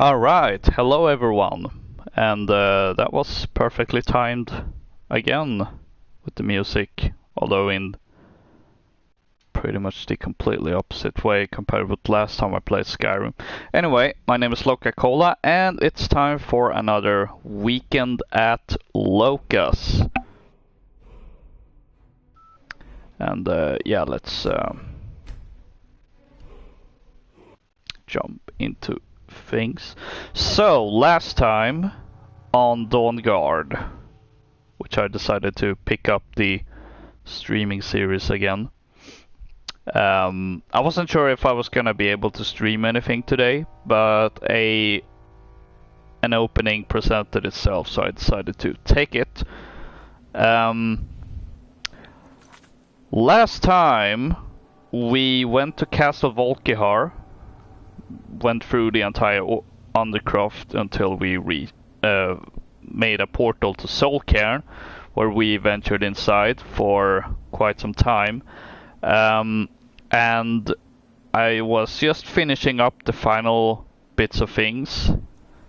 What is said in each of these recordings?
Alright, hello everyone. And that was perfectly timed again with the music, although in pretty much the completely opposite way compared with last time I played Skyrim. Anyway, my name is LokaCola and it's time for another weekend at Loka's. And yeah, let's jump into things. So last time on Dawnguard, which I decided to pick up the streaming series again. I wasn't sure if I was gonna be able to stream anything today, but an opening presented itself, so I decided to take it. Last time we went to Castle Volkihar, went through the entire Undercroft until we made a portal to Soul Cairn, where we ventured inside for quite some time. And I was just finishing up the final bits of things,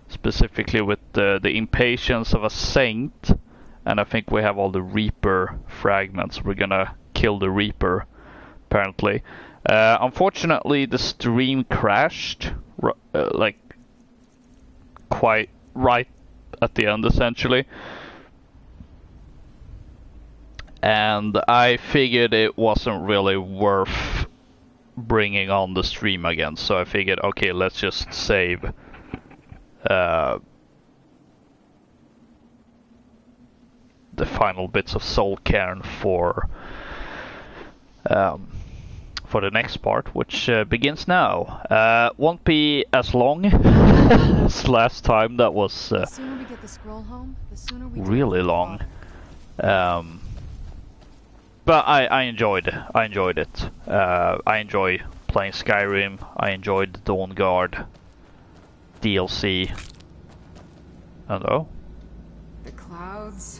specifically with the impatience of a saint, and I think we have all the Reaper fragments. We're gonna kill the Reaper, apparently. Unfortunately, the stream crashed, like quite right at the end, essentially. And I figured it wasn't really worth bringing on the stream again, so I figured, okay, let's just save the final bits of Soul Cairn for the next part, which begins now. Won't be as long as last time. That was The sooner we get the scroll home, the sooner we really long. But I enjoyed it. I enjoy playing Skyrim. I enjoyed the Dawnguard DLC. And oh, The clouds,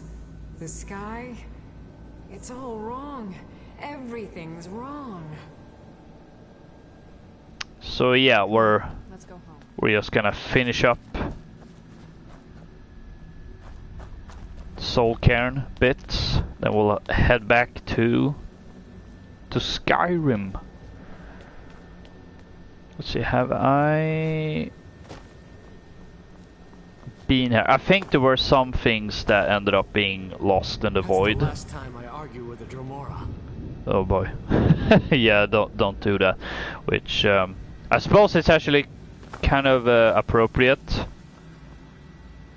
the sky, it's all wrong. Everything's wrong. so yeah, Let's go home. we're just gonna finish up Soul Cairn bits, then we'll head back to Skyrim. Let's see, have I been here? I think there were some things that ended up being lost in the void. The last time I argued with a Dromora. Oh boy. Yeah, don't do that. Which I suppose it's actually kind of appropriate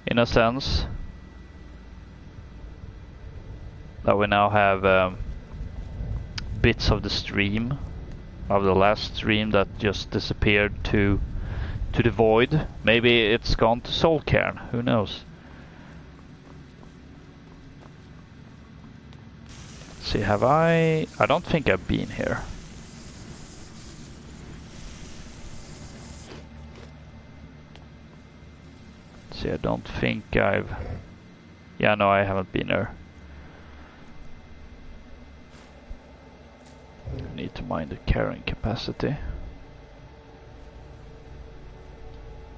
in a sense that we now have bits of the stream, of the last stream that just disappeared to the void. Maybe it's gone to Soul Cairn, who knows? Let's see, have I don't think I've been here. Let's see, I don't think I've... Yeah, no, I haven't been there. Need to mind the carrying capacity.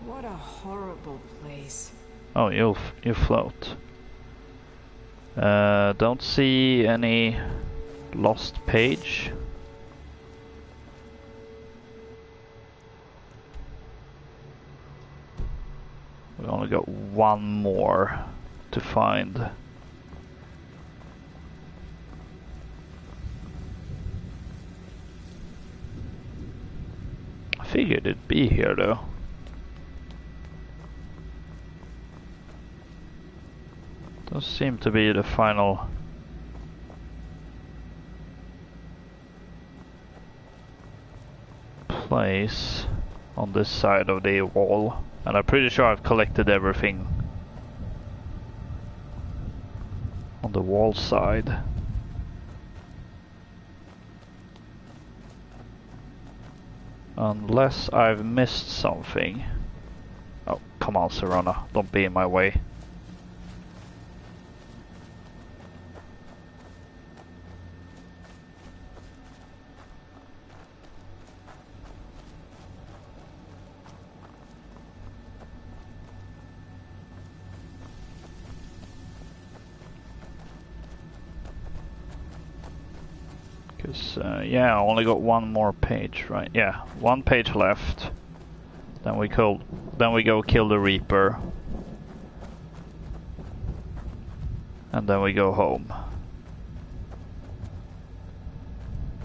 What a horrible place. Oh, you float. Don't see any lost page. We only got one more to find. I figured it'd be here though. Does seem to be the final place on this side of the wall, and I'm pretty sure I've collected everything on the wall side. Unless I've missed something. Oh, come on, Serana, don't be in my way. Yeah, I only got one more page, right? Yeah, one page left. Then we go kill the Reaper. And then we go home.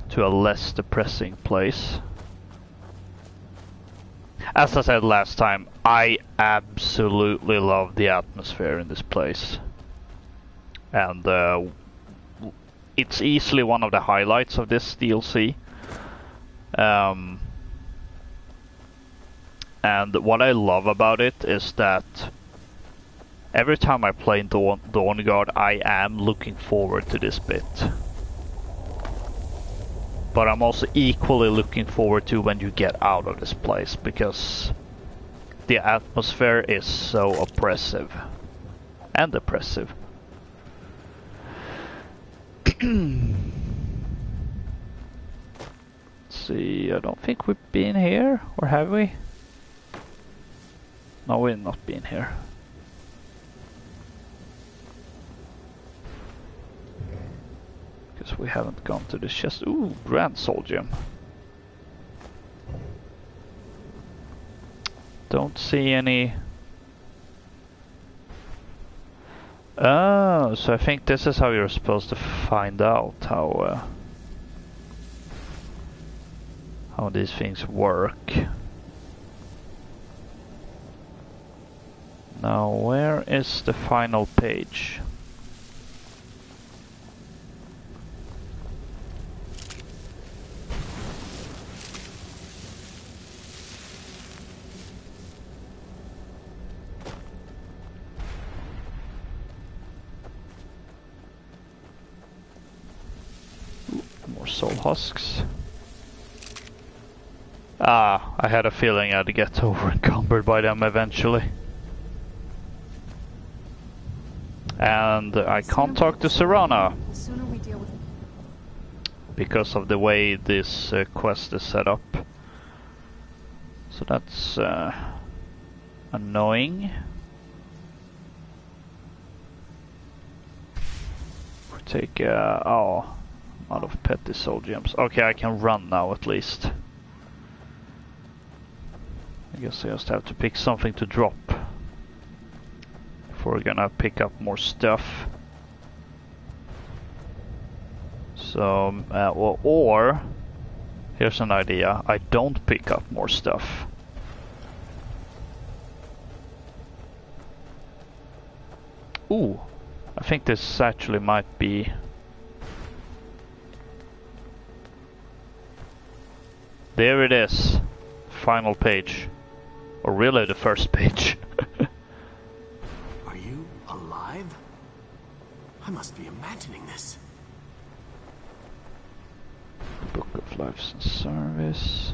To a less depressing place. As I said last time, I absolutely love the atmosphere in this place. And it's easily one of the highlights of this DLC. And what I love about it is that every time I play Dawnguard, I am looking forward to this bit. But I'm also equally looking forward to when you get out of this place, because the atmosphere is so oppressive and depressive. Let's see, I don't think we've been here, or have we? No, we've not been here. Because we haven't gone to the chest. Ooh, Grand Soul Gem. Don't see any. Oh, so I think this is how you're supposed to find out how these things work. Now, where is the final page? More soul husks. Ah, I had a feeling I'd get over encumbered by them eventually. And I can't talk to Serana because of the way this quest is set up. So that's annoying. We take out of petty soul gems. Okay, I can run now at least. I guess I just have to pick something to drop. If we're gonna pick up more stuff. So, or here's an idea. I don't pick up more stuff. Ooh, I think this actually might be. There it is. Final page. Or really the first page. Are you alive? I must be imagining this. Book of Lives and Service.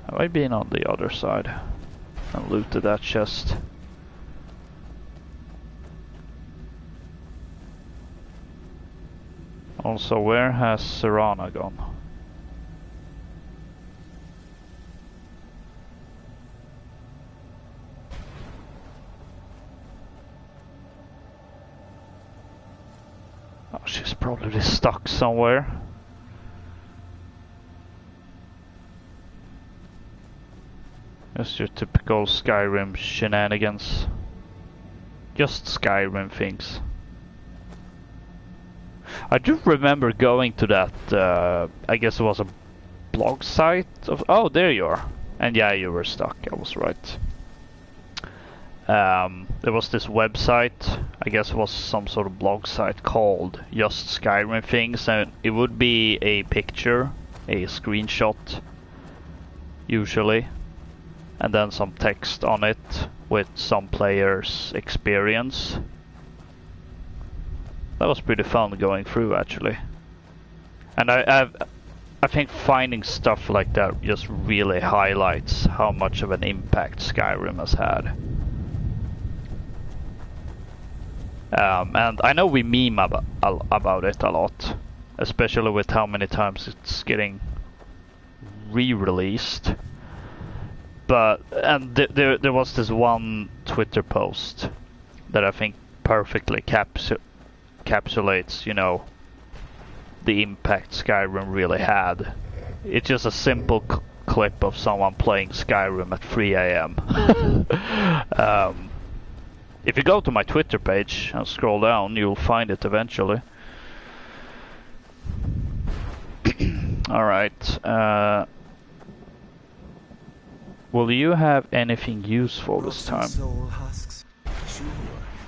Have I been on the other side and looted that chest? Also, where has Serana gone? Oh, she's probably stuck somewhere. Just your typical Skyrim shenanigans. Just Skyrim things. I do remember going to that, I guess it was a blog site of, oh, there you are. And yeah, you were stuck, I was right. There was this website, I guess it was some sort of blog site called Just Skyrim Things, and it would be a picture, a screenshot, usually, and then some text on it with some player's experience. That was pretty fun going through, actually. And I think finding stuff like that just really highlights how much of an impact Skyrim has had. And I know we meme about it a lot, especially with how many times it's getting re-released. But there was this one Twitter post that I think perfectly encapsulates, you know, the impact Skyrim really had. It's just a simple clip of someone playing Skyrim at 3 a.m. If you go to my Twitter page and scroll down, you'll find it eventually. Alright. Will you have anything useful this time? Soul husks? Sure,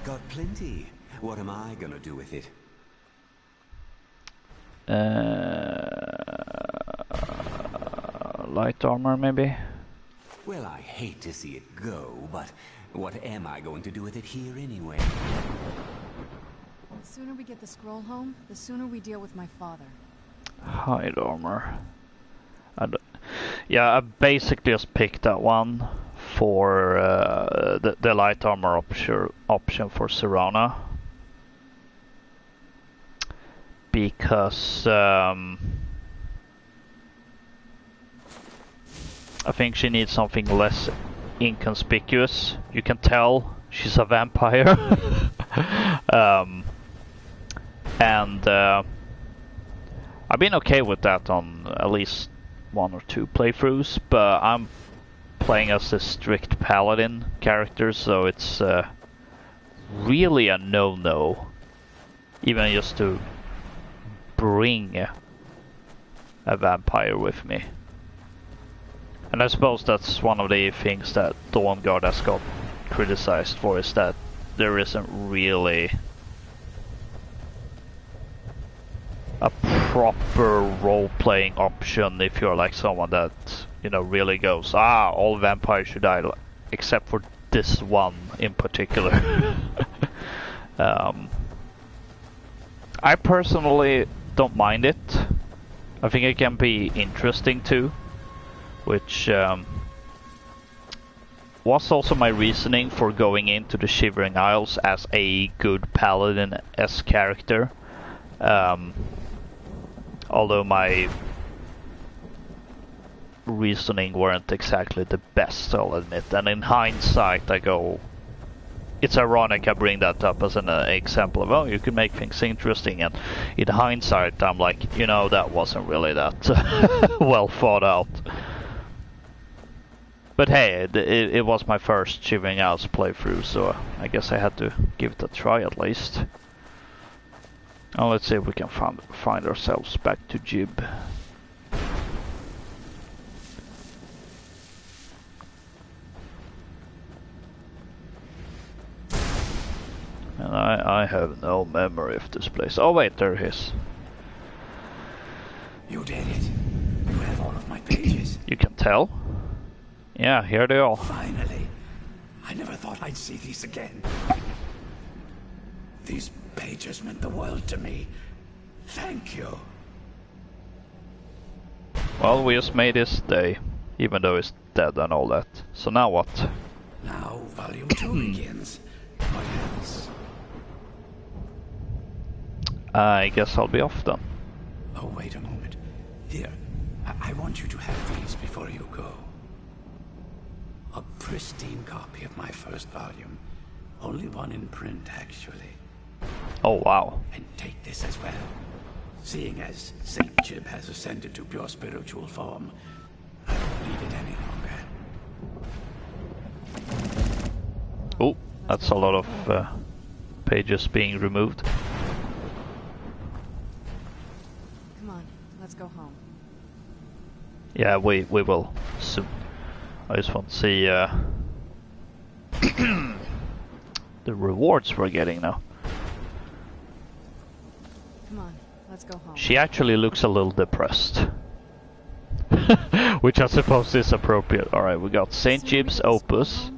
got plenty. What am I gonna do with it? Light armor, maybe? Well, I hate to see it go, but what am I going to do with it here anyway? The sooner we get the scroll home, the sooner we deal with my father. Hide armor. Yeah, I basically just picked that one for the light armor option for Serana. Because I think she needs something less inconspicuous. You can tell she's a vampire. And I've been okay with that on at least 1 or 2 playthroughs, but I'm playing as a strict paladin character, so it's really a no-no, even just to bring a vampire with me. And I suppose that's one of the things that Dawnguard has got criticized for, is that there isn't really a proper role-playing option if you're like someone that, you know, really goes, all vampires should die, except for this one in particular. I personally don't mind it. I think it can be interesting too, which was also my reasoning for going into the Shivering Isles as a good paladin-esque character. Although my reasoning weren't exactly the best, I'll admit. And in hindsight, I go, it's ironic I bring that up as an example of, oh, you can make things interesting. And in hindsight, I'm like, you know, that wasn't really that well thought out. But hey, it was my first Shivering Isles playthrough, so I guess I had to give it a try at least. Now let's see if we can find ourselves back to Jib. And I have no memory of this place. Oh wait, there it is. You did it. You have all of my pages. You can tell? Yeah, here they are. Finally. I never thought I'd see these again. These pages meant the world to me. Thank you. Well, we just made his day, even though he's dead and all that. So now what? Now volume 2 begins. What else? I guess I'll be off then. Oh, wait a moment. Here, I want you to have these before you go. A pristine copy of my first volume. Only one in print, actually. Oh, wow. And take this as well. Seeing as Saint Jib has ascended to pure spiritual form, I don't need it any longer. Oh, that's a lot of pages being removed. Come on, let's go home. Yeah, we will soon. I just want to see the rewards we're getting now. Come on, let's go home. She actually looks a little depressed. Which I suppose is appropriate. Alright, we got St. Jib's Opus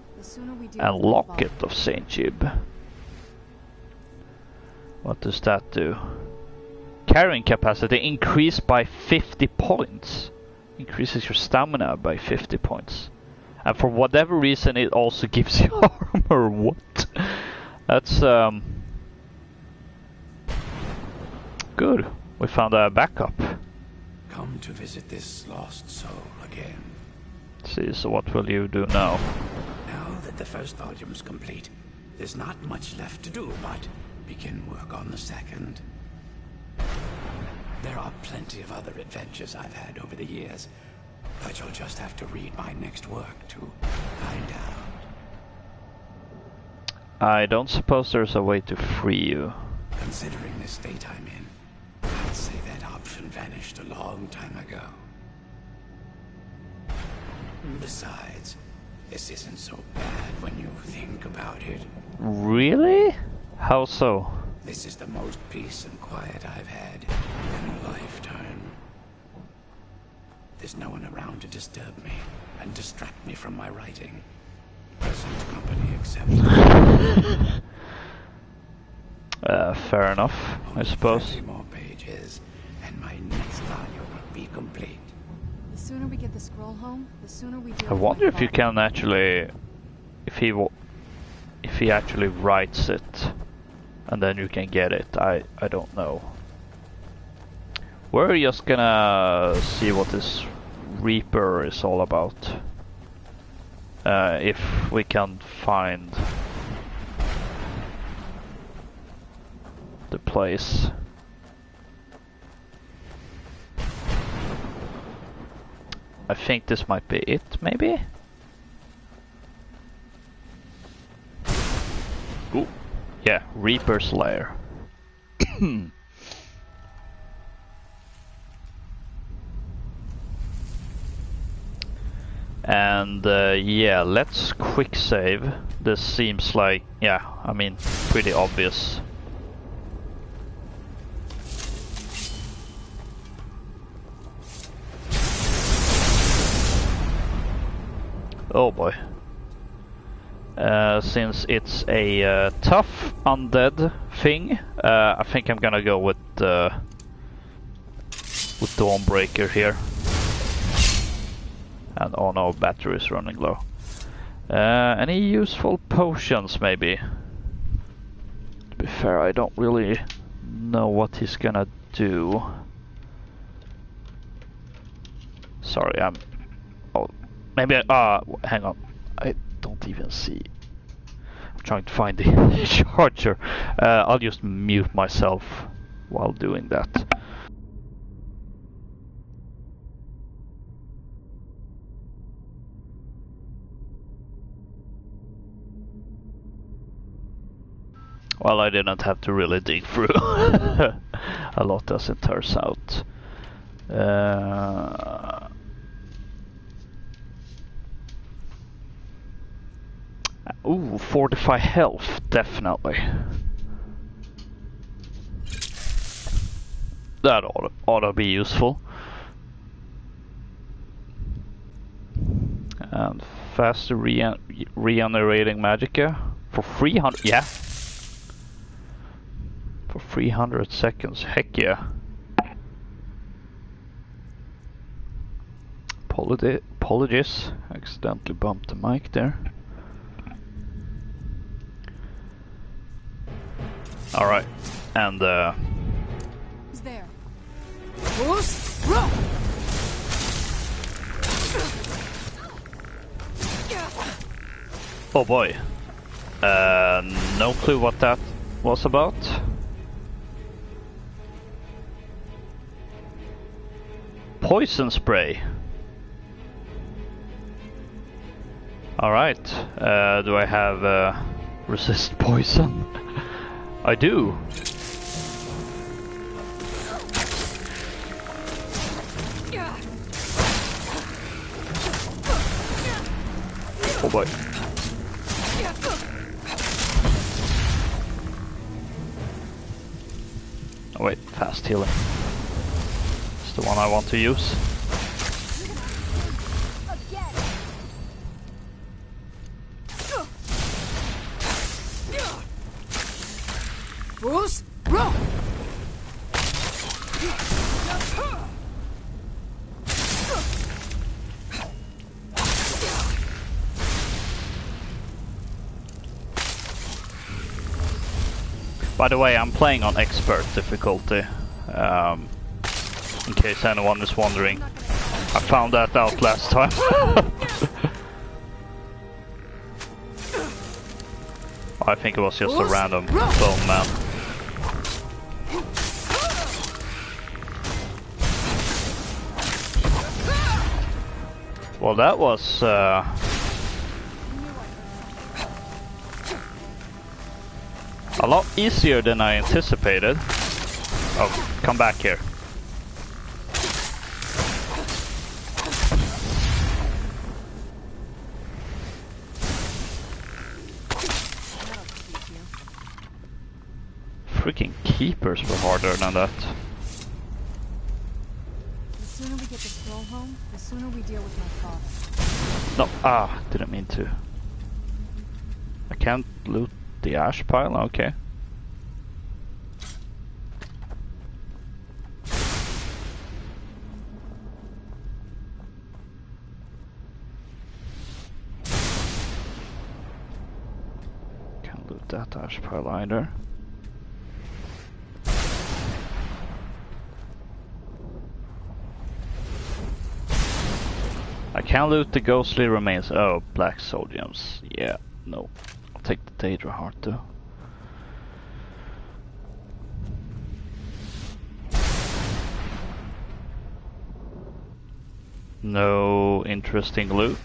and Locket of St. Jib. What does that do? Carrying capacity increased by 50 points. Increases your stamina by 50 points. And for whatever reason it also gives you armor. What? That's good. We found a backup. Come to visit this lost soul again. See, so what will you do now? Now that the first volume's complete, there's not much left to do, but begin work on the second. There are plenty of other adventures I've had over the years, but you'll just have to read my next work to find out. I don't suppose there's a way to free you. Considering the state I'm in, I'd say that option vanished a long time ago. Besides, this isn't so bad when you think about it. Really? How so? This is the most peace and quiet I've had in a lifetime. There's no one around to disturb me and distract me from my writing. Present company accepted. Fair enough, I suppose. 30 more pages, and my next volume will be complete. The sooner we get the scroll home, the sooner we deal I with wonder my if you father. can actually, if he actually writes it, and then you can get it. I don't know. We're just gonna see what this Reaper is all about. If we can find the place. I think this might be it, maybe? Ooh, yeah, Reaper's Lair. And yeah, let's quick save. This seems like, yeah, I mean, pretty obvious. Oh boy. Since it's a tough undead thing, I think I'm gonna go with Dawnbreaker here. And oh no, battery is running low. Any useful potions, maybe? To be fair, I don't really know what he's gonna do. Sorry, oh, maybe hang on. I don't even see. I'm trying to find the charger. I'll just mute myself while doing that. Well, I didn't have to really dig through a lot as it turns out. Ooh, fortify health, definitely. That ought to be useful. And faster regenerating magicka for 300, yeah. For 300 seconds, heck yeah. Apologies, accidentally bumped the mic there. Alright, and Who's there? oh boy. No clue what that was about. Poison spray. Alright, do I have resist poison? I do. Oh boy. Oh wait, fast healing. It's the one I want to use. By the way, I'm playing on expert difficulty, in case anyone is wondering. I found that out last time. I think it was just a random bone man. Well, that was a lot easier than I anticipated. Oh, come back here. Freaking keepers were harder than that. The sooner we get the scroll home, the sooner we deal with my father. No, didn't mean to. I can't loot the ash pile, okay. Can't loot that ash pile either. I can't loot the ghostly remains. Oh, black soul gems. Yeah, no. I'll take the Daedra heart though. No interesting loot.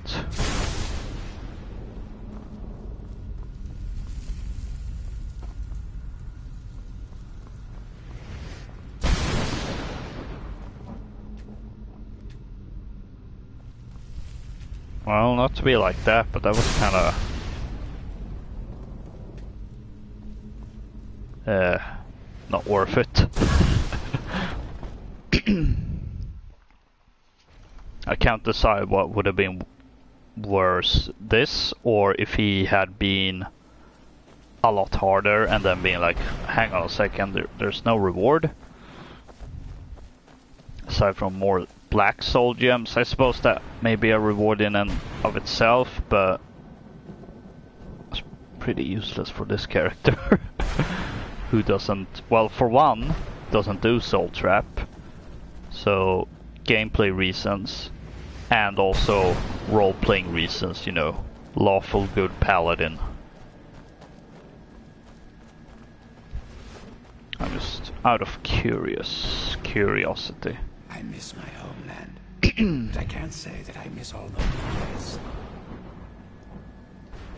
Well, not to be like that, but that was kinda... not worth it. I can't decide what would have been worse, this, or if he had been a lot harder and then being like, hang on a second, there's no reward. Aside from more black soul gems, I suppose that may be a reward in and of itself, but it's pretty useless for this character. Who doesn't, well, for one, doesn't do soul trap, so gameplay reasons, and also role-playing reasons, you know, lawful good paladin. I'm just out of curiosity. I miss my homeland, but I can't say that I miss all the noise.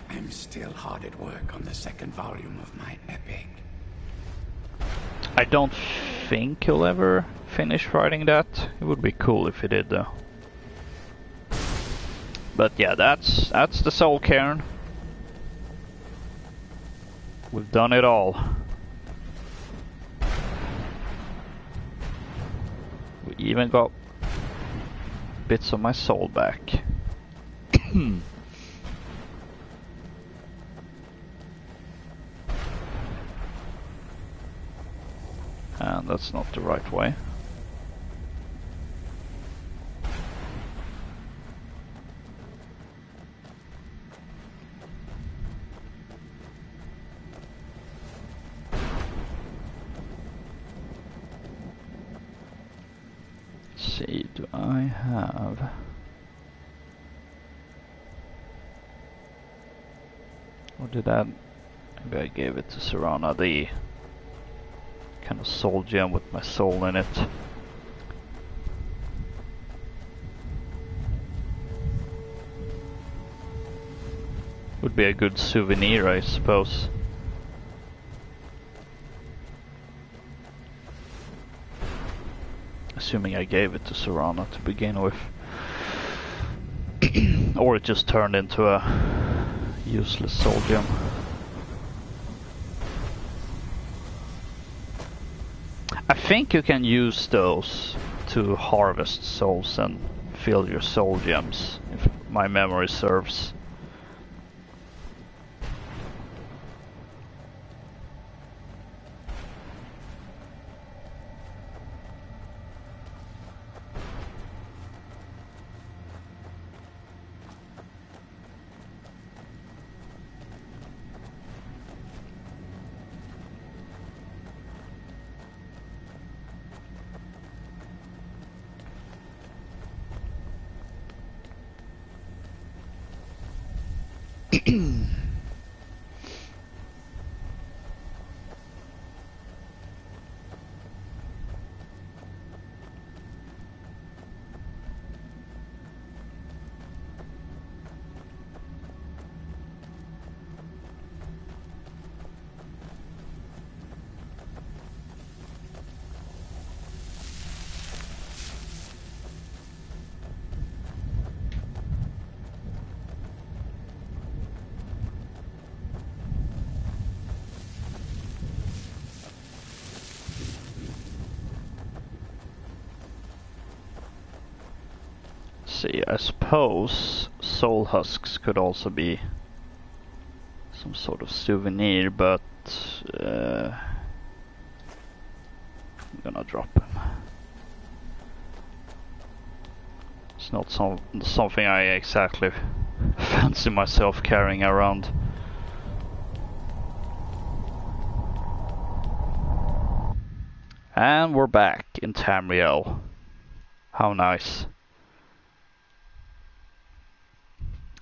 I'm still hard at work on the second volume of my epic. I don't think he'll ever finish writing that. It would be cool if he did though. But yeah, that's the Soul Cairn. We've done it all. We even got bits of my soul back. And that's not the right way. Let's see, do I have... Or did I... Maybe I gave it to Serana, the kind of soul gem with my soul in it. Would be a good souvenir, I suppose. Assuming I gave it to Serana to begin with. Or it just turned into a useless soul gem. I think you can use those to harvest souls and fill your soul gems, if my memory serves. see, I suppose soul husks could also be some sort of souvenir, but I'm gonna drop them. It's not something I exactly fancy myself carrying around. And we're back in Tamriel. How nice.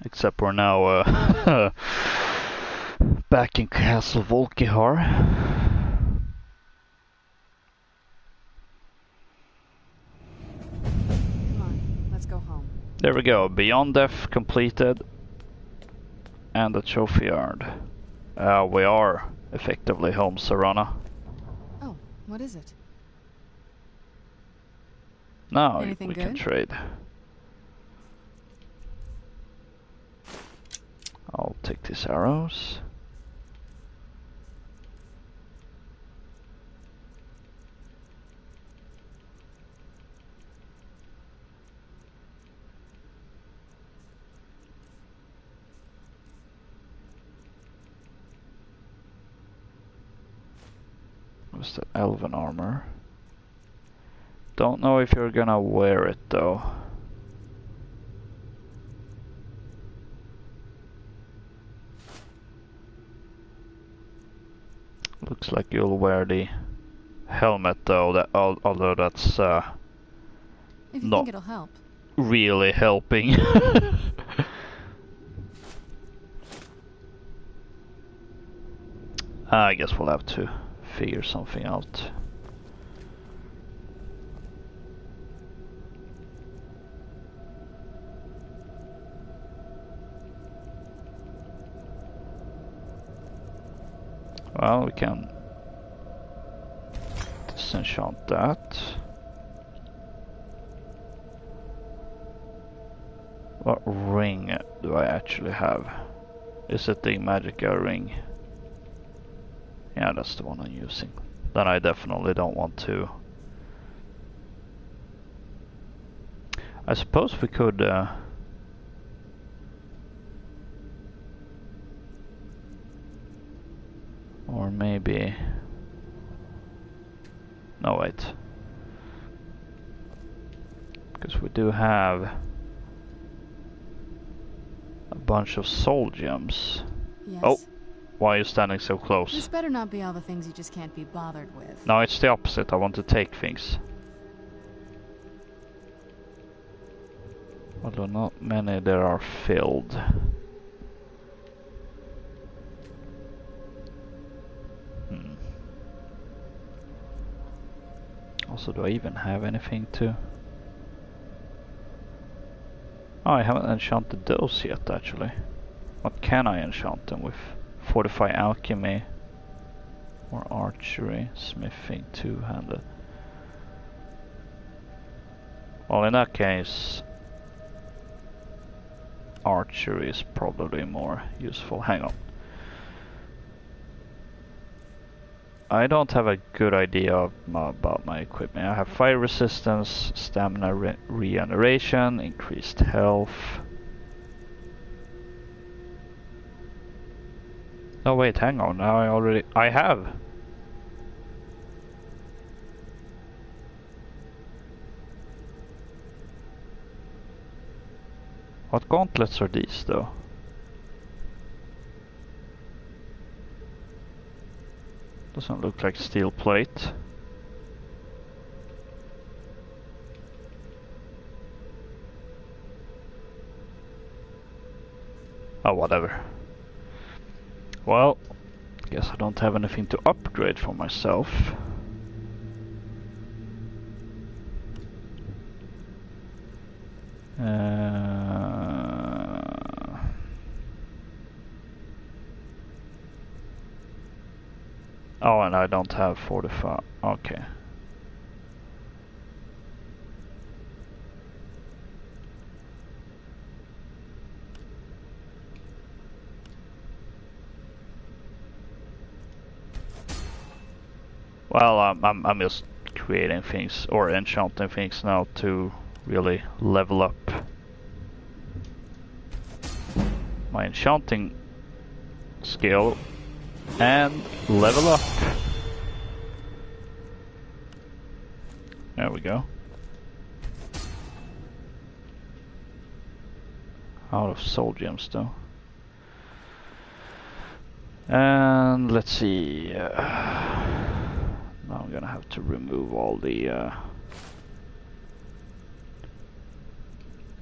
Except we're now back in Castle Volkihar. Come on, let's go home. There we go. Beyond Death completed. And the trophy yard. We are effectively home, Serana. Oh, what is it? Now Anything we can good? trade. I'll take these arrows. What's that elven armor? Don't know if you're gonna wear it though. Looks like you'll wear the helmet though, although that's If you not think it'll help. really helping. I guess we'll have to figure something out. Well, we can disenchant that. What ring do I actually have? Is it the Magica ring? Yeah, that's the one I'm using. Then I definitely don't want to. I suppose we could or maybe... No, wait. Because we do have a bunch of soul gems. Yes. Oh, why are you standing so This close? better not be all the things you just can't be bothered with. No, it's the opposite. I want to take things. Although not many there are filled. Also, do I even have anything to... Oh, I haven't enchanted those yet, actually. What can I enchant them with? Fortify alchemy, or archery, smithing, two-handed. Well, in that case, archery is probably more useful. Hang on. I don't have a good idea about my equipment. I have fire resistance, stamina regeneration, increased health. Oh wait, hang on. Now I have. What gauntlets are these though? Doesn't look like steel plate. Oh, whatever. Well, guess I don't have anything to upgrade for myself. Oh, and I don't have 45. Okay. Well, I'm just creating things or enchanting things now to really level up my enchanting skill and level up. There we go. Out of soul gems though. And let's see. Now I'm gonna have to remove all the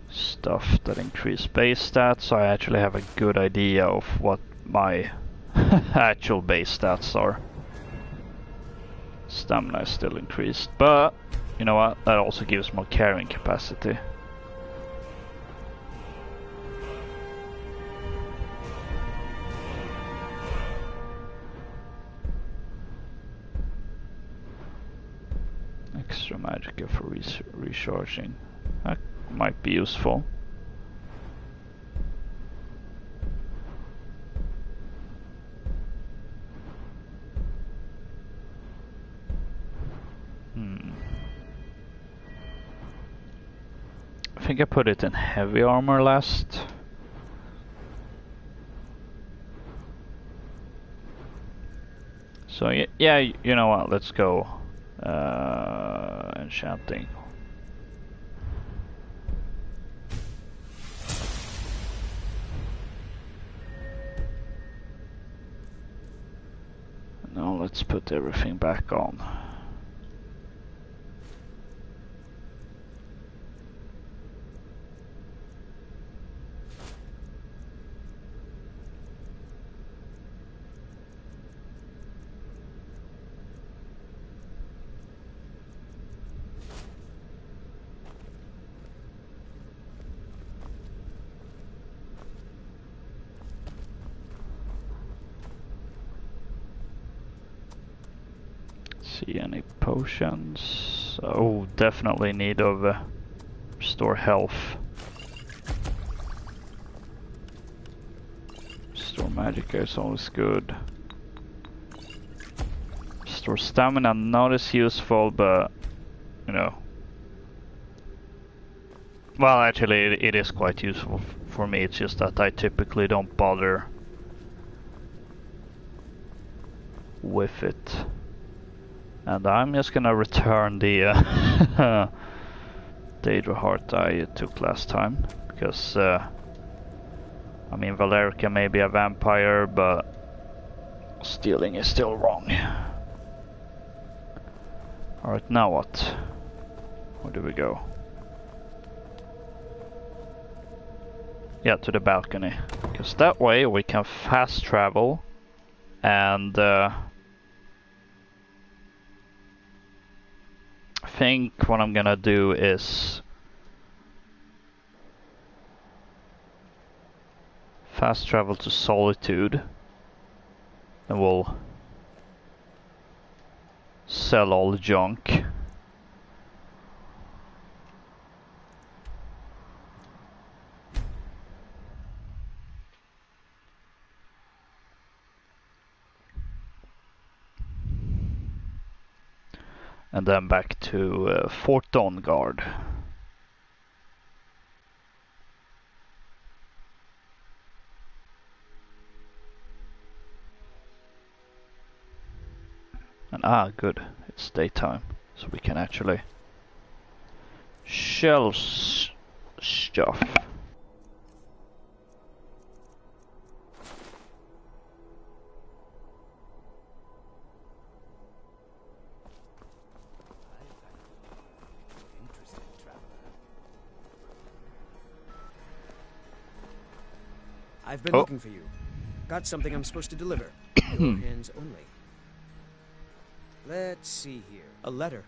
stuff that increase base stats, so I actually have a good idea of what my actual base stats are. Stamina is still increased, but you know what? That also gives more carrying capacity. Extra magic for recharging. That might be useful. I think I put it in heavy armor last. So yeah, you know what? Let's go enchanting. Now let's put everything back on. See any potions? Oh, definitely need of restore health. Restore magic is always good. Restore stamina, not as useful, but you know. Well, actually, it is quite useful for me. It's just that I typically don't bother with it. And I'm just gonna return the Daedra heart I took last time, because I mean, Valerica may be a vampire, but stealing is still wrong. Alright, now what? Where do we go? Yeah, to the balcony, because that way we can fast travel and I think what I'm gonna do is fast travel to Solitude, and we'll sell all the junk. And then back to Fort Dawnguard. And good, it's daytime, so we can actually shelve stuff. I've been looking for you. Got something I'm supposed to deliver. Your hands only. Let's see here. A letter.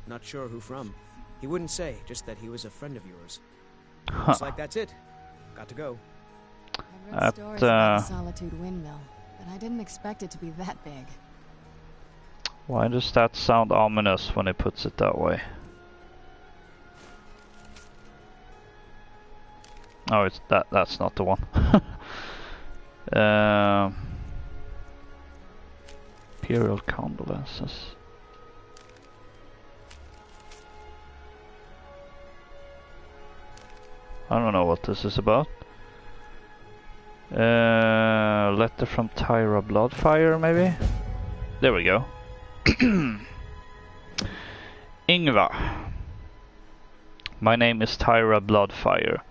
Not sure who from. He wouldn't say, just that he was a friend of yours. Looks like that's it. Got to go. I read stories about the Solitude windmill, but I didn't expect it to be that big. Why does that sound ominous when he puts it that way? Oh, it's that's not the one. Imperial condolences. I don't know what this is about. Letter from Tyra Bloodfire, maybe? There we go. Ingvar. My name is Tyra Bloodfire.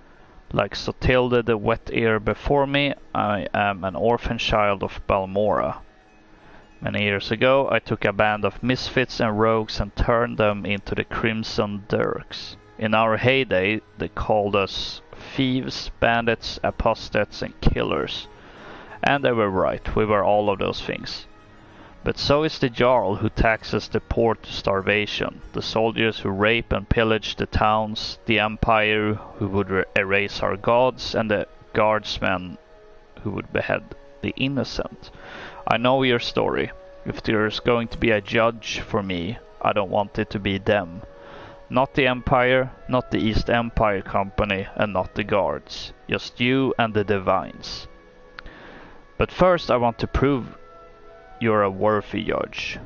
Like Sotilde the Wet Ear before me, I am an orphan child of Balmora. Many years ago, I took a band of misfits and rogues and turned them into the Crimson Dirks. In our heyday, they called us thieves, bandits, apostates, and killers. And they were right, we were all of those things. But so is the Jarl who taxes the poor to starvation, the soldiers who rape and pillage the towns, the Empire who would erase our gods, and the guardsmen who would behead the innocent. I know your story. If there's going to be a judge for me, I don't want it to be them. Not the Empire, not the East Empire Company, and not the guards. Just you and the Divines. But first I want to prove you're a worthy judge.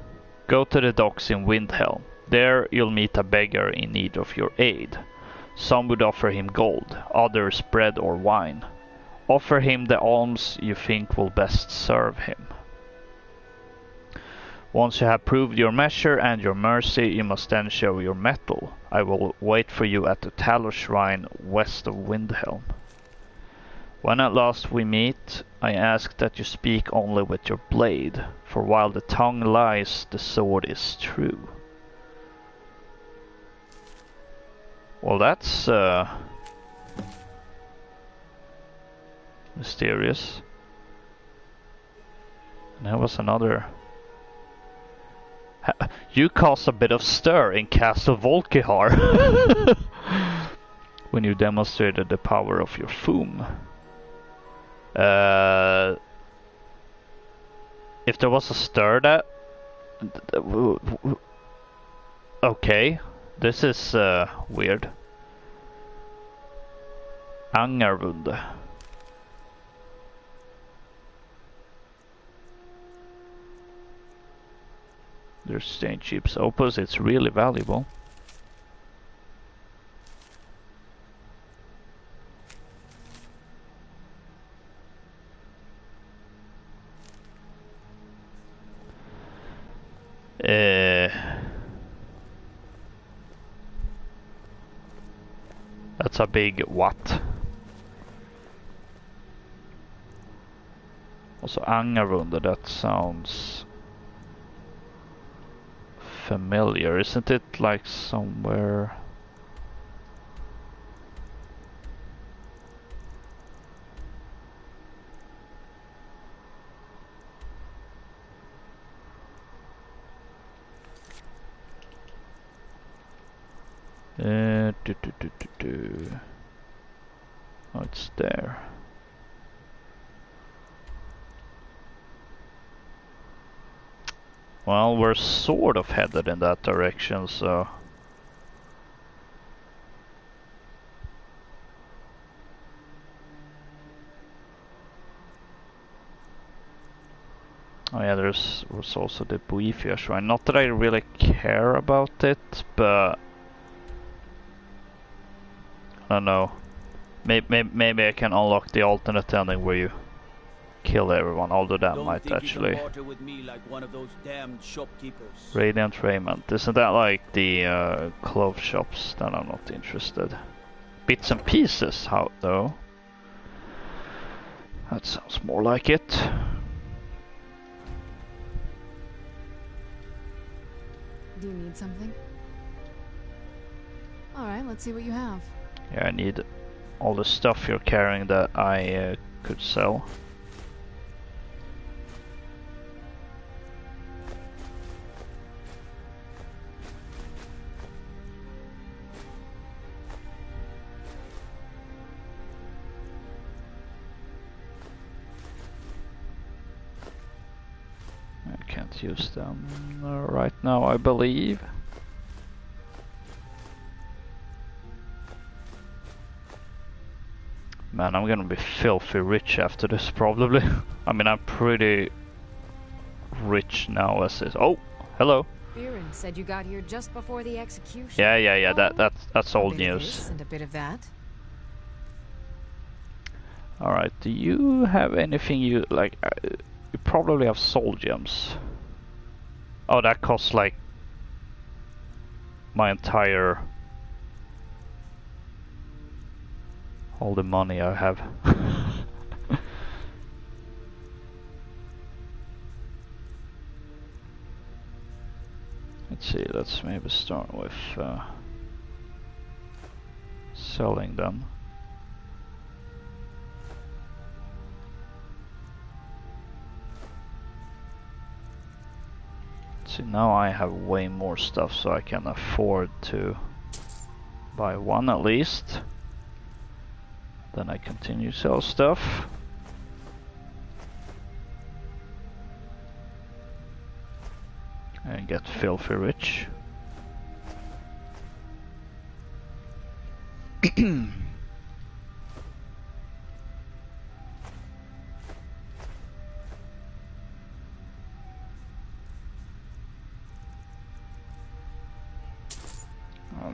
Go to the docks in Windhelm. There you'll meet a beggar in need of your aid. Some would offer him gold, others bread or wine. Offer him the alms you think will best serve him. Once you have proved your measure and your mercy, you must then show your mettle. I will wait for you at the Tallow Shrine west of Windhelm. When at last we meet, I ask that you speak only with your blade, for while the tongue lies, the sword is true. Well, that's mysterious. And there was another. You caused a bit of stir in Castle Volkihar when you demonstrated the power of your Foom. If there was a stir that... Okay, this is weird. Angarvund. There's St. Cheap's Opus, it's really valuable. That's a big what? Also Angarvund, that sounds familiar, isn't it? Like somewhere. Oh, it's there. Well, we're sort of headed in that direction, so... Oh yeah, was also the Boethia Shrine. Not that I really care about it, but... I don't know. Maybe I can unlock the alternate ending where you kill everyone, although that might actually... Like one of those damned shopkeepers. Radiant Raiment. Isn't that like the clove shops? Then I'm not interested. Bits and Pieces, how though? That sounds more like it. Do you need something? Alright, let's see what you have. Yeah, I need all the stuff you're carrying that I could sell. I can't use them right now, I believe. Man, I'm gonna be filthy rich after this, probably. I mean, I'm pretty rich now as is. Oh, hello. Viren said you got here just before the execution. Yeah. That's old news. And a bit of that. Alright, do you have anything you like? You probably have soul gems. Oh, that costs like my entire... all the money I have. Let's see, let's maybe start with selling them. See, now I have way more stuff, so I can afford to buy one at least. Then I continue to sell stuff. And get filthy rich.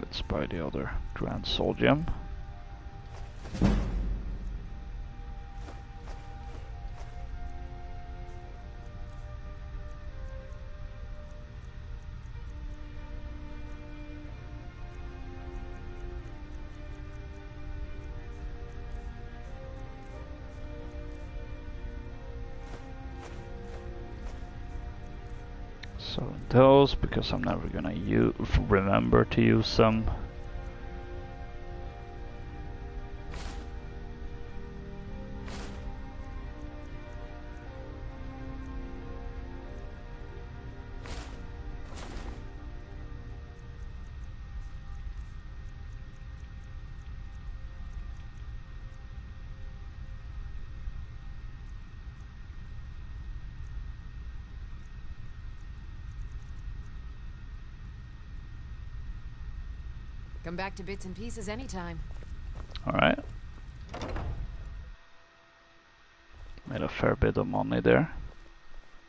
Let's buy the other Grand Soul Gem. So those, because I'm never gonna remember to use them. Come back to bits and pieces anytime. Alright. Made a fair bit of money there.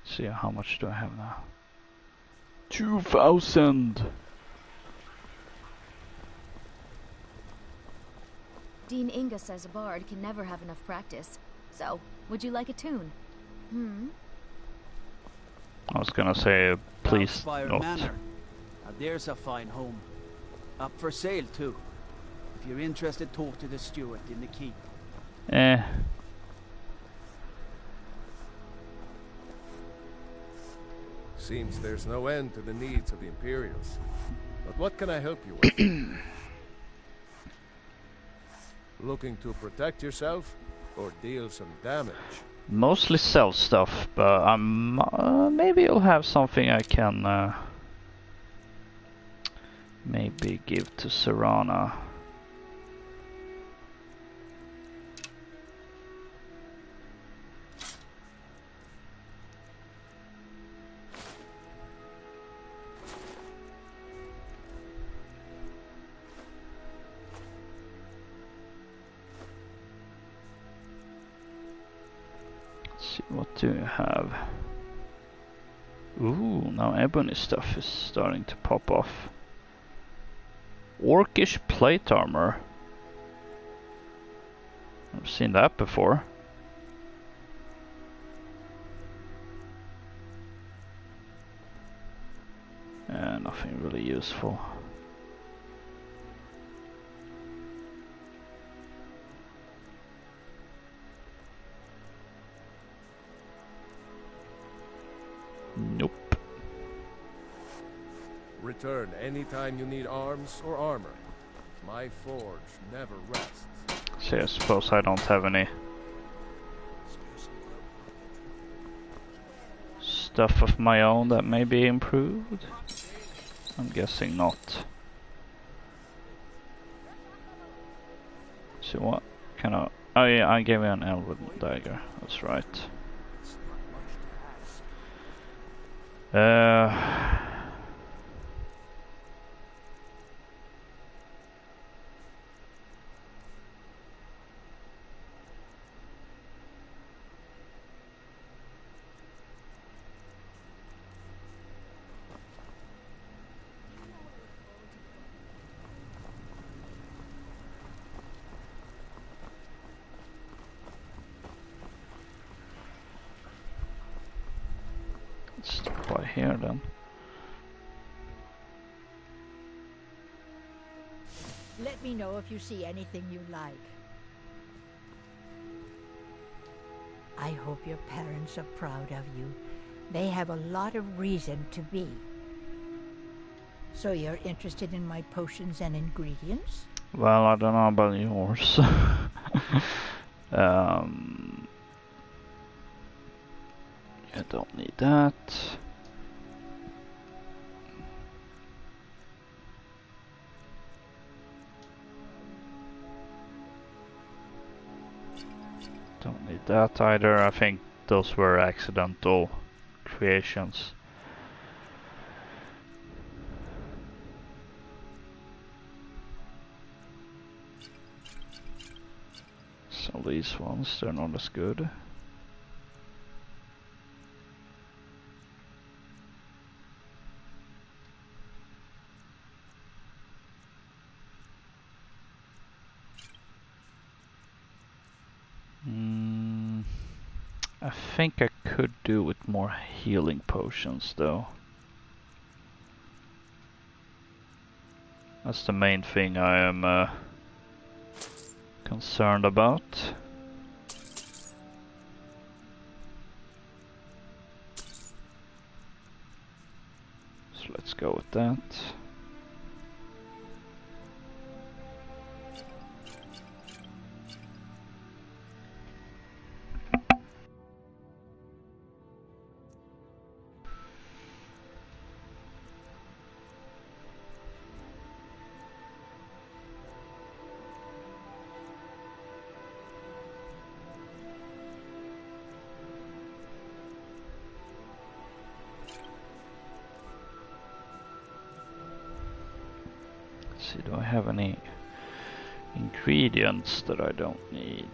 See, how much do I have now? 2,000! Dean Inga says a bard can never have enough practice. So, would you like a tune? I was gonna say, please Fire not. Manor. Now there's a fine home. Up for sale too. If you're interested, talk to the steward in the keep. Seems there's no end to the needs of the Imperials. But what can I help you with? Looking to protect yourself or deal some damage? Mostly sell stuff, but maybe you'll have something I can maybe give to Serana. Let's see, what do you have? Ooh, now ebony stuff is starting to pop off. Orcish plate armor. I've seen that before. Nothing really useful. Nope. Return anytime you need arms or armor. My forge never rests. See, I suppose I don't have any stuff of my own that may be improved. I'm guessing not. See, what can I... Oh yeah, I gave you an elven dagger. That's right. Stop by here then. Let me know if you see anything you like. I hope your parents are proud of you. They have a lot of reason to be. So you're interested in my potions and ingredients? Well, I don't know about yours. I don't need that. Don't need that either. I think those were accidental creations. So these ones, they're not as good. I think I could do with more healing potions though. That's the main thing I am concerned about. So let's go with that. See, do I have any ingredients that I don't need?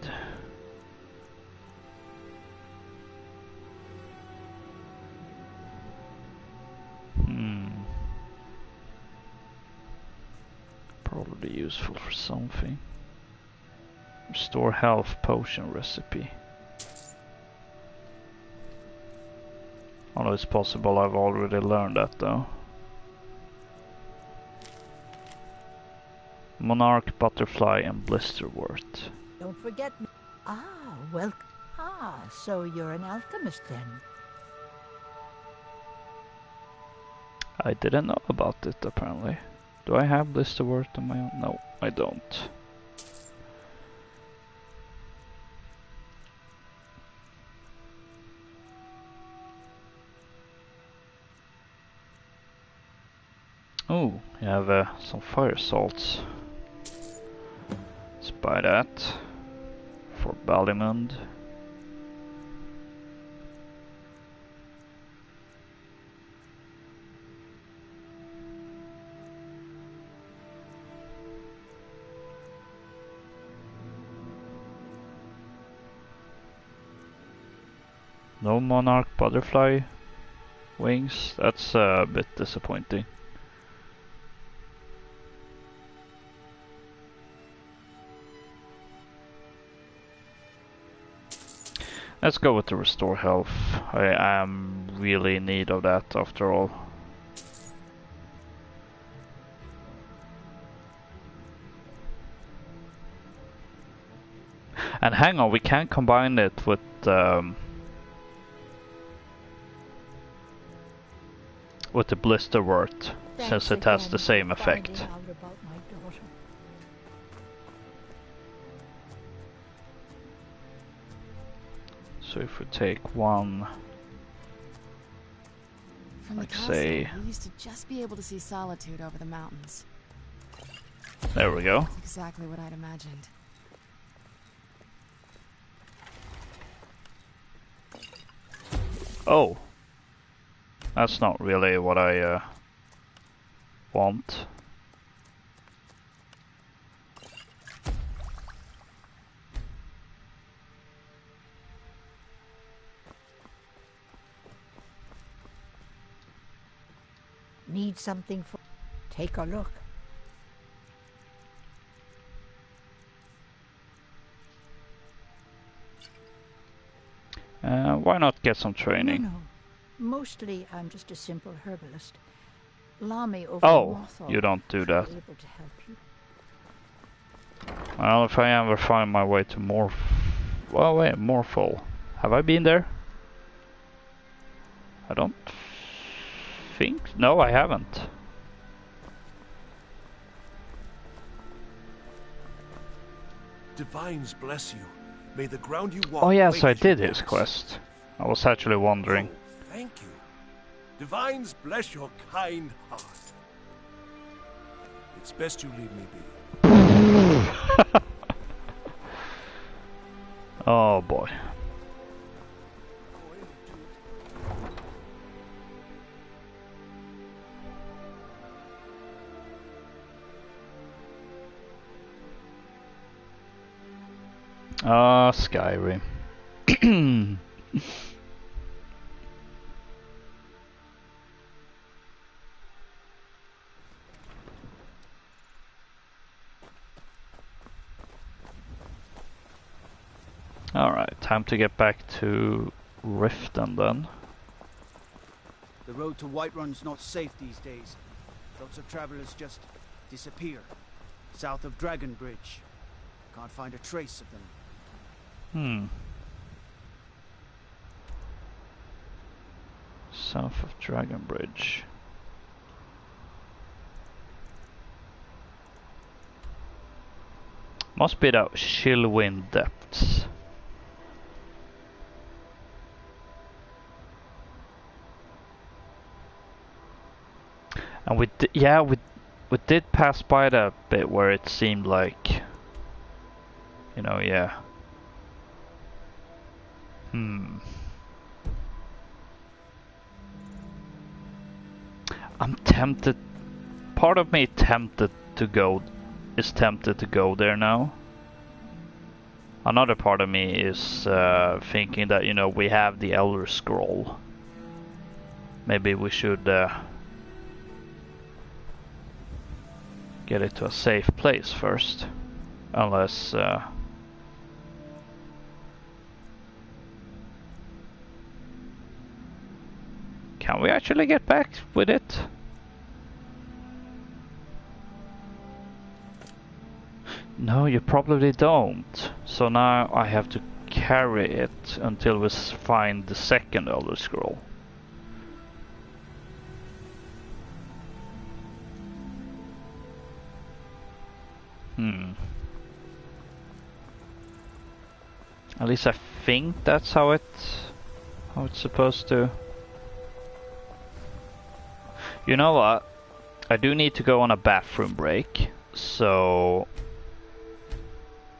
Probably useful for something. Restore health potion recipe. Although it's possible I've already learned that though. Monarch, butterfly, and blisterwort. Don't forget me. Ah, well. Ah, so you're an alchemist then. I didn't know about it apparently. Do I have blisterwort on my own? No, I don't. Oh, you have some fire salts. Let's buy that for Ballimund. No monarch butterfly wings. That's a bit disappointing. Let's go with the restore health. I am really in need of that after all. And hang on, we can combine it with the blisterwort, since it has the same effect. So if we take one, From like the castle, say, we used to just be able to see Solitude over the mountains. there we go. That's exactly what I'd imagined. Oh, that's not really what I want. Need something for... Take a look. Why not get some training? No. Mostly, I'm just a simple herbalist. Lamy over Oh, in Mothall you don't do that. should be able to help you. Well, if I ever find my way to well, wait, Morphol. Have I been there? I don't think. No, I haven't. Divines bless you. May the ground you walk. Oh yes, I wake you did his blessed. quest. I was actually wondering. Oh, thank you. Divines bless your kind heart. It's best you leave me be. Oh boy. Ah, Skyrim. Alright, time to get back to Riften then. The road to Whiterun's not safe these days. Lots of travelers just disappear. South of Dragon Bridge. Can't find a trace of them. South of Dragon Bridge. Must be the Chillwind depths. And we did pass by that bit where it seemed like, you know, yeah. I'm tempted. Part of me is tempted to go there now. Another part of me is thinking that, you know, we have the Elder Scroll. Maybe we should get it to a safe place first. Unless... Can we actually get back with it? No, you probably don't. So now I have to carry it until we find the second Elder Scroll. At least I think that's how it's supposed to. You know what? I do need to go on a bathroom break, so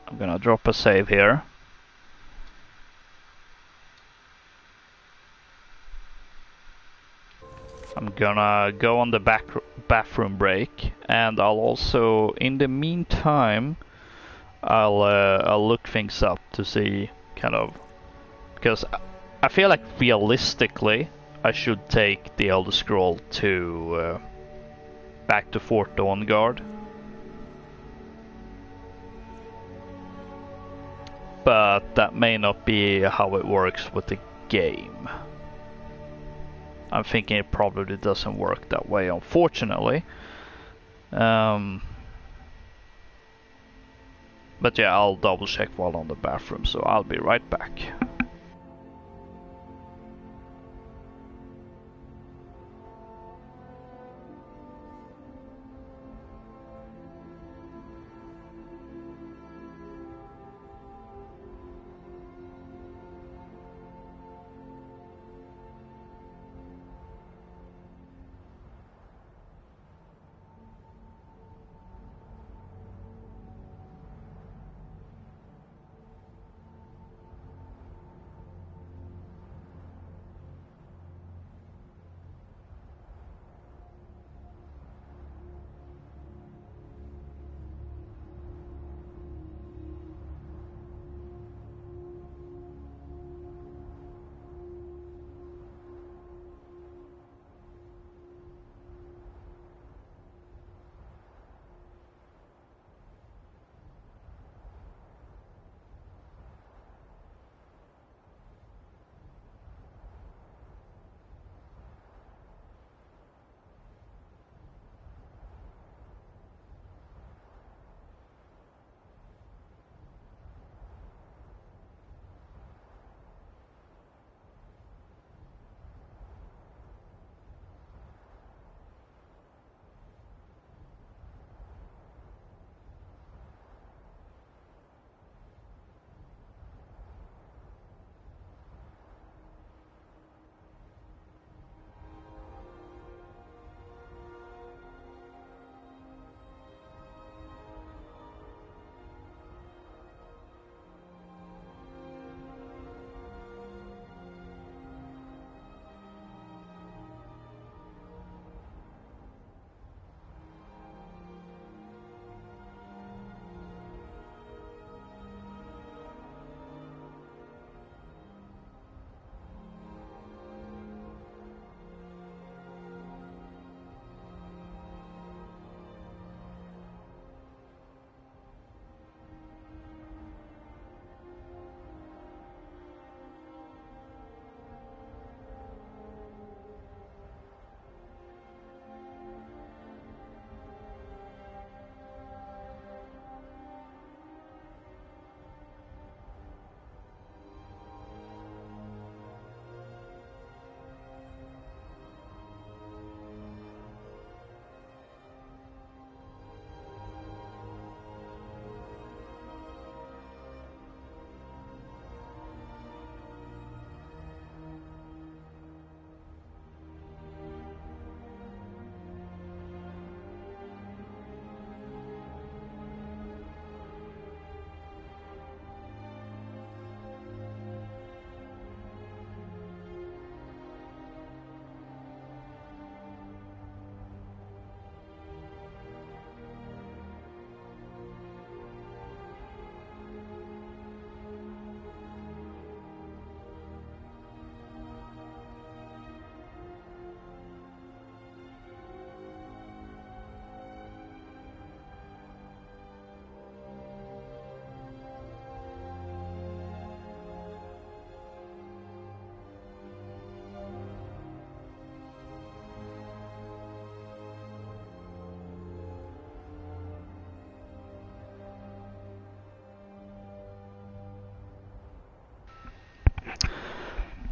I'm gonna drop a save here. I'm gonna go on the bathroom break, and I'll also, in the meantime, I'll look things up to see kind of, because I feel like realistically I should take the Elder Scroll to back to Fort Dawnguard. But that may not be how it works with the game. I'm thinking it probably doesn't work that way, unfortunately. But yeah, I'll double check while on the bathroom, so I'll be right back.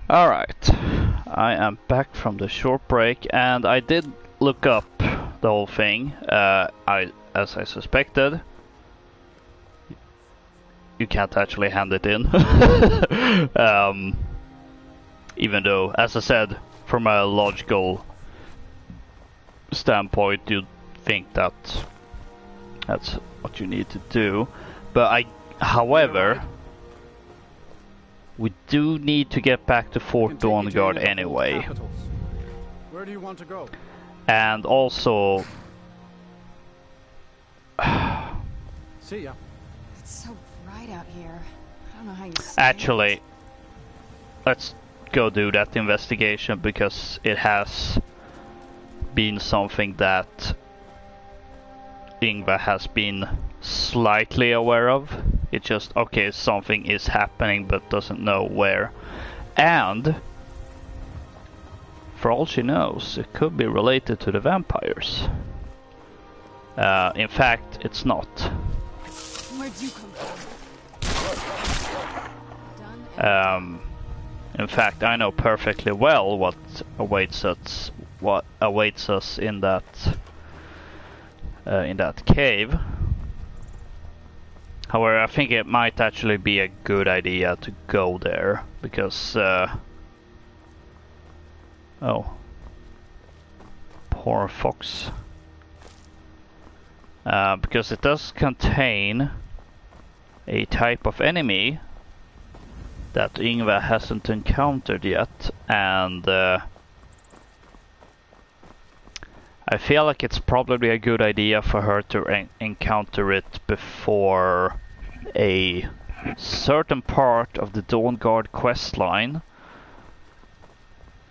Alright, I am back from the short break, and I did look up the whole thing. As I suspected, you can't actually hand it in. Even though, as I said, from a logical standpoint, you'd think that that's what you need to do. But however, we do need to get back to Fort Dawnguard anyway. Where do you want to go? And also, see ya. It's so bright out here. I don't know how you stay. Actually, let's go do that investigation, because it has been something that Ingvar has been slightly aware of. It's just, okay, something is happening but doesn't know where. And for all she knows, it could be related to the vampires. In fact, it's not. Where'd you come from? In fact, I know perfectly well what awaits us in that cave. However, I think it might actually be a good idea to go there, because oh, poor fox. Because it does contain a type of enemy that Ingvar hasn't encountered yet, and I feel like it's probably a good idea for her to encounter it before a certain part of the Dawnguard questline.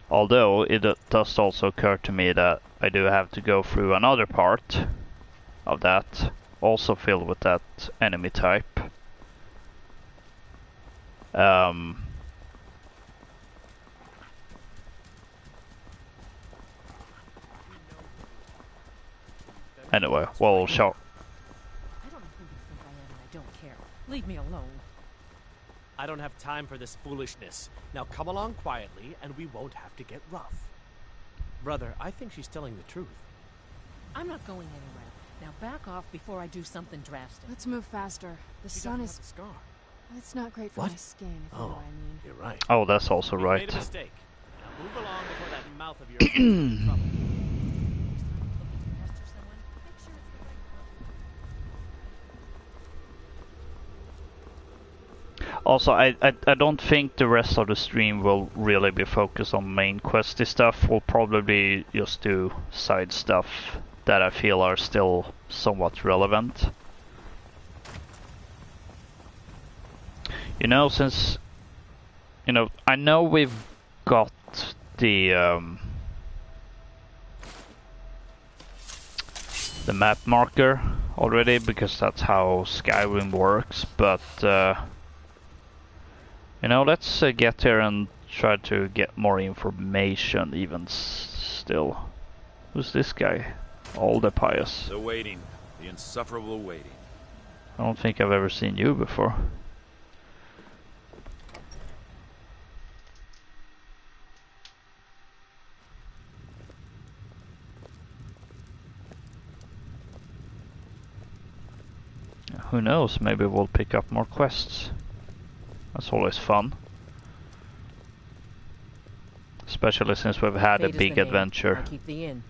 Although it does also occur to me that I do have to go through another part of that, also filled with that enemy type. Anyway, we'll show. I don't know who you think I am, and I don't care. Leave me alone. I don't have time for this foolishness. Now come along quietly, and we won't have to get rough. Brother, I think she's telling the truth. I'm not going anywhere. Now back off before I do something drastic. Let's move faster. The She sun doesn't is... have a scar. It's not great for What? my skin, if you know what I mean. You're right. Oh, that's also You right. made a mistake. Now move along before that mouth of yours gets in trouble. Also, I don't think the rest of the stream will really be focused on main questy stuff. We'll probably just do side stuff that I feel are still somewhat relevant. You know, since, you know, I know we've got the map marker already, because that's how Skyrim works, but you know, let's get here and try to get more information even still. Who's this guy? All the pious. The waiting. The insufferable waiting. I don't think I've ever seen you before. Who knows, maybe we'll pick up more quests. That's always fun. Especially since we've had a big adventure. I keep the inn.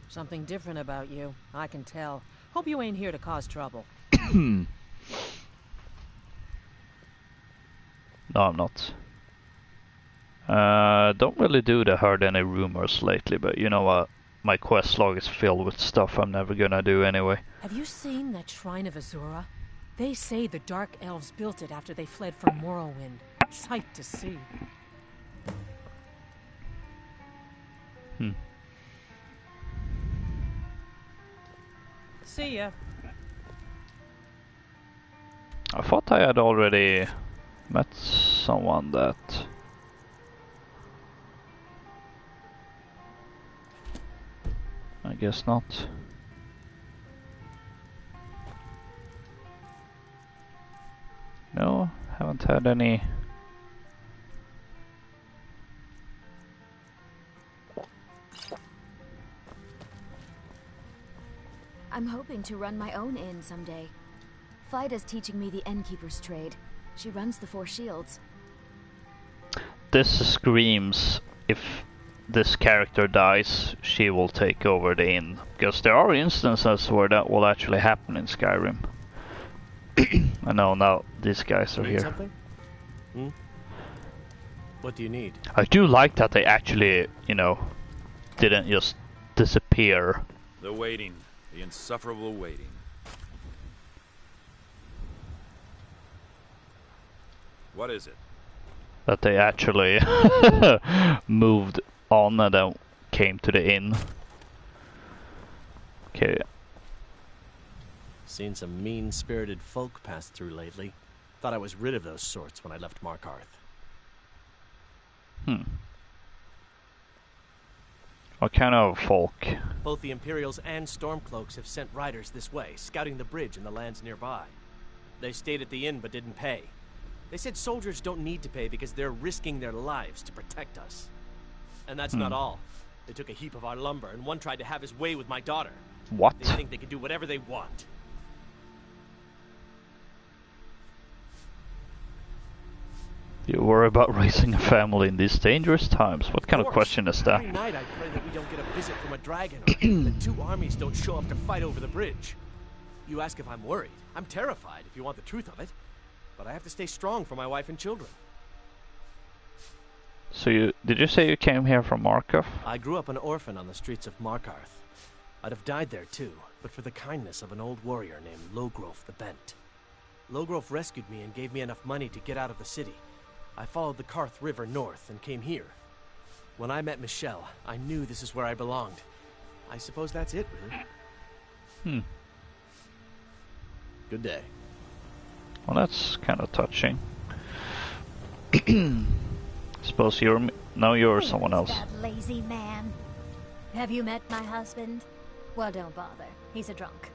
Something different about you, I can tell. Hope you ain't here to cause trouble. No, I'm not. Don't really heard any rumors lately, but you know what? My quest log is filled with stuff I'm never gonna do anyway. Have you seen that Shrine of Azura? They say the Dark Elves built it after they fled from Morrowind. Sight to see. See ya. I thought I had already met someone that... I guess not. No, haven't had any I'm hoping to run my own inn someday. Fida's teaching me the innkeeper's trade. She runs the Four Shields. This screams if this character dies, she will take over the inn. Because there are instances where that will actually happen in Skyrim. I know now these guys are Need here. something? Hmm? What do you need? I do like that they actually, you know, didn't just disappear. The waiting. The insufferable waiting. What is it? That they actually moved on and then came to the inn. Okay. Seen some mean-spirited folk pass through lately. Thought I was rid of those sorts when I left Markarth. What kind of folk? Both the Imperials and Stormcloaks have sent riders this way, scouting the bridge and the lands nearby. They stayed at the inn but didn't pay. They said soldiers don't need to pay because they're risking their lives to protect us. And that's not all. They took a heap of our lumber, and one tried to have his way with my daughter. What? They think they can do whatever they want. You worry about raising a family in these dangerous times? What kind of question is that? Every night I pray that we don't get a visit from a dragon, or that two armies don't show up to fight over the bridge. You ask if I'm worried. I'm terrified, if you want the truth of it. But I have to stay strong for my wife and children. So did you say you came here from Markarth? I grew up an orphan on the streets of Markarth. I'd have died there too, but for the kindness of an old warrior named Logrove the Bent. Logrove rescued me and gave me enough money to get out of the city. I followed the Karth River north and came here. When I met Michelle, I knew this is where I belonged. I suppose that's it, really. Good day. Well, that's kind of touching. Suppose you're... No, you're someone else. That lazy man. Have you met my husband? Well, don't bother. He's a drunk.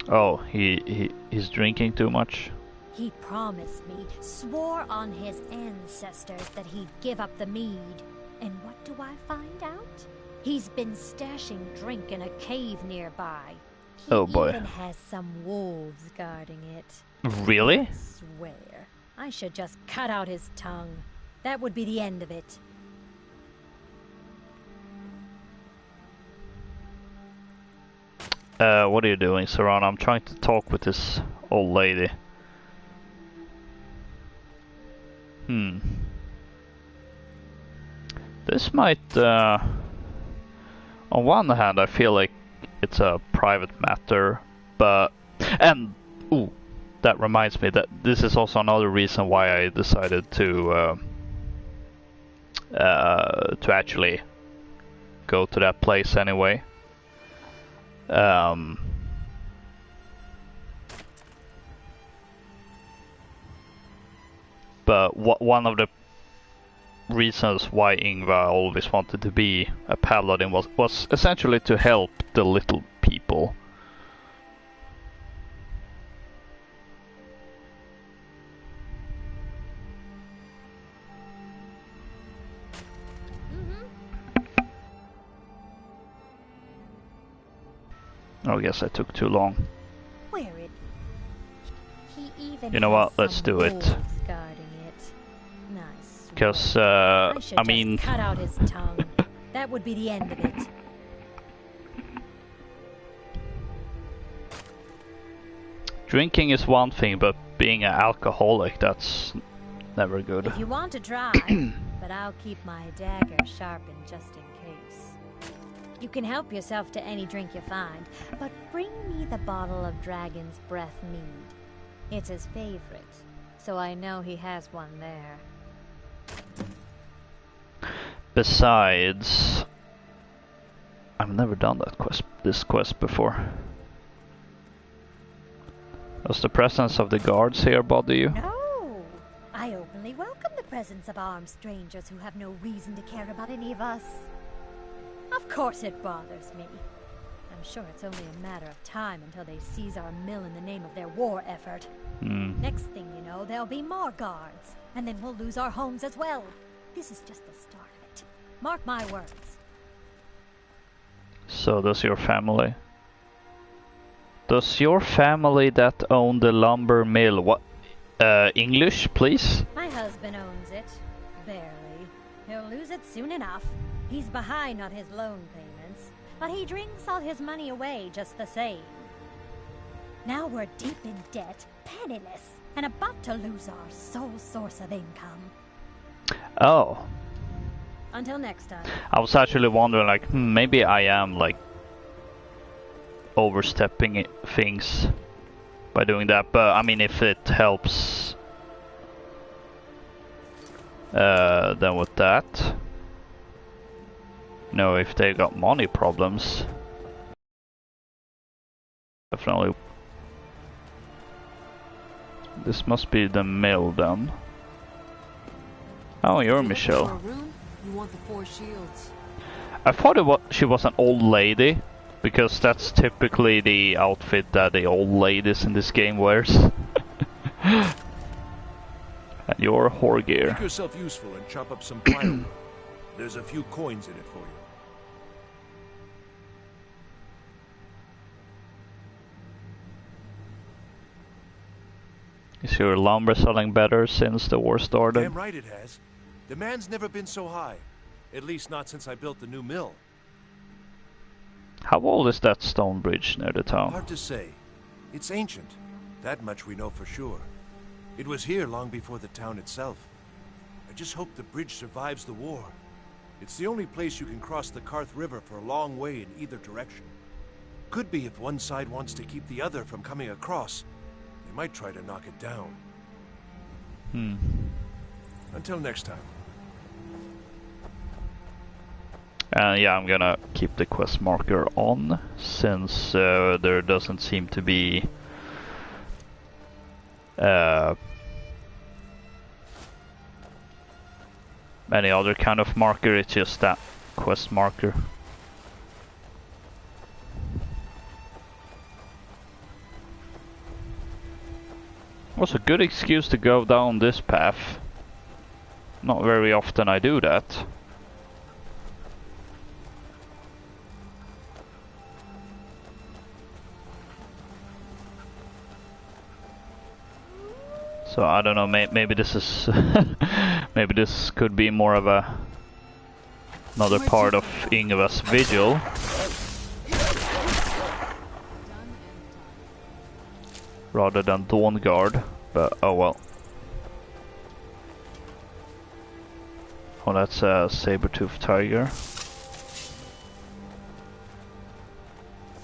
Oh, he's drinking too much? He promised me, swore on his ancestors that he'd give up the mead. And what do I find out? He's been stashing drink in a cave nearby. He even has some wolves guarding it. Really? I swear, I should just cut out his tongue. That would be the end of it. What are you doing, Saran? I'm trying to talk with this old lady. This might, on one hand, I feel like it's a private matter, but, and, ooh, that reminds me that this is also another reason why I decided to actually go to that place anyway. But one of the reasons why Ingvar always wanted to be a paladin was essentially to help the little people. Oh, I guess I took too long. Where it? He even you know what? Let's do it. Nice. Because I mean, cut out his tongue. That would be the end of it. Drinking is one thing, but being an alcoholic, that's never good. If you want to try, but I'll keep my dagger sharpened just in case. You can help yourself to any drink you find, but bring me the bottle of Dragon's Breath mead. It's his favorite, so I know he has one there. Besides, I've never done this quest before. Does the presence of the guards here bother you? No! I openly welcome the presence of armed strangers who have no reason to care about any of us. Of course it bothers me. I'm sure it's only a matter of time until they seize our mill in the name of their war effort. Next thing you know, there'll be more guards, and then we'll lose our homes as well. This is just the start of it. Mark my words. So does your family? Does your family that own the lumber mill, what, English, please? My husband owns it. Barely. He'll lose it soon enough. He's behind on his loan payments, but he drinks all his money away just the same. Now we're deep in debt, penniless, and about to lose our sole source of income. Oh. Until next time. I was actually wondering, like, maybe I am, like, overstepping things by doing that, but I mean, if it helps, then with that, you know, if they got money problems, definitely. This must be the mill then. Oh, you're Michelle. You want the 4 shields. I thought she was an old lady, because that's typically the outfit that the old ladies in this game wears. And you're Horgear. Make yourself useful and chop up some plywood. There's a few coins in it for you. Is your lumber selling better since the war started? Damn right it has. Demand's never been so high. At least not since I built the new mill. How old is that stone bridge near the town? Hard to say. It's ancient. That much we know for sure. It was here long before the town itself. I just hope the bridge survives the war. It's the only place you can cross the Karth River for a long way in either direction. Could be if one side wants to keep the other from coming across. They might try to knock it down. Until next time. Yeah, I'm gonna keep the quest marker on, since there doesn't seem to be any other kind of marker, it's just that quest marker. Was a good excuse to go down this path. Not very often I do that. So I don't know, maybe this is maybe this could be more of another part of Ingva's vigil. Rather than Dawnguard, but oh well. Oh, that's a saber-toothed tiger.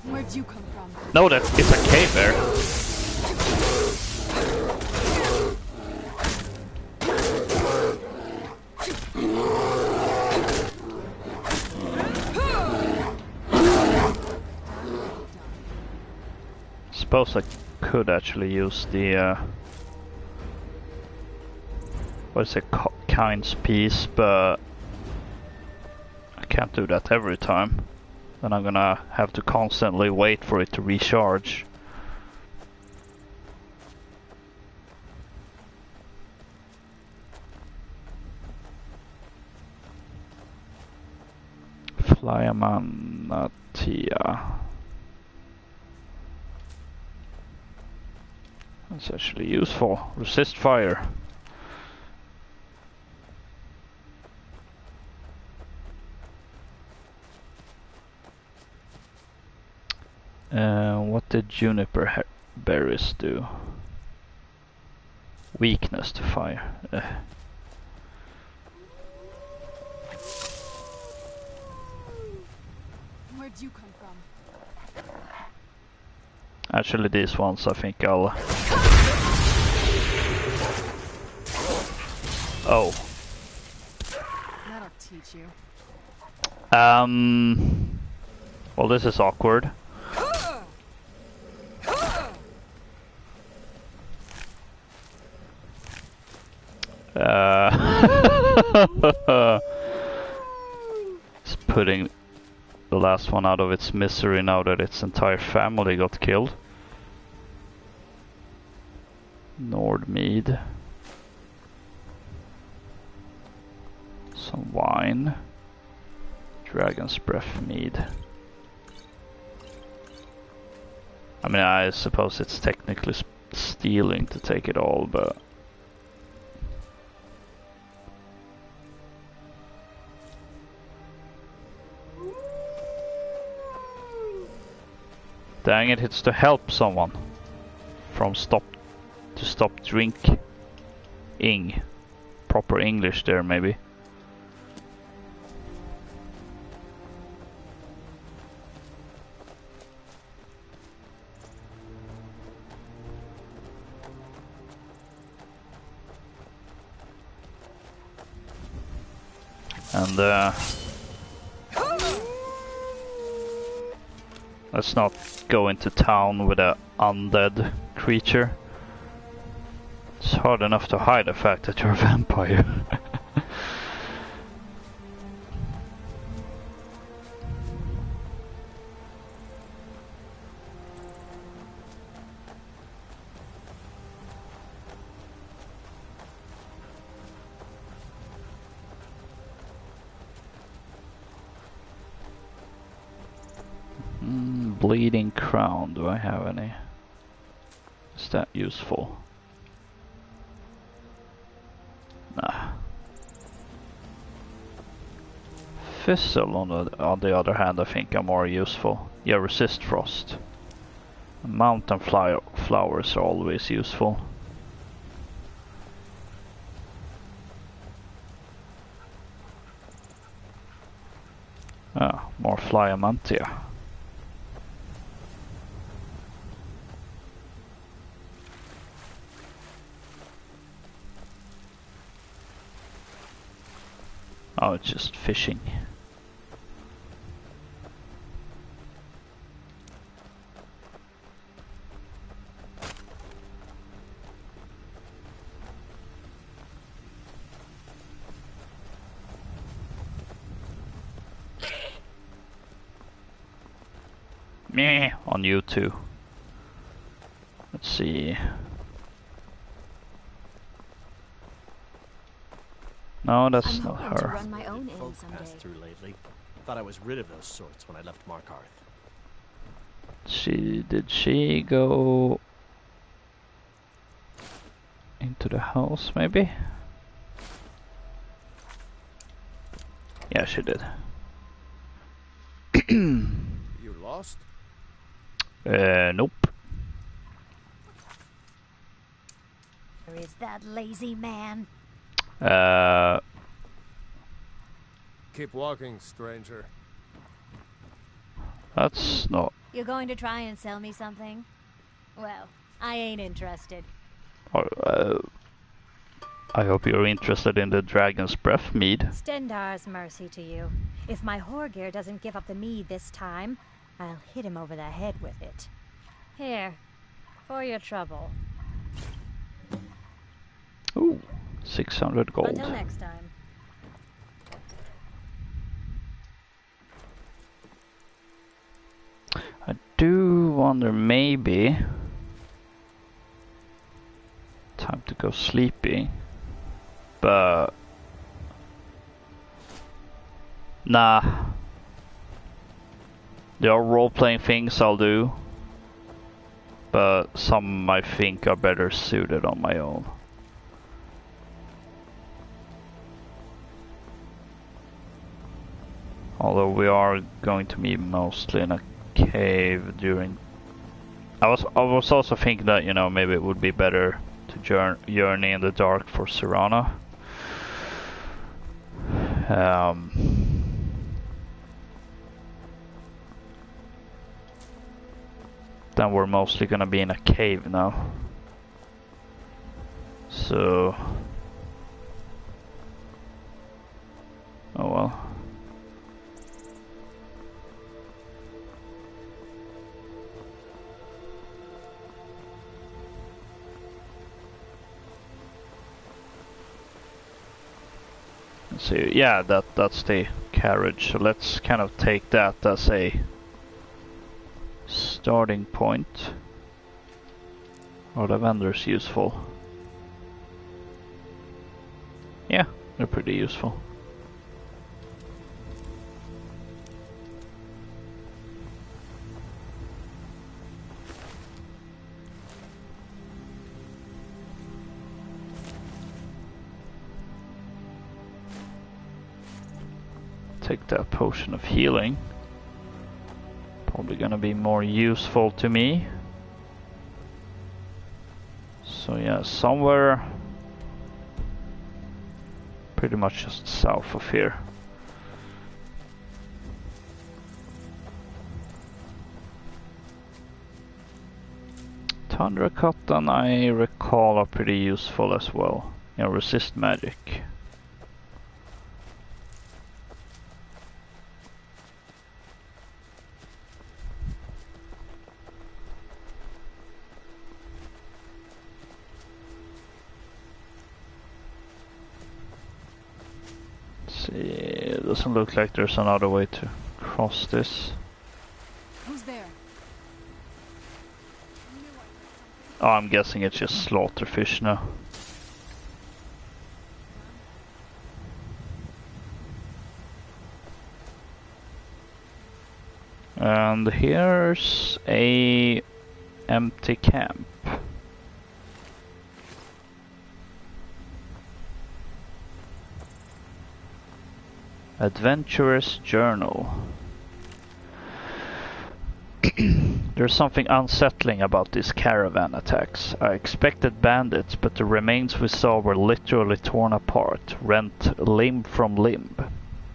Where'd you come from? No, it's a cave bear. Suppose I could actually use the what is it, Kind's piece, but I can't do that every time. Then I'm gonna have to constantly wait for it to recharge. Flyamanatia. That's actually useful. Resist fire. What did juniper berries do? Weakness to fire. Where'd you come from? Actually, these ones I think I'll... Oh. That'll teach you. Well, this is awkward. It's putting the last one out of its misery now that its entire family got killed. Nordmead. Some wine. Dragon's breath mead. I mean, I suppose it's technically stealing to take it all, but... Dang it, it's to help someone from stop drinking. Proper English there, maybe. And let's not go into town with a undead creature. It's hard enough to hide the fact that you're a vampire. Bleeding crown, do I have any? Is that useful? Nah. Fizzle on the other hand I think are more useful. Yeah, resist frost. Mountain flowers are always useful. Ah, more Flyamantia. Oh, it's just fishing. Meh, on you too. Let's see. No, that's not her. Run my own inn Folk someday. passed through lately. Thought I was rid of those sorts when I left Markarth. Did she go into the house maybe? Yeah, she did. You lost? Nope. Where is that lazy man? Keep walking, stranger. That's not... You going to try and sell me something? Well, I ain't interested. I hope you're interested in the Dragon's Breath mead. Stendar's mercy to you. If my Horgir doesn't give up the mead this time, I'll hit him over the head with it. Here, for your trouble. Ooh, 600 gold. Until next time. I do wonder maybe... Time to go sleepy. But... Nah. There are role-playing things I'll do. But some I think are better suited on my own. Although we are going to be mostly in a cave during... I was also thinking that, you know, maybe it would be better to journey in the dark for Serana. Then we're mostly gonna be in a cave now. So... Oh well. Let's see, yeah, that's the carriage, so let's kind of take that as a starting point. Are the vendors useful? Yeah, they're pretty useful. take that potion of healing. Probably gonna be more useful to me. So yeah, somewhere pretty much just south of here. Thunder Cotton, I recall, are pretty useful as well. Resist magic. See, it doesn't look like there's another way to cross this. Who's there? Oh, I'm guessing it's just slaughterfish now. And here's a empty camp. Adventurous Journal. There's something unsettling about these caravan attacks. I expected bandits, but the remains we saw were literally torn apart, rent limb from limb.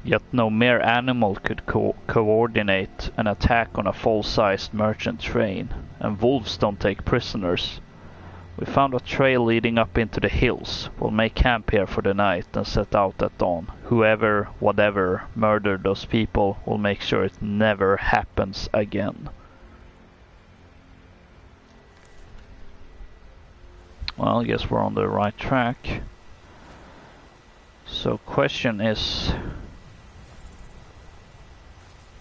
Yet no mere animal could coordinate an attack on a full-sized merchant train, and wolves don't take prisoners. We found a trail leading up into the hills. We'll make camp here for the night and set out at dawn. Whoever, whatever, murdered those people will make sure it never happens again. Well, I guess we're on the right track. So question is,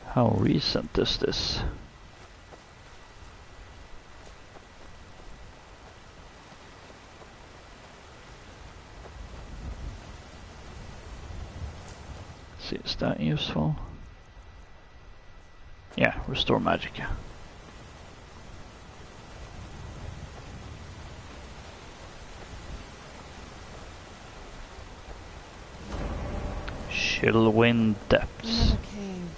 how recent is this? See, is that useful? Yeah, restore magic. Chillwind Depths. Another cave.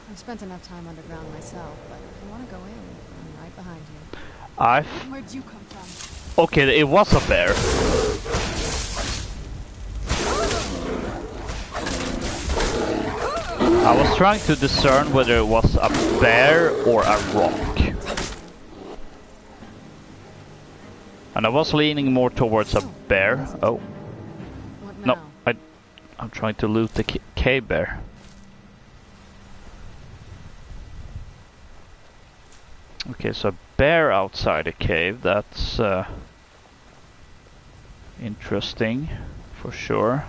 I've spent enough time underground myself, but if you want to go in, I'm right behind you. Where'd you come from? Okay, it was a bear. I was trying to discern whether it was a bear or a rock. And I was leaning more towards a bear. Oh. No, I'm trying to loot the cave bear. Okay, so a bear outside a cave, that's interesting for sure.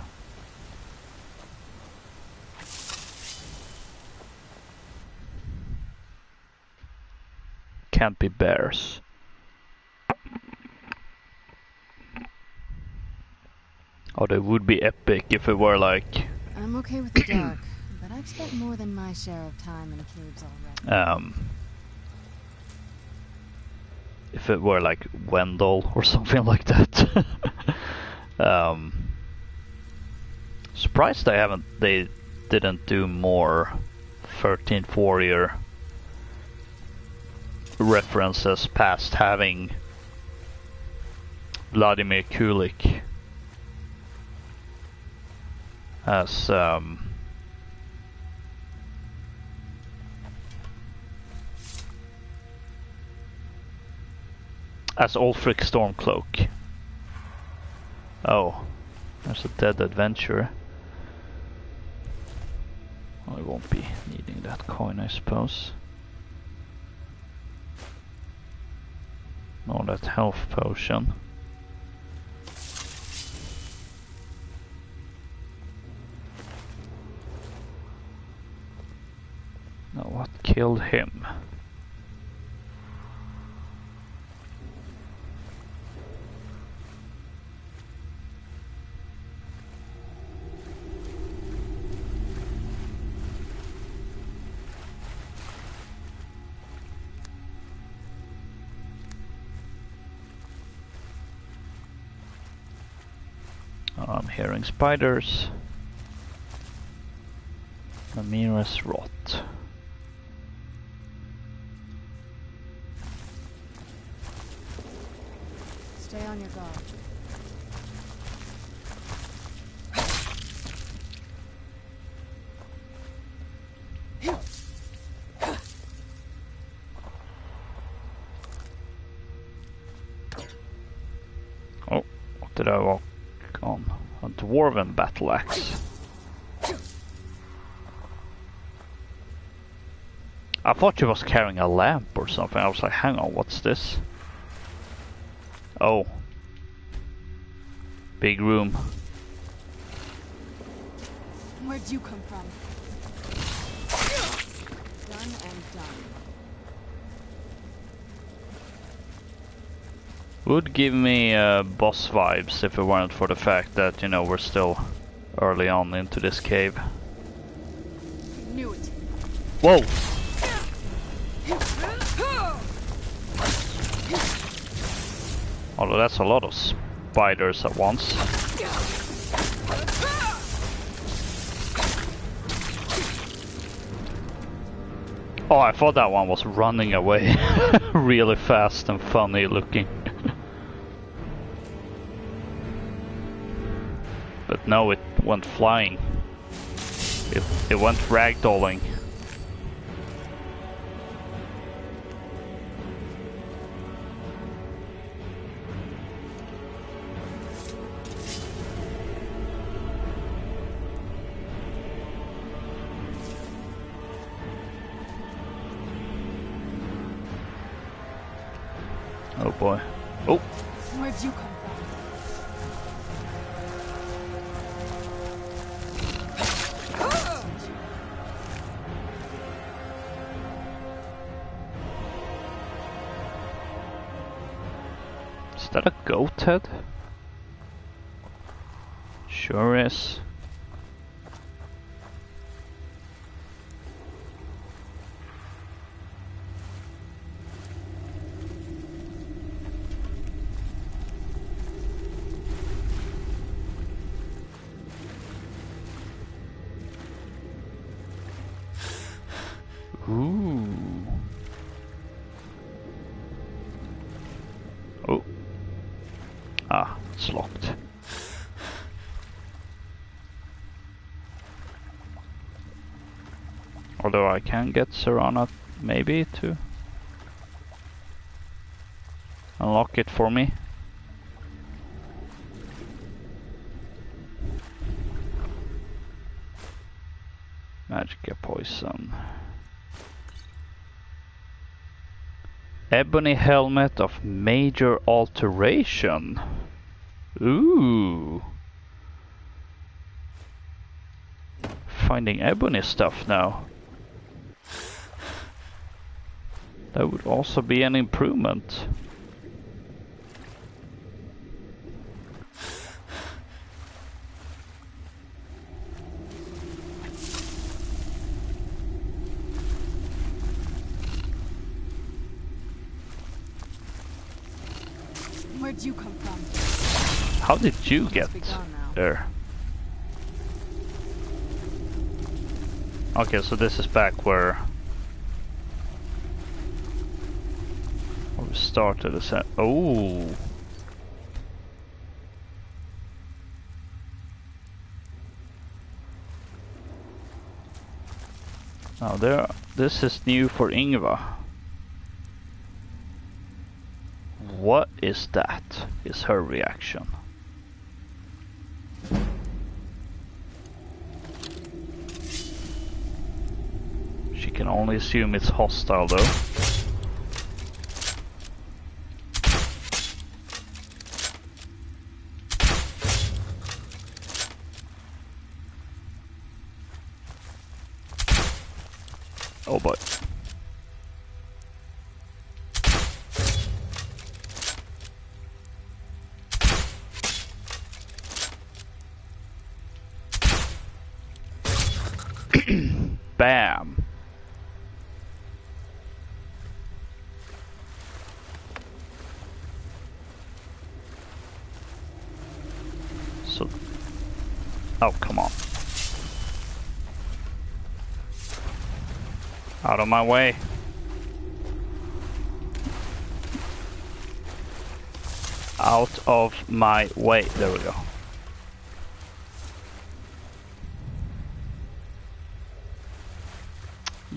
Can't be bears. Oh, they would be epic if it were like... I'm okay with the dark, but I've spent more than my share of time in caves already. If it were like Wendell or something like that. Surprised they didn't do more 13th Warrior references past having Vladimir Kulik as Ulfric Stormcloak. Oh, there's a dead adventurer. Well, I won't be needing that coin, I suppose. Oh, that health potion. Now what killed him? I'm hearing spiders. Ramirez rot. Stay on your guard. Oh, what did I walk on? A dwarven battle axe. I thought she was carrying a lamp or something. I was like, hang on, what's this? Oh. Big room. Where'd you come from? Done and done. Would give me boss vibes if it weren't for the fact that, you know, we're still early on into this cave. Knew it. Whoa! Although that's a lot of spiders at once. Oh, I thought that one was running away really fast and funny looking. But no, it went flying. It went ragdolling. Oh boy. Oh! Where'd you come Is that a goat head? Sure is. Ooh. Oh. Ah, it's locked. Although I can get Serana maybe to unlock it for me. Magica poison. Ebony helmet of major alteration. Ooh. Finding ebony stuff now. That would also be an improvement. Where'd you come from? How did you get there? Okay, so this is back where we started. Oh. Now this is new for Ingva. What is that? Is her reaction. She can only assume it's hostile though. Oh boy. Bam. So, oh come on. Out of my way. Out of my way. There we go.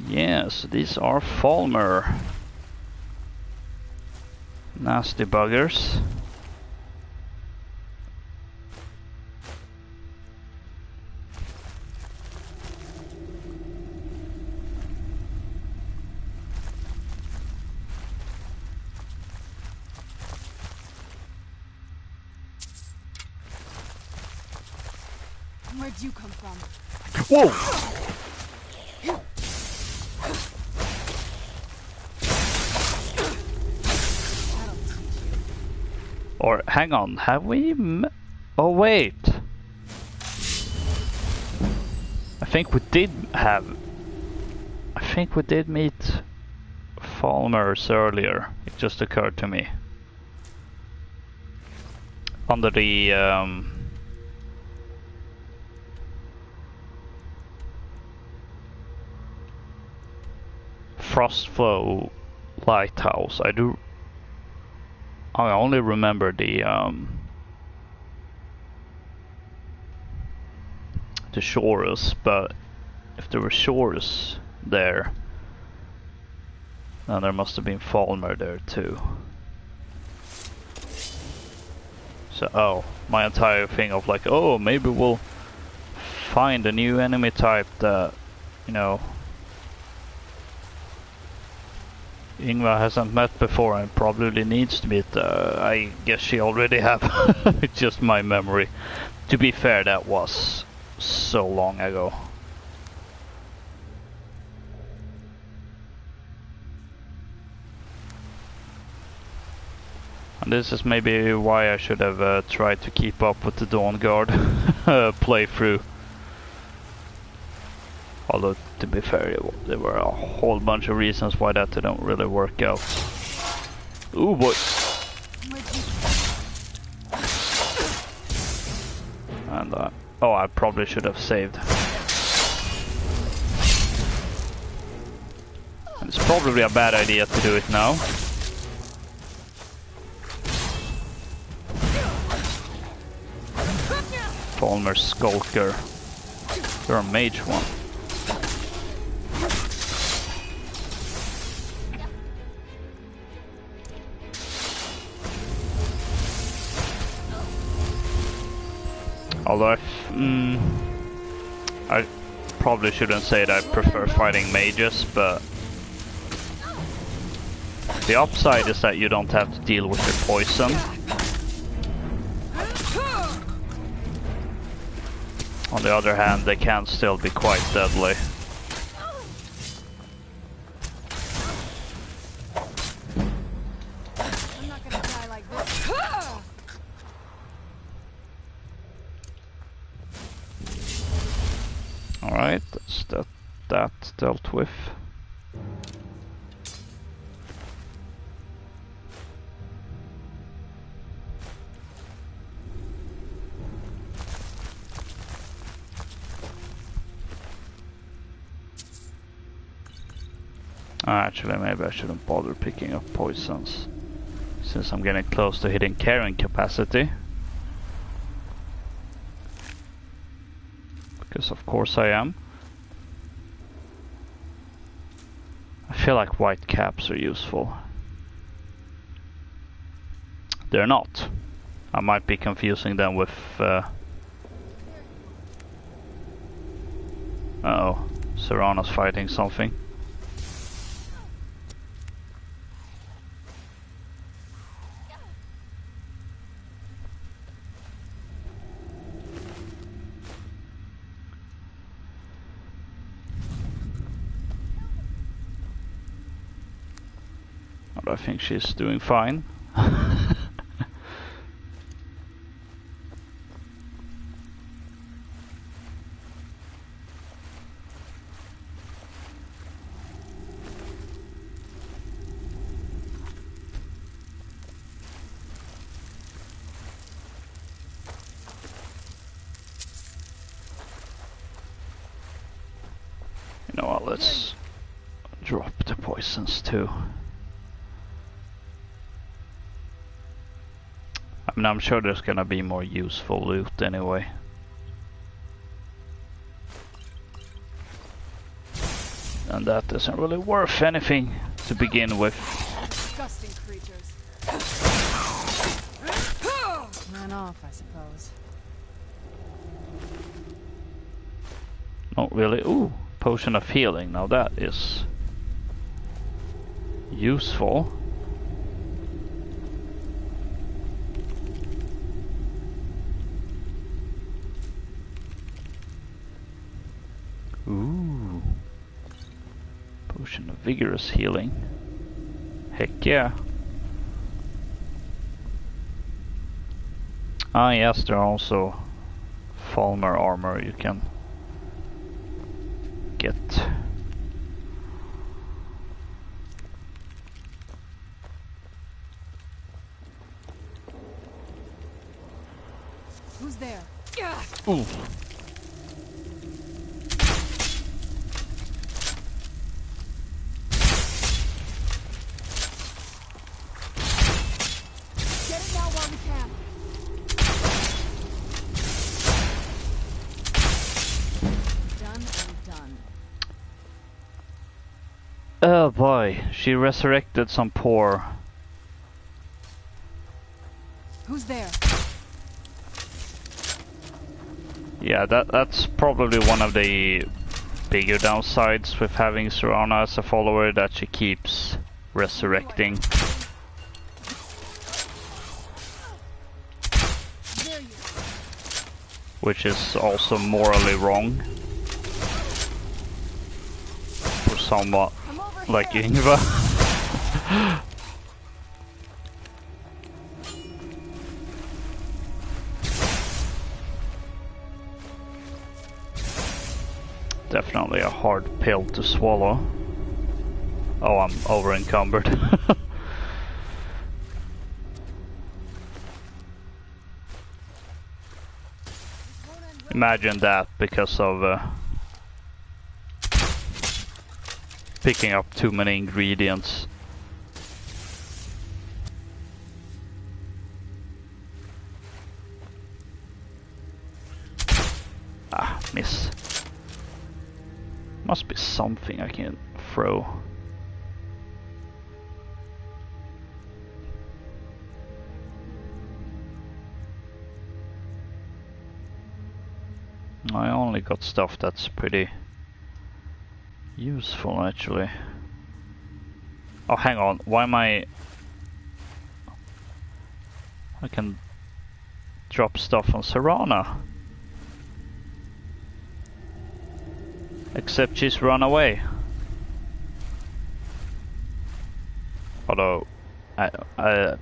Yes, these are Falmer. Nasty buggers. Where'd you come from? Whoa! Or, hang on, have we oh wait. I think we did meet Falmers earlier. It just occurred to me. Under the Frostflow lighthouse. I only remember the shores, but if there were shores there, then there must have been Falmer there too. So, my entire thing of like, oh, maybe we'll find a new enemy type that, you know, Ingvar hasn't met before and probably needs to meet. I guess she already have. It's just my memory. To be fair, that was so long ago. And this is maybe why I should have tried to keep up with the Dawnguard playthrough. Although, to be fair, there were a whole bunch of reasons why that didn't really work out. Ooh boy! And oh, I probably should have saved. And it's probably a bad idea to do it now. Falmer Skulker. You're a mage one. Although I probably shouldn't say that I prefer fighting mages, but the upside is that you don't have to deal with your poison. On the other hand, they can still be quite deadly. I'm not gonna die like this. Alright, that's dealt with. Actually, maybe I shouldn't bother picking up poisons, since I'm getting close to hitting carrying capacity. Because of course I am. I feel like white caps are useful. They're not. I might be confusing them with... Uh-oh, Serrano's fighting something. I think she's doing fine. You know what, let's drop the poisons too. I mean, I'm sure there's gonna be more useful loot anyway. And that isn't really worth anything to begin with. Disgusting creatures. Ran off, I suppose. Not really. Ooh, potion of healing. Now that is useful. Ooh. Potion of vigorous healing. Heck yeah. Ah yes, there are also Falmer armor you can get. Who's there? Ooh. Get it now while we can. Done and done. Oh boy, she resurrected some poor. Who's there? Yeah, that's probably one of the bigger downsides with having Serana as a follower, that she keeps resurrecting. Which is also morally wrong. For someone like Yngva. Definitely a hard pill to swallow. Oh, I'm over encumbered. Imagine that because of picking up too many ingredients. Ah, miss. Must be something I can throw. I only got stuff that's pretty useful actually. Oh, hang on. Why am I can drop stuff on Serana. Except she's run away. Although, where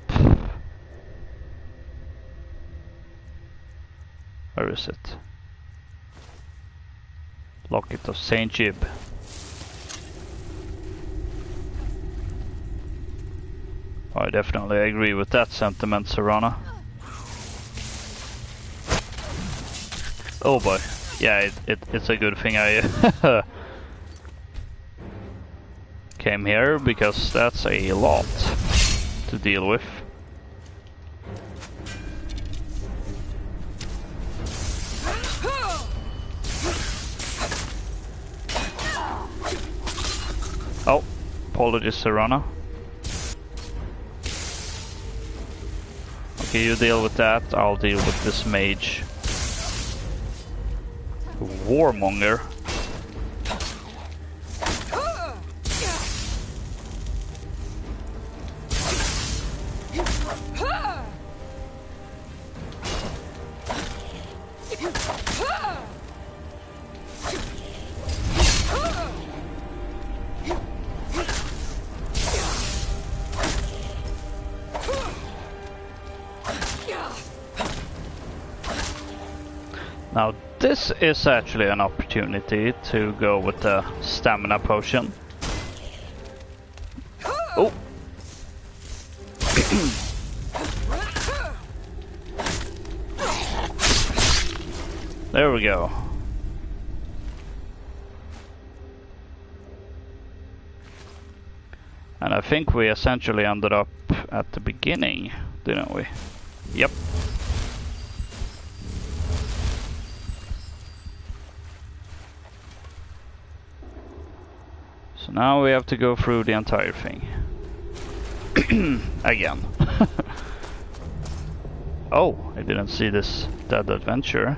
is it? Locket of Saint Jib. I definitely agree with that sentiment, Serana. Oh boy. Yeah, it's a good thing I came here, because that's a lot to deal with. Oh, apologies, Serana. Okay, you deal with that, I'll deal with this mage. Warmonger. Now this is actually an opportunity to go with the stamina potion. Oh! There we go. And I think we essentially ended up at the beginning, didn't we? Yep. So now we have to go through the entire thing. Again. Oh, I didn't see this dead adventure.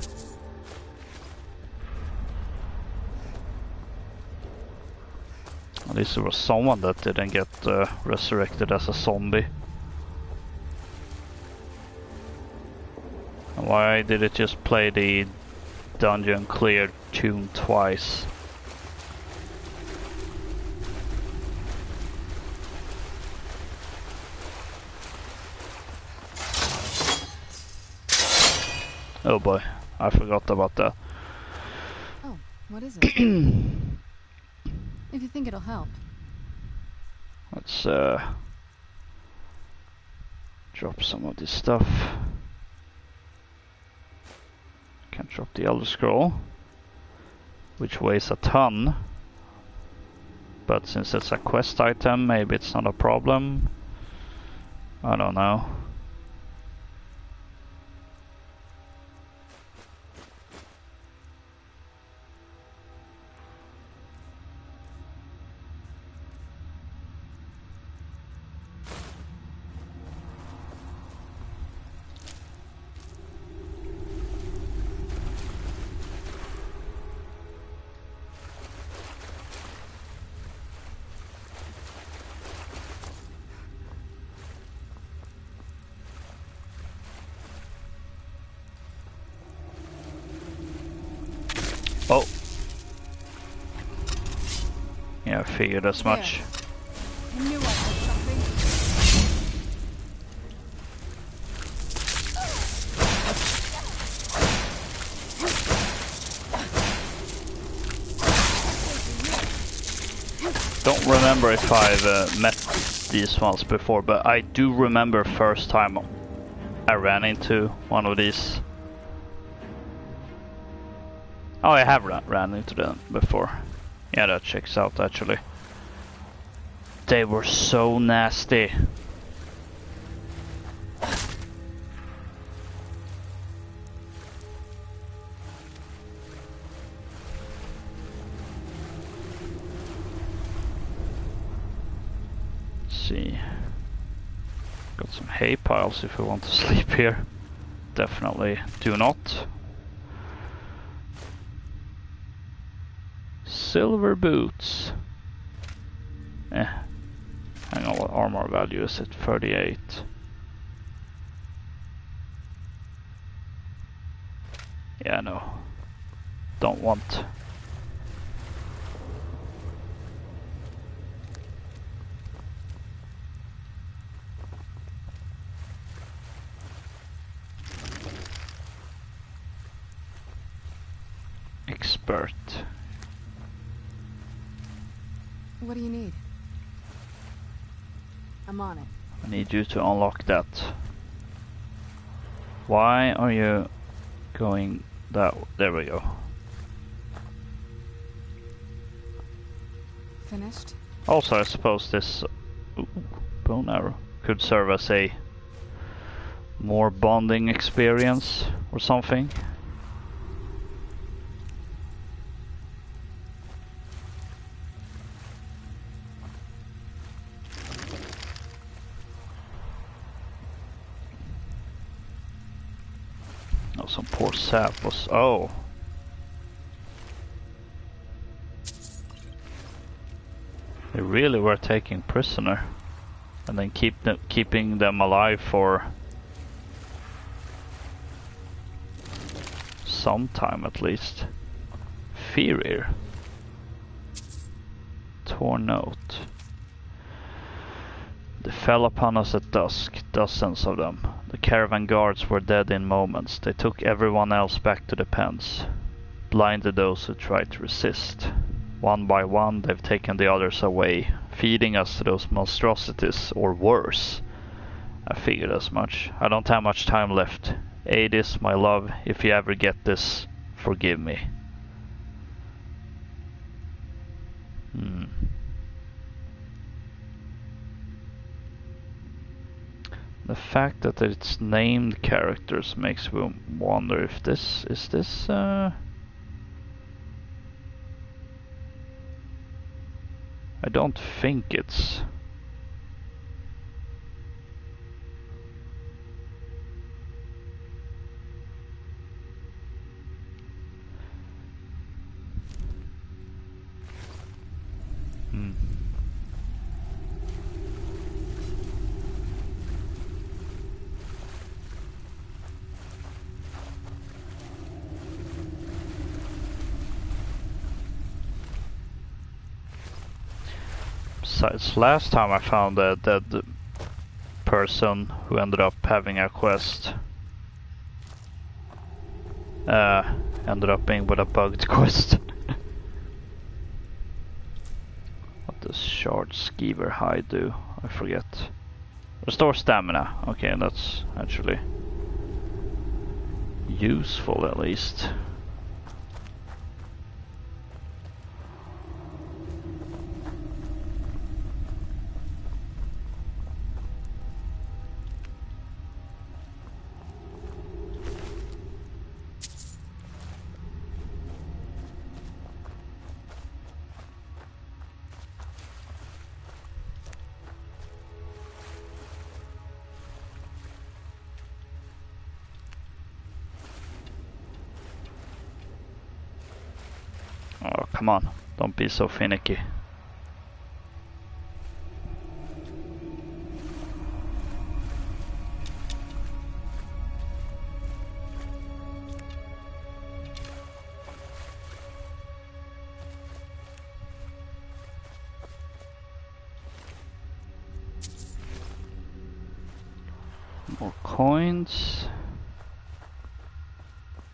At least there was someone that didn't get resurrected as a zombie. And why did it just play the dungeon clear tune twice? Oh boy, I forgot about that. Oh, what is it? If you think it'll help. Let's drop some of this stuff. Can't drop the Elder Scroll, which weighs a ton. But since it's a quest item, maybe it's not a problem. I don't know. Oh. Yeah, I figured as much. I knew I heard something. Don't remember if I've met these ones before, but I do remember first time I ran into one of these. Oh, I have ran into them before. Yeah, that checks out actually. They were so nasty. Let's see. Got some hay piles if we want to sleep here. Definitely do not. Silver boots. Hang on, what armor value is it? 38. Yeah, no. Don't want. Expert. What do you need? I'm on it. I need you to unlock that. Why are you going that way? There we go. Finished? Also, I suppose this bone arrow could serve as a more bonding experience or something. Oh, some poor sap was... Oh. They really were taking prisoner and then keeping them alive for some time at least. Fear. Torn note. They fell upon us at dusk, dozens of them. The caravan guards were dead in moments. They took everyone else back to the pens, blinded those who tried to resist. One by one, they've taken the others away, feeding us to those monstrosities, or worse. I figured as much. I don't have much time left. Adis, my love, if you ever get this, forgive me. fact that it's named characters makes me wonder if this is this. I don't think it's. Besides, last time I found a dead person who ended up having a quest. Ended up being with a bugged quest. What does shard skeever hide do? I forget. Restore stamina. Okay, that's actually useful at least. Oh, come on. Don't be so finicky. More coins.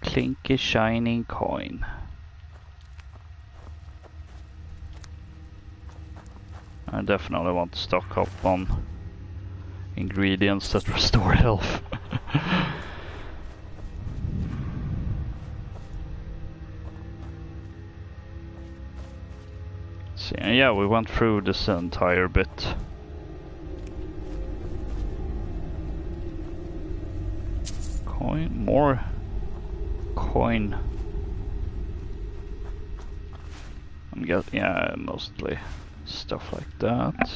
Clinky shining coin. I definitely want to stock up on ingredients that restore health. See, yeah, we went through this entire bit. Coin, more coin. I'm guessing, yeah, mostly stuff like that.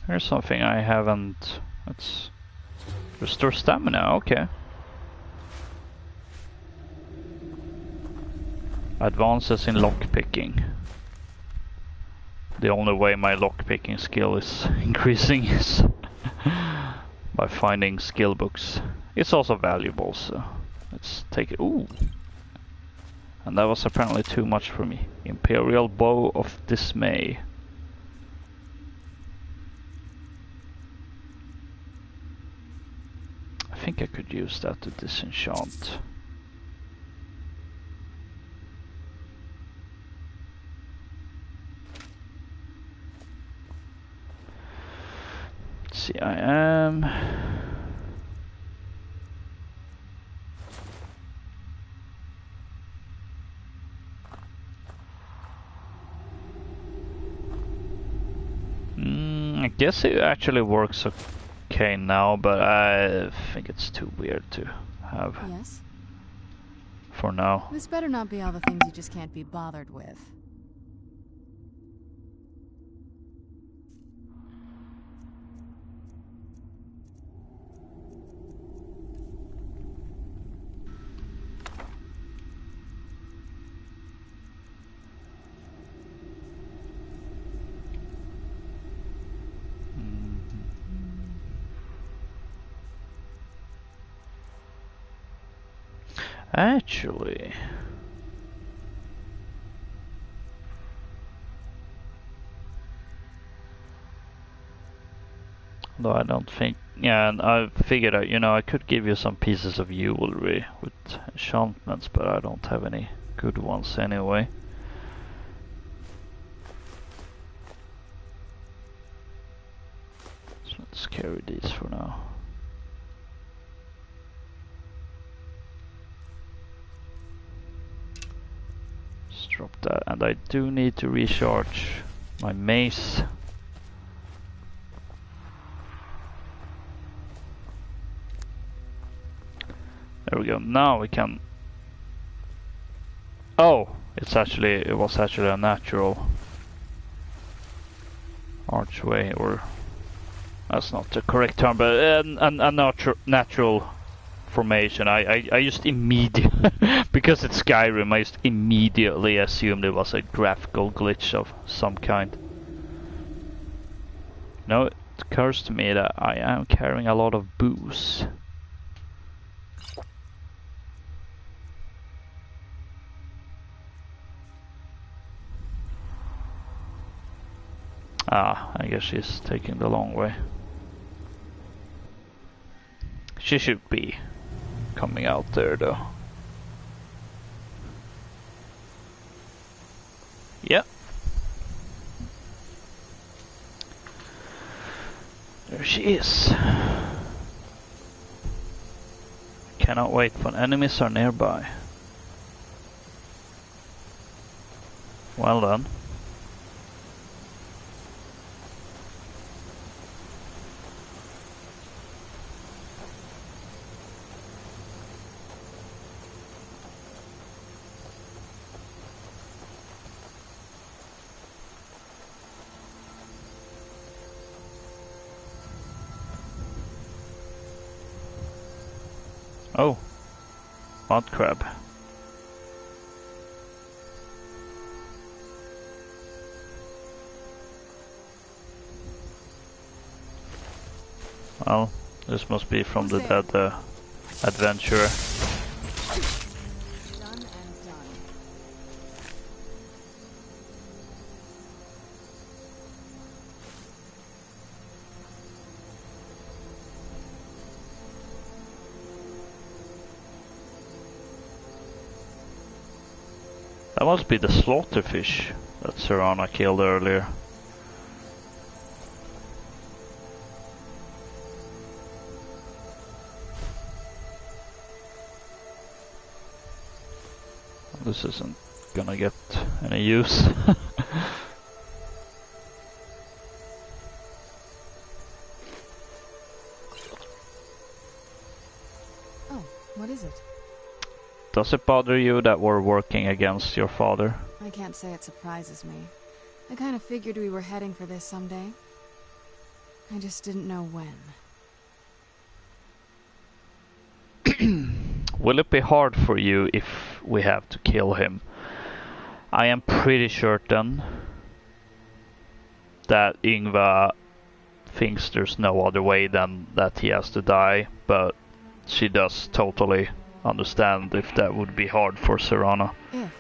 Here's something I haven't. Let's restore stamina. Okay. Advances in lockpicking. The only way my lockpicking skill is increasing is by finding skill books. It's also valuable, so let's take it. Ooh! And that was apparently too much for me. Imperial Bow of Dismay. I think I could use that to disenchant. See, I am. I guess it actually works okay now, but I think it's too weird to have. Yes? For now. This better not be all the things you just can't be bothered with. Actually, though I don't think, yeah, and I figured out, you know, I could give you some pieces of jewelry with enchantments, but I don't have any good ones anyway. So let's carry these for now. and I do need to recharge my mace. There we go. Now we can. Oh, it was actually a natural archway, or that's not the correct term, but a natural formation. I just because it's Skyrim, I just immediately assumed it was a graphical glitch of some kind. No, it occurs to me that I am carrying a lot of booze. Ah, I guess she's taking the long way. She should be coming out there though. Yep. There she is. Cannot wait when enemies are nearby. Well done. Oh, mud crab. Well, this must be from the dead adventurer. Done and done. That must be the slaughterfish that Serana killed earlier. This isn't gonna get any use. Oh, what is it? Does it bother you that we're working against your father? I can't say it surprises me. I kind of figured we were heading for this someday. I just didn't know when. Will it be hard for you if we have to kill him? I am pretty certain that Yngva thinks there's no other way than that he has to die, but she does totally understand if that would be hard for Serana. If.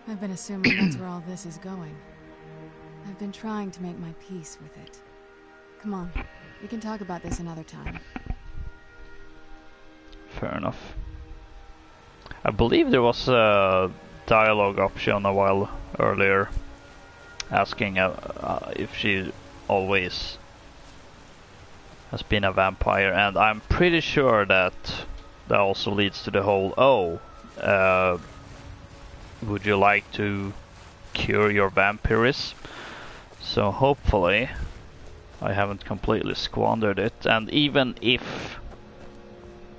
I've been assuming that's where all this is going. I've been trying to make my peace with it. Come on, we can talk about this another time. Fair enough. I believe there was a dialogue option a while earlier asking if she always has been a vampire, and I'm pretty sure that also leads to the whole, would you like to cure your vampirism? So hopefully I haven't completely squandered it, and even if,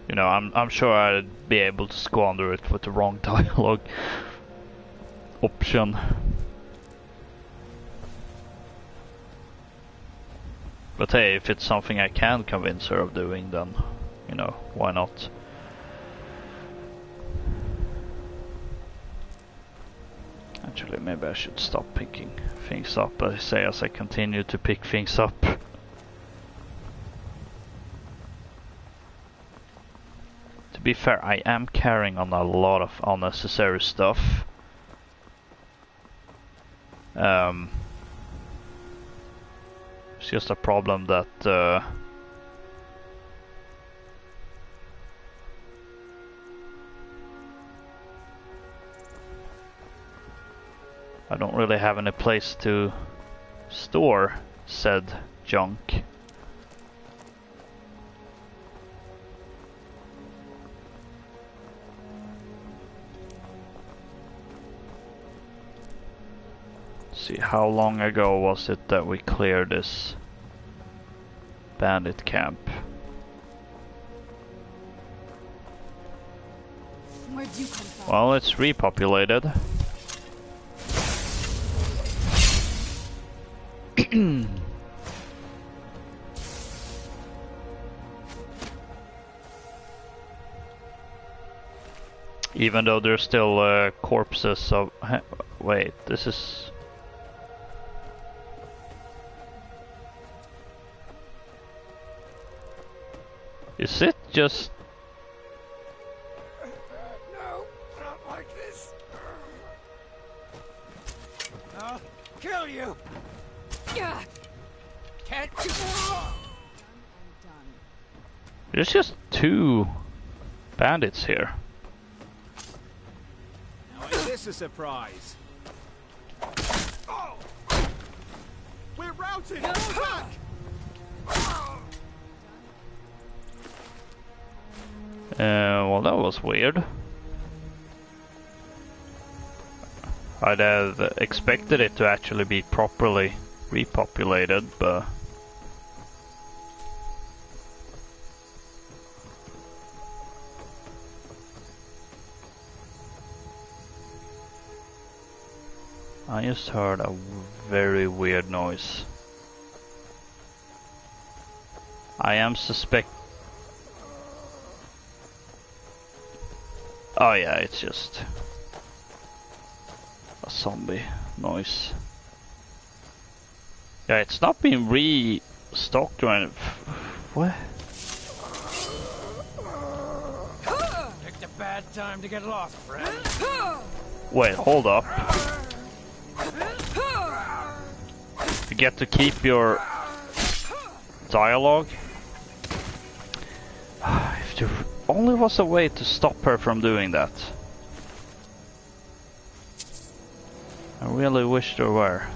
you know, I'm sure I'd be able to squander it with the wrong dialogue option. But hey, if it's something I can convince her of doing, then, you know, why not? Actually, maybe I should stop picking things up, as I continue to pick things up. To be fair, I am carrying on a lot of unnecessary stuff. It's just a problem that I don't really have any place to store said junk. see, how long ago was it that we cleared this bandit camp? Where'd you come from? Well, it's repopulated. Even though there's still corpses of... Wait, this is... Is it just... No, not like this. I'll kill you. Yeah. Can't you? There's just 2 bandits here. Now is this a surprise? Oh. We're routed. Go back. Well, that was weird. I'd have expected it to actually be properly repopulated, but... I just heard a very weird noise. I am suspect... Oh yeah, it's just a zombie noise. Yeah, it's not been restocked or anything. What? Picked a bad time to get lost, friend. Wait, hold up. You get to keep your dialogue. If there only was a way to stop her from doing that. I really wish there were.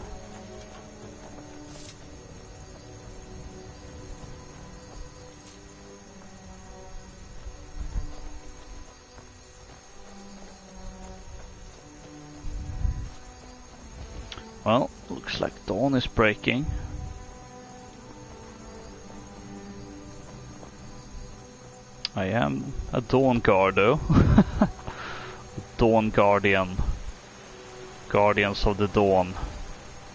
Well, looks like dawn is breaking. I am a Dawnguard though. Dawn Guardian. Guardians of the Dawn.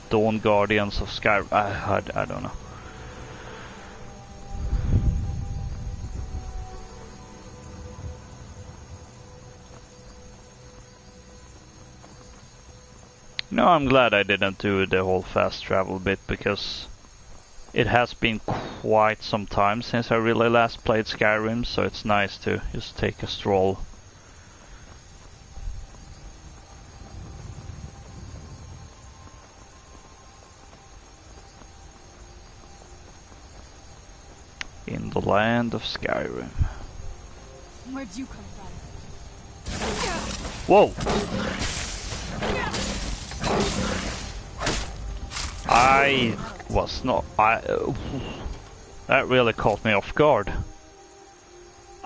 Dawn Guardians of Skyrim. I don't know. No, I'm glad I didn't do the whole fast travel bit, because it has been quite some time since I really last played Skyrim, so it's nice to just take a stroll. In the land of Skyrim. Where'd you come from? Whoa! I was not... that really caught me off guard.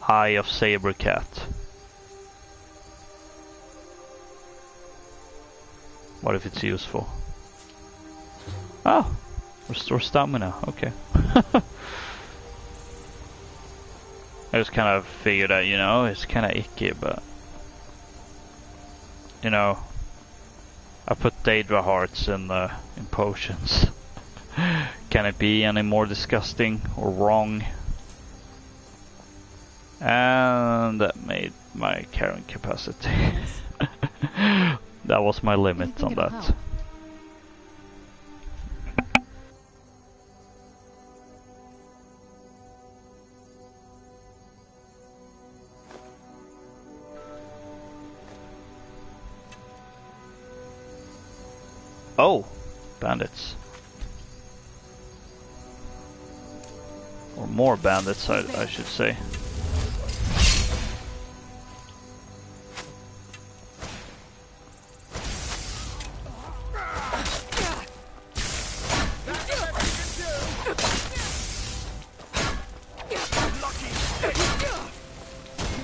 Eye of Saber Cat. What if it's useful? Oh! Restore stamina, okay. I just kind of figured out, you know, it's kind of icky, but... You know... I put Daedra hearts in potions. Can it be any more disgusting or wrong? And that made my carrying capacity. That was my limit on that. Help? Oh, bandits. Or more bandits, I should say.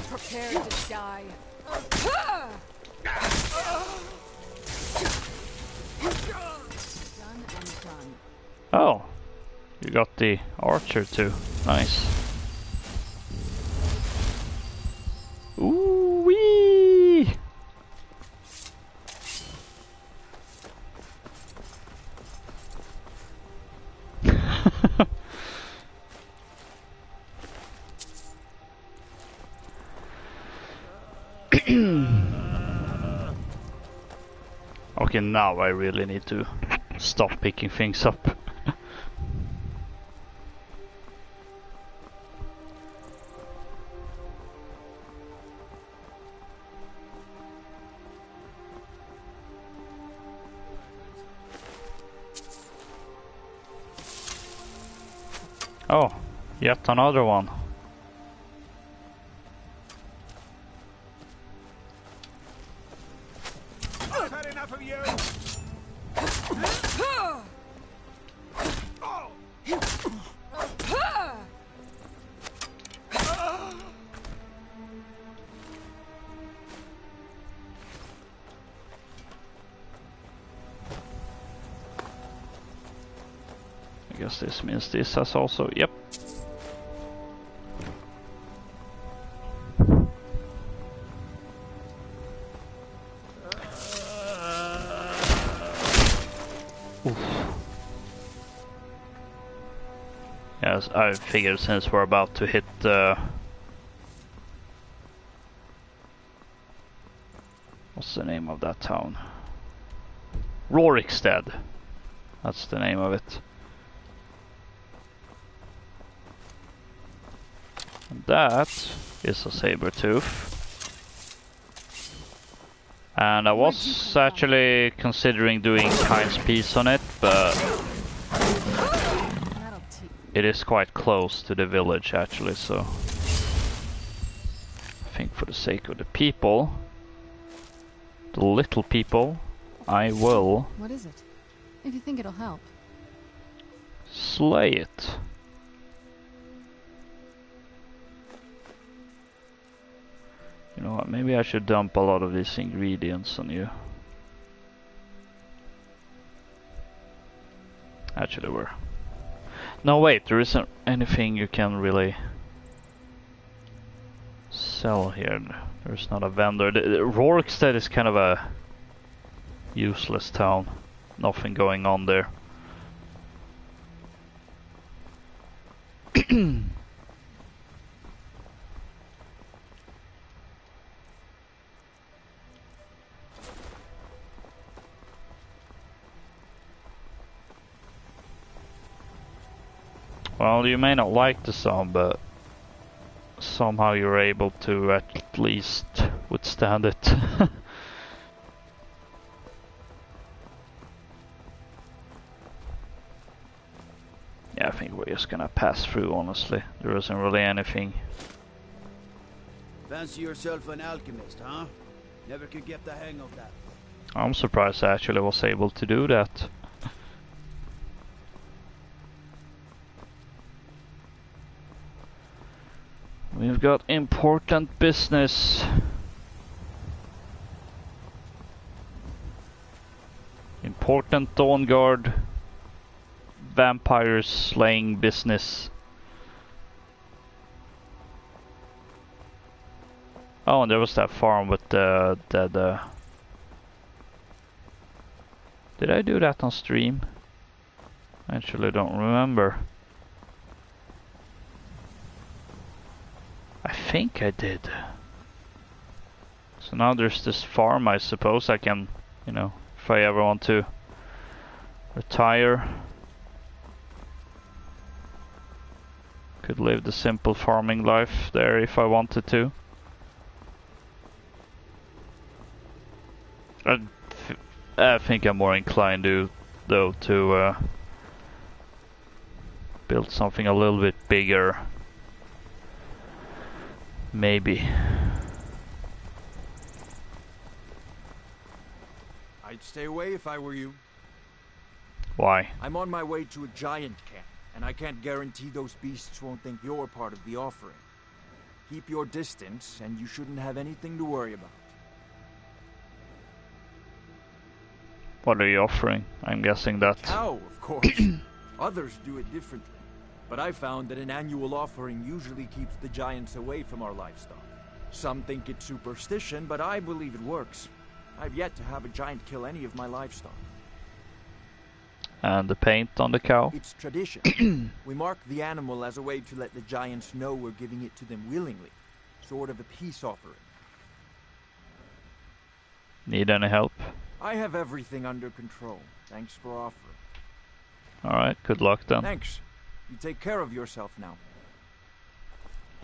Prepare to die. Oh, you got the archer too. Nice. Ooh wee! Okay, now I really need to stop picking things up. Oh, yet another one. I've had enough of you. I guess this means this has also, yep. Oof. Yes, I figured since we're about to hit what's the name of that town? Rorikstead. That's the name of it. And that is a saber tooth. And I was actually considering doing Kind's Peace on it, but it is quite close to the village actually, so I think for the sake of the people, the little people, I will. What is it? If you think it'll help. Slay it. You know what, maybe I should dump a lot of these ingredients on you. Actually, we're... No, wait, there isn't anything you can really sell here. There's not a vendor. Rorikstead is kind of a useless town. Nothing going on there. Well, you may not like the sound, but somehow you're able to at least withstand it. Yeah, I think we're just gonna pass through, honestly. There isn't really anything. Fancy yourself an alchemist, huh? Never could get the hang of that. I'm surprised I actually was able to do that. We've got important business. Important Dawnguard vampire slaying business. Oh, and there was that farm with the Did I do that on stream? I actually don't remember. I think I did. So now there's this farm, I suppose I can, you know, if I ever want to retire. Could live the simple farming life there if I wanted to. I think I'm more inclined to, though, to build something a little bit bigger. Maybe. I'd stay away if I were you. Why? I'm on my way to a giant camp, and I can't guarantee those beasts won't think you're part of the offering. Keep your distance, and you shouldn't have anything to worry about. What are you offering? I'm guessing that. Cow, of course. Others do it differently. But I found that an annual offering usually keeps the giants away from our livestock. Some think it's superstition, but I believe it works. I've yet to have a giant kill any of my livestock. And the paint on the cow? It's tradition. We mark the animal as a way to let the giants know we're giving it to them willingly. Sort of a peace offering. Need any help? I have everything under control. Thanks for offering. Alright, good luck then. Thanks. You take care of yourself now.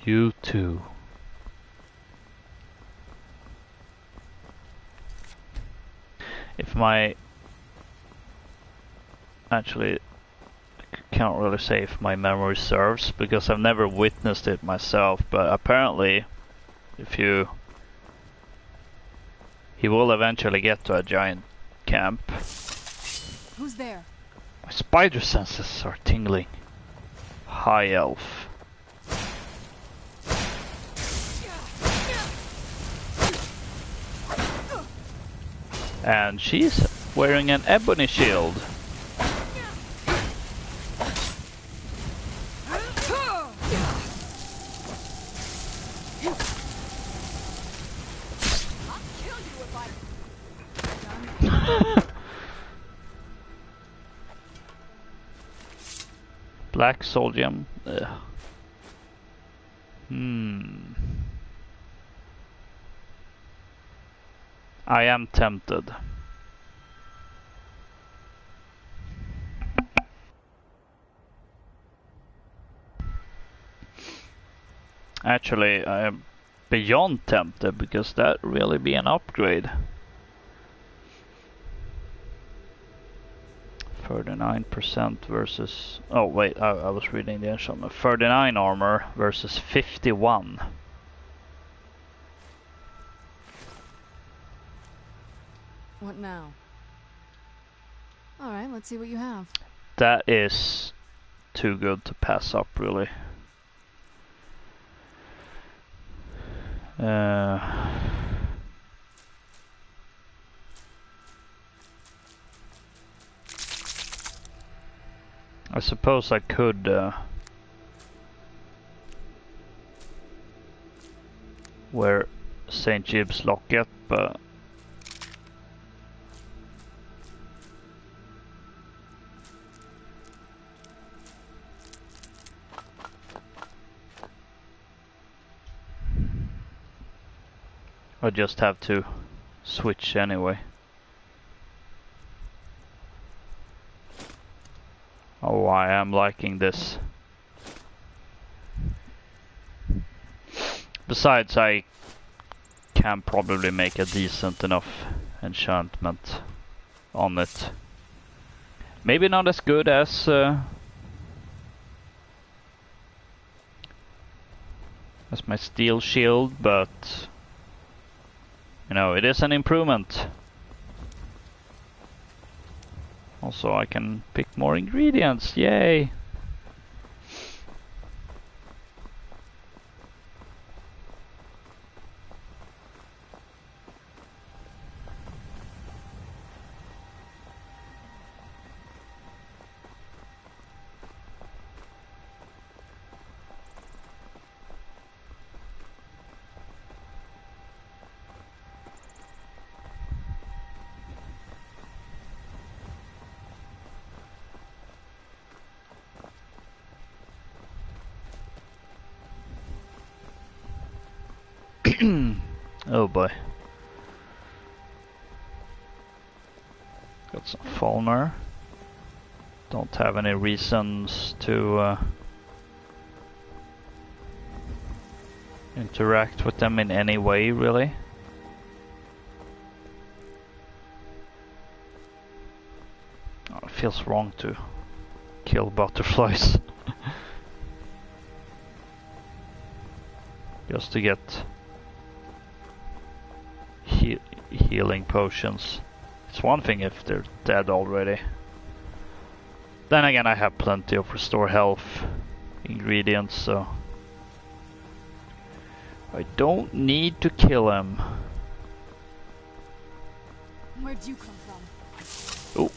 You too. If my... Actually, I can't really say if my memory serves, because I've never witnessed it myself, but apparently, if you... He will eventually get to a giant camp. Who's there? My spider senses are tingling. High elf. And she's wearing an ebony shield. Black soul gem. Ugh. I am tempted. Actually, I am beyond tempted, because that really be an upgrade. 39% versus... Oh wait, I was reading the enchantment. 39 armor versus 51. What now? Alright, let's see what you have. That is too good to pass up, really. I suppose I could wear St. Gibbs locket, but I just have to switch anyway. Oh, I am liking this. Besides, I can probably make a decent enough enchantment on it. Maybe not as good as my steel shield, but you know, it is an improvement. Also, I can pick more ingredients. Yay! Oh boy. Got some Falmer. Don't have any reasons to interact with them in any way, really. Oh, it feels wrong to kill butterflies. Just to get healing potions. It's one thing if they're dead already. Then again, I have plenty of restore health ingredients, so I don't need to kill him. Where'd you come from? Oh.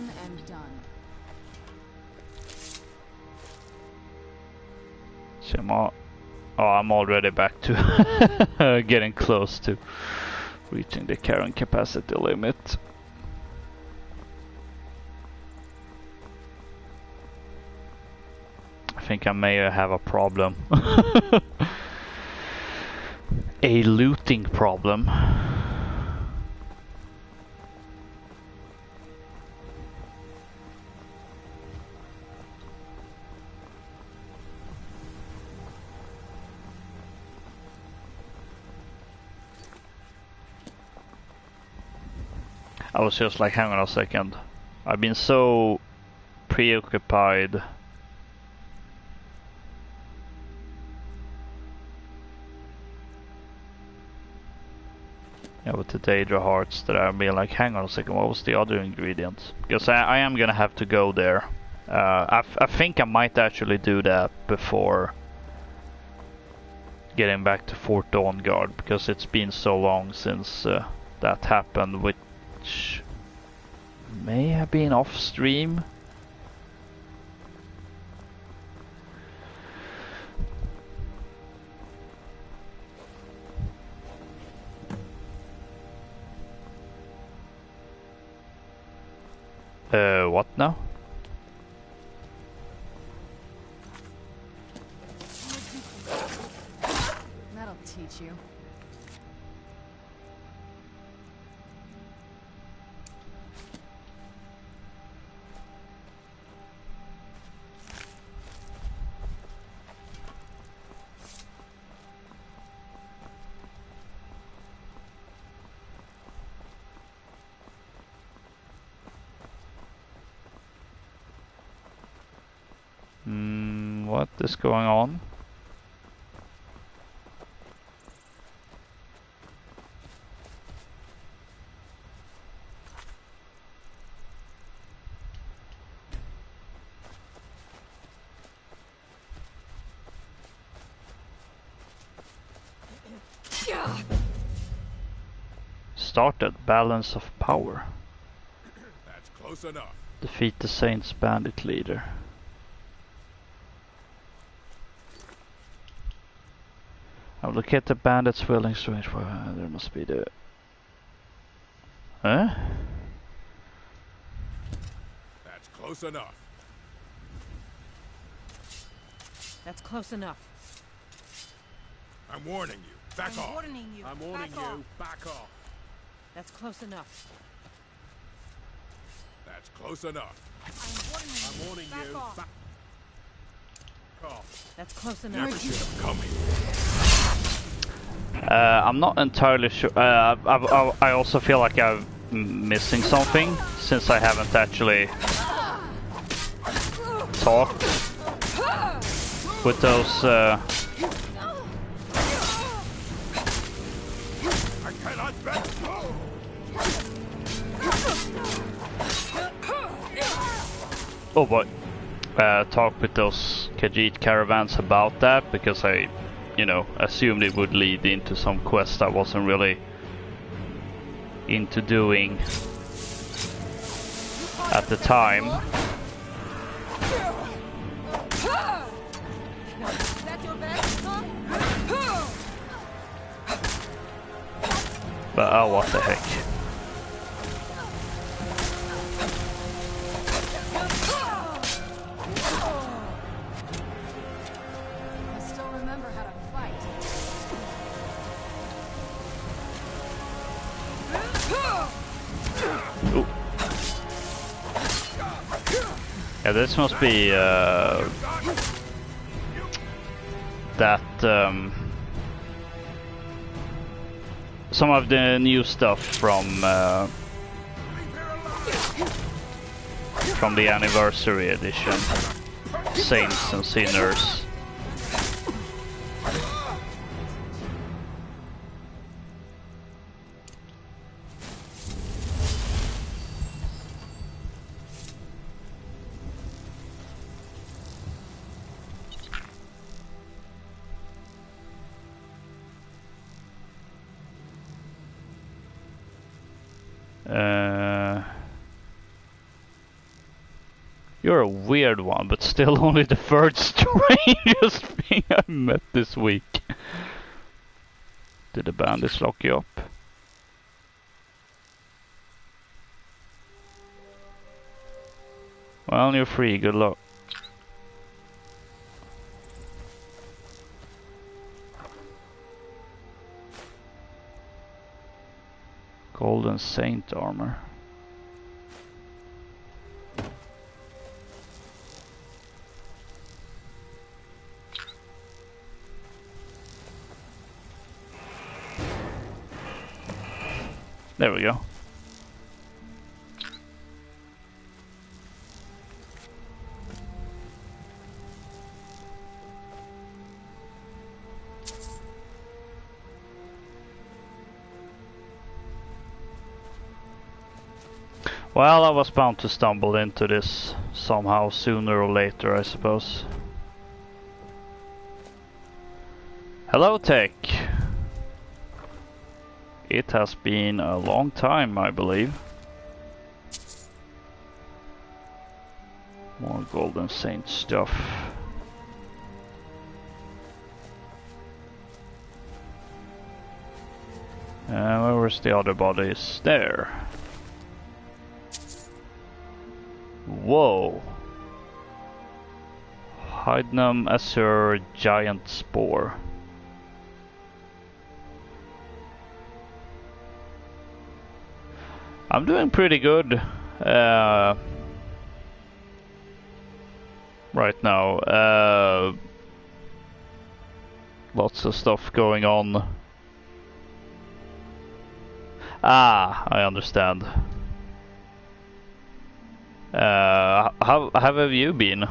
One and done. So I'm already back to getting close to reaching the carrying capacity limit. I think I may have a problem. A looting problem. I was just like, hang on a second. I've been so preoccupied with the Daedra hearts that I've been like, hang on a second, what was the other ingredient? Because I am gonna have to go there. I think I might actually do that before getting back to Fort Dawnguard, because it's been so long since that happened, which may have been off stream. What now? That'll teach you. What is going on? Started balance of power. That's close enough. Defeat the Saints bandit leader. I'll look at the bandits willing strange. There must be the. Huh? That's close enough. That's close enough. I'm warning you. Back off. I'm warning you. Back off. That's close enough. That's close enough. I'm warning you. Back off. That's close enough. Never should have come here. I'm not entirely sure. I also feel like I'm missing something, since I haven't actually talked with those. I cannot bet. Oh boy. Talk with those Khajiit caravans about that, because I, assumed it would lead into some quest I wasn't really into doing at the time. But oh, what the heck. Yeah, this must be that some of the new stuff from the anniversary edition, Saints and Sinners. You're a weird one, but still only the third strangest thing I've met this week. Did the bandits lock you up? Well, you're free, good luck. Golden Saint armor. There we go. Well, I was bound to stumble into this somehow sooner or later, I suppose. Hello, Tech. It has been a long time, I believe. More Golden Saint stuff. Where was the other bodies? There. Whoa. Hydnum Azure Giant Spore. I'm doing pretty good right now. Lots of stuff going on. Ah, I understand. How have you been?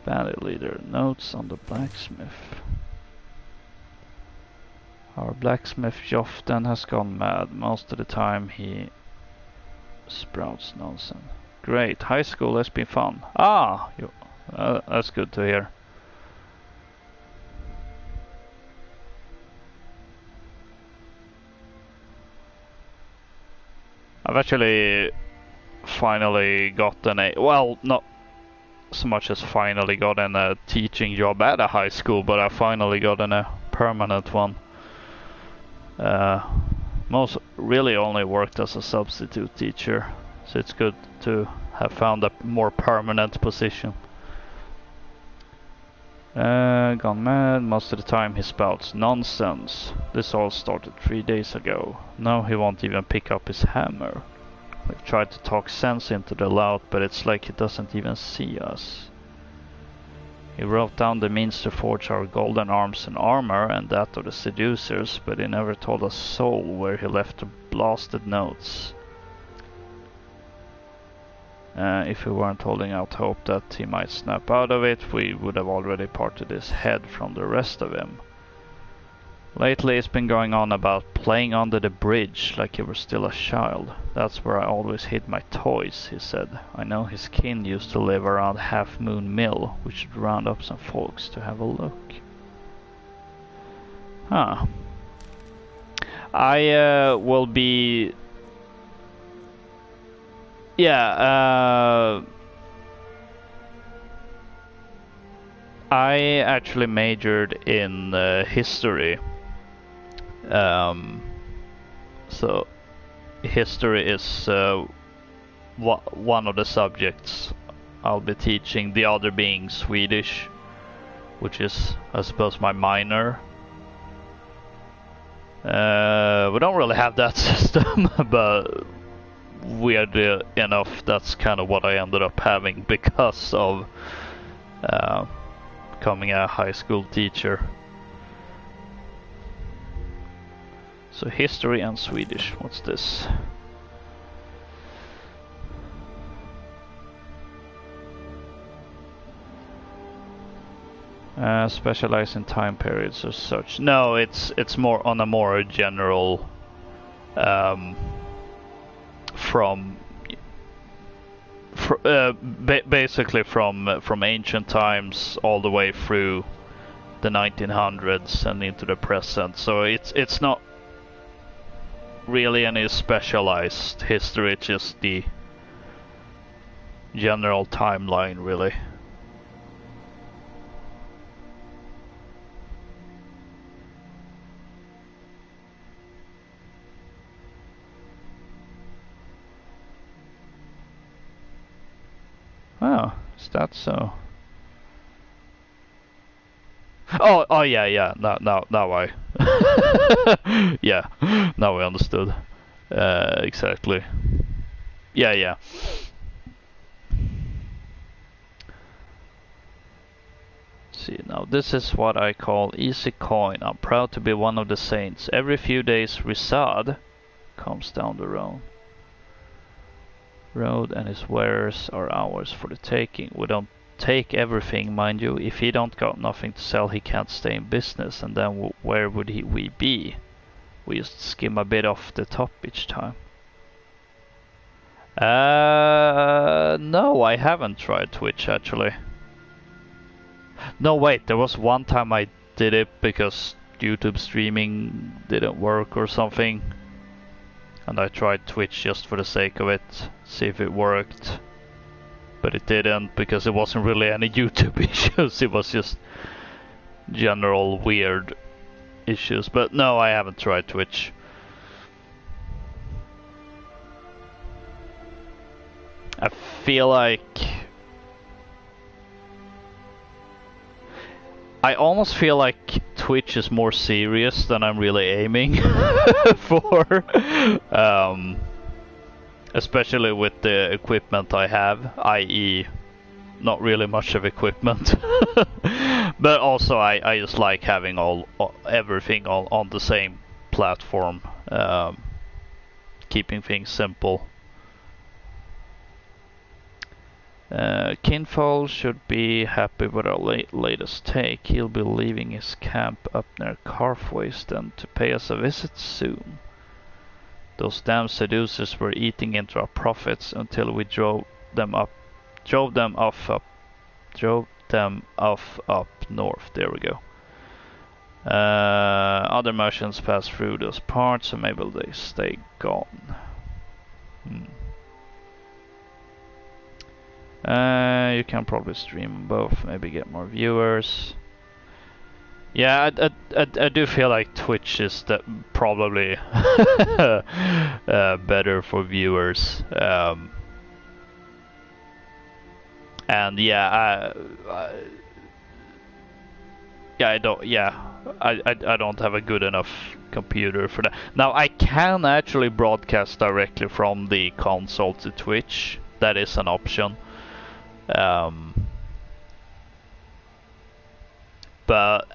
Bandit leader, notes on the blacksmith. Our blacksmith Joften has gone mad. Most of the time he sprouts nonsense. Great, high school has been fun. Ah, that's good to hear. I've actually finally gotten a, well, not so much as finally gotten a teaching job at a high school, but I finally gotten a permanent one. Most really only worked as a substitute teacher, so it's good to have found a more permanent position. Gone mad, most of the time he spouts nonsense. This all started 3 days ago. Now he won't even pick up his hammer. We've tried to talk sense into the loud, but it's like he doesn't even see us. He wrote down the means to forge our golden arms and armor and that of the seducers, but he never told a soul where he left the blasted notes. If we weren't holding out hope that he might snap out of it, we would have already parted his head from the rest of him. Lately it's been going on about playing under the bridge like he were still a child. That's where I always hid my toys, he said. I know his kin used to live around Half Moon Mill. We should round up some folks to have a look. Huh. I will be... Yeah, I actually majored in history. So history is one of the subjects I'll be teaching, the other being Swedish, which is, I suppose, my minor. We don't really have that system, but weirdly enough, that's kind of what I ended up having because of becoming a high school teacher. So history and Swedish. What's this? Specialize in time periods or such. No, it's more on a more general basically from ancient times all the way through the 1900s and into the present. So it's not really any specialized history. It's just the general timeline, really. Oh, is that so? Oh yeah. Now I yeah, now I understood exactly. Yeah. See, now this is what I call easy coin. I'm proud to be one of the saints. Every few days Rizad comes down the road and his wares are ours for the taking. We don't take everything, mind you. If he don't got nothing to sell, he can't stay in business, and then where would we be? We just skim a bit off the top each time. No, I haven't tried Twitch actually. No, wait, there was one time I did it because YouTube streaming didn't work or something. And I tried Twitch just for the sake of it, see if it worked. But it didn't, because it wasn't really any YouTube issues, it was just general weird issues. But no, I haven't tried Twitch. I feel like I almost feel like Twitch is more serious than I'm really aiming for. Especially with the equipment I have, i.e. not really much of equipment. But also I just like having everything on the same platform, keeping things simple. Kinfall should be happy with our latest take. He'll be leaving his camp up near Carfwaste to pay us a visit soon. Those damn seducers were eating into our profits until we drove them off up north. There we go. Other merchants pass through those parts, so maybe they stay gone. You can probably stream both, maybe get more viewers. Yeah, I do feel like Twitch is probably better for viewers. And yeah, I don't have a good enough computer for that. Now I can actually broadcast directly from the console to Twitch. That is an option. But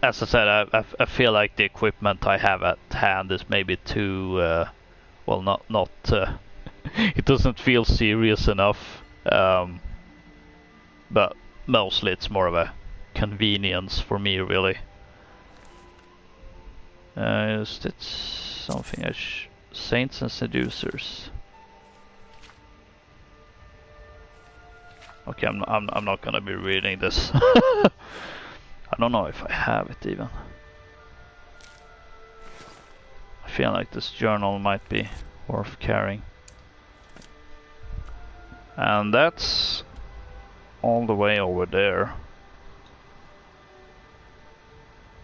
as I said, I feel like the equipment I have at hand is maybe too well, not it doesn't feel serious enough. But mostly it's more of a convenience for me, really. Is it something Saints and Seducers? Okay, I'm not gonna be reading this. I don't know if I have it even. I feel like this journal might be worth carrying. And that's all the way over there,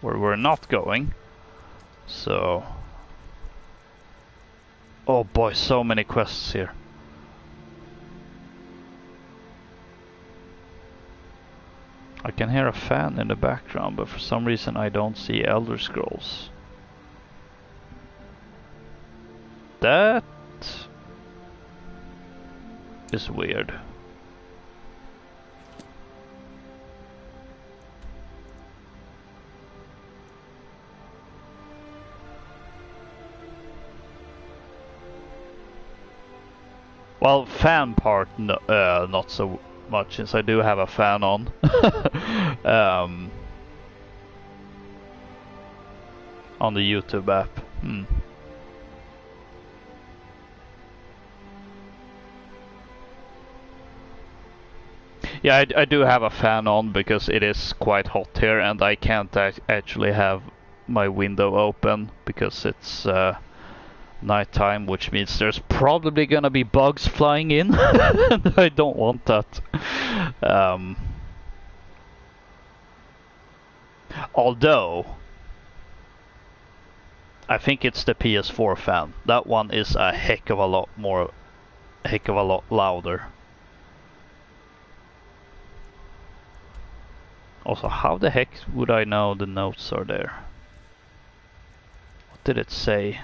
where we're not going. So, oh boy, so many quests here. I can hear a fan in the background, but for some reason I don't see Elder Scrolls. That is weird. Well, fan part, no, not so much, since I do have a fan on. On the YouTube app. Yeah, I do have a fan on because it is quite hot here, and I can't actually have my window open because it's nighttime, which means there's probably gonna be bugs flying in, and I don't want that. Although I think it's the PS4 fan. That one is a heck of a lot louder. Also, how the heck would I know the notes are there? What did it say?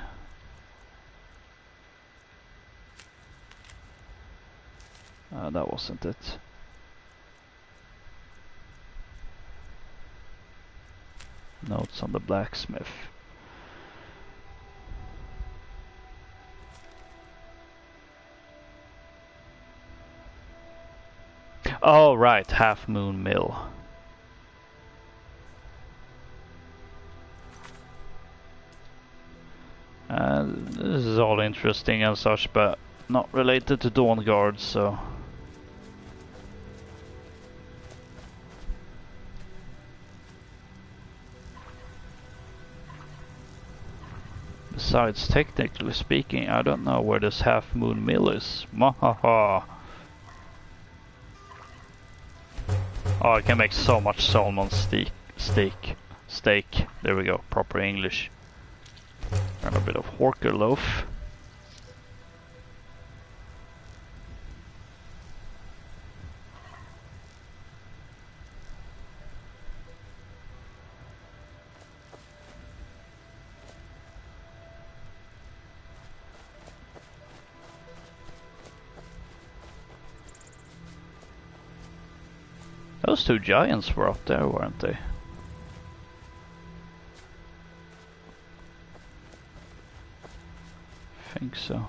That wasn't it. Notes on the blacksmith. Oh, right, Half Moon Mill. This is all interesting and such, but not related to Dawnguard, so... Besides, technically speaking, I don't know where this Half Moon Mill is. Mahaha! Oh, I can make so much salmon steak. There we go, proper English. And a bit of Horker loaf. Those two giants were up there, weren't they? I think so.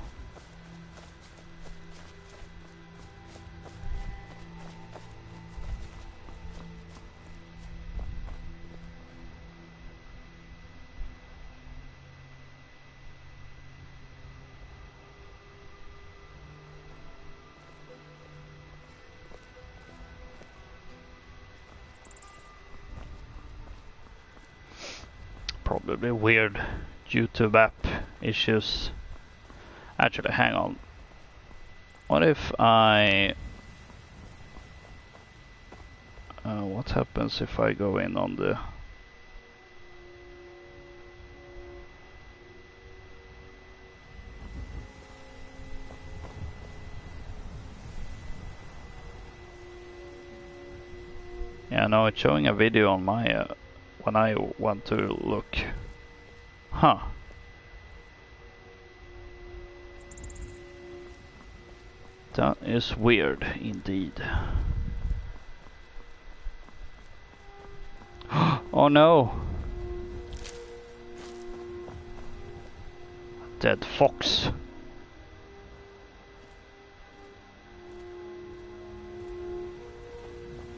Probably weird YouTube app issues. Actually, hang on. What if I... what happens if I go in on the... Yeah, no, it's showing a video on my... when I want to look. Huh. That is weird indeed. Oh no! Dead fox.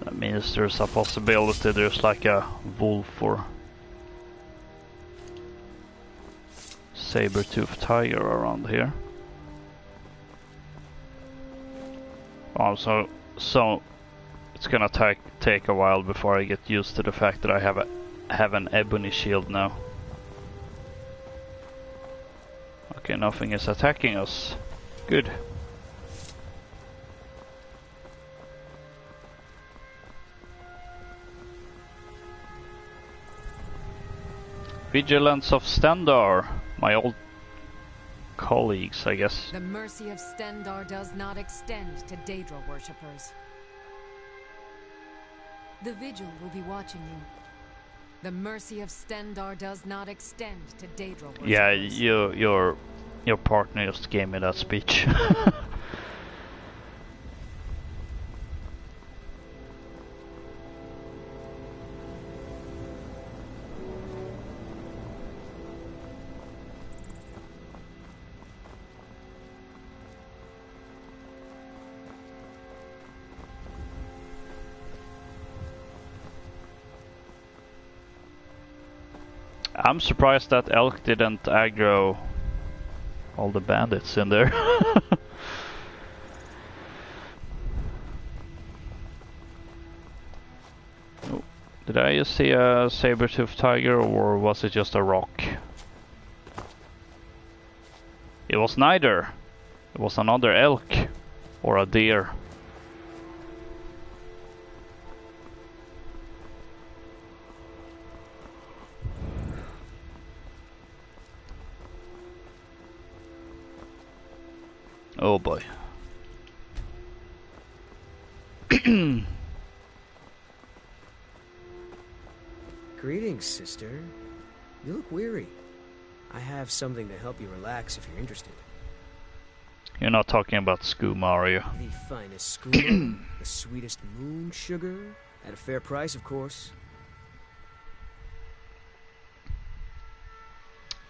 That means there's a possibility there's like a wolf or saber-toothed tiger around here. Also, so it's gonna take a while before I get used to the fact that I have an ebony shield now. Okay, nothing is attacking us. Good. Vigilance of Stendar, my old colleagues, I guess. The mercy of Stendar does not extend to Daedra worshippers. The Vigil will be watching you. The mercy of Stendar does not extend to Daedra worshippers. Yeah, your partner just gave me that speech. I'm surprised that elk didn't aggro all the bandits in there. Did I just see a saber-toothed tiger, or was it just a rock? It was neither. It was another elk or a deer. Oh boy. Greetings, sister. You look weary. I have something to help you relax if you're interested. You're not talking about skooma, are you? The finest skooma, the sweetest moon sugar, at a fair price, of course.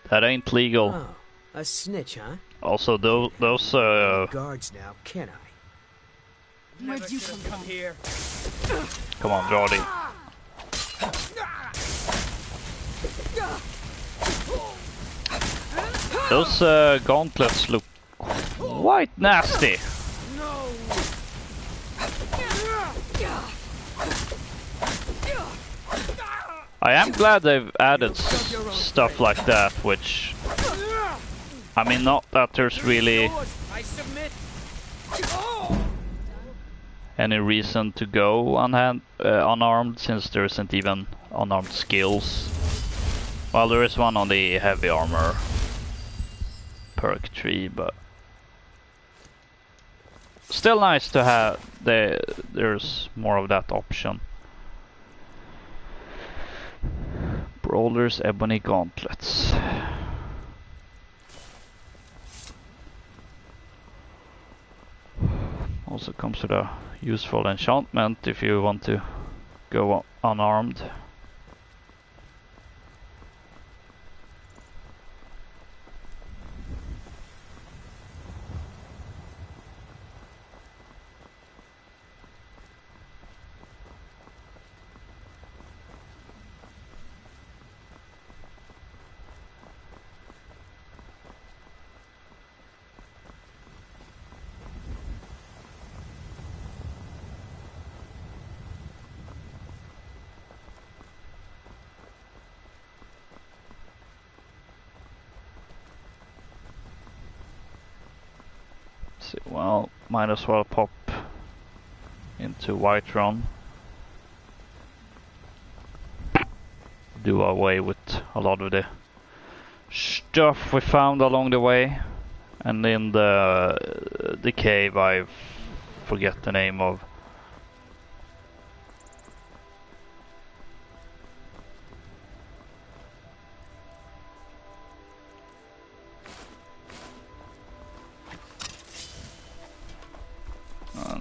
That ain't legal. Oh, a snitch, huh? Also, those guards now, can I? Where'd you come from? Here. Come on, Jordy. Those gauntlets look quite nasty. I am glad they've added stuff like that, which... I mean, not that there's really any reason to go unarmed, since there isn't even unarmed skills. Well, there is one on the heavy armor perk tree, but still nice to have. There's more of that option. Brawler's Ebony Gauntlets. Also comes with a useful enchantment if you want to go unarmed. Well, might as well pop into Whiterun. Do away with a lot of the stuff we found along the way. And in the cave, I forget the name of.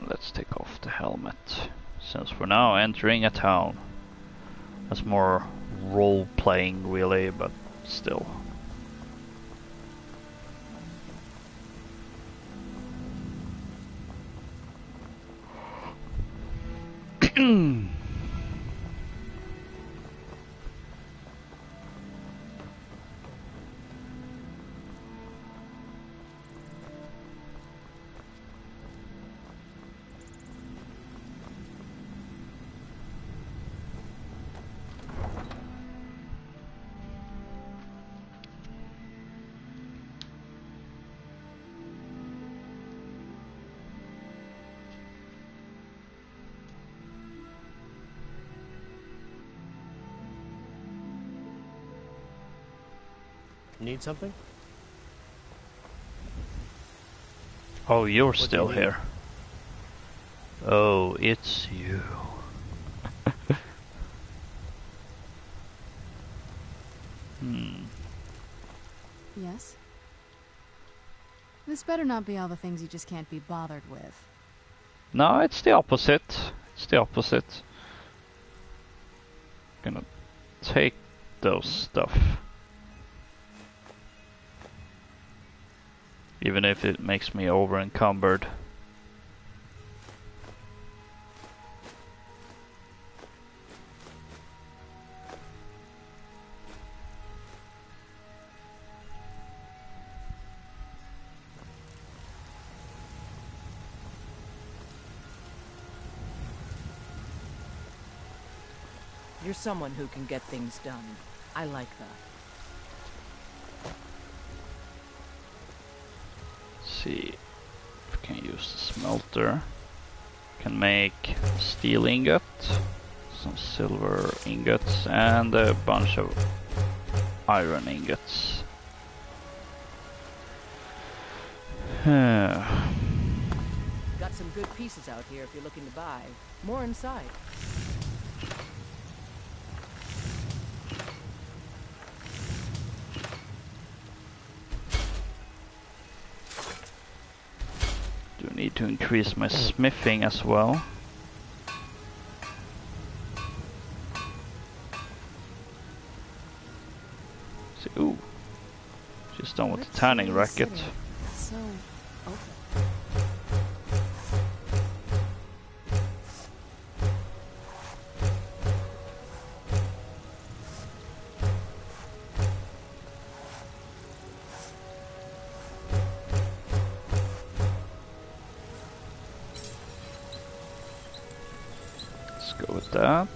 Let's take off the helmet, since we're now entering a town. That's more role-playing really, but still. Need something? Oh, you're still here. Oh, it's you. Yes? This better not be all the things you just can't be bothered with. No, it's the opposite. It's the opposite. Gonna take those stuff. Even if it makes me over encumbered. You're someone who can get things done. I like that. See, if we can use the smelter. Can make steel ingot, some silver ingots, and a bunch of iron ingots. Got some good pieces out here if you're looking to buy. More inside. Do need to increase my smithing as well. See, ooh, just done with the tanning racket. So open. Go with that.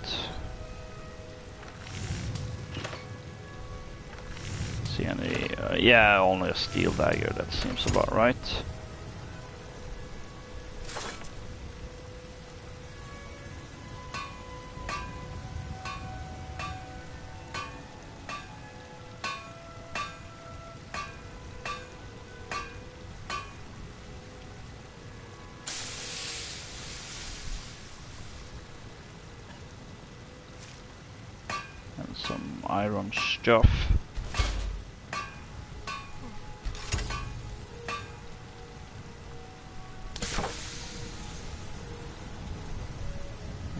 See any? Yeah, only a steel dagger. That seems about right. Some iron stuff.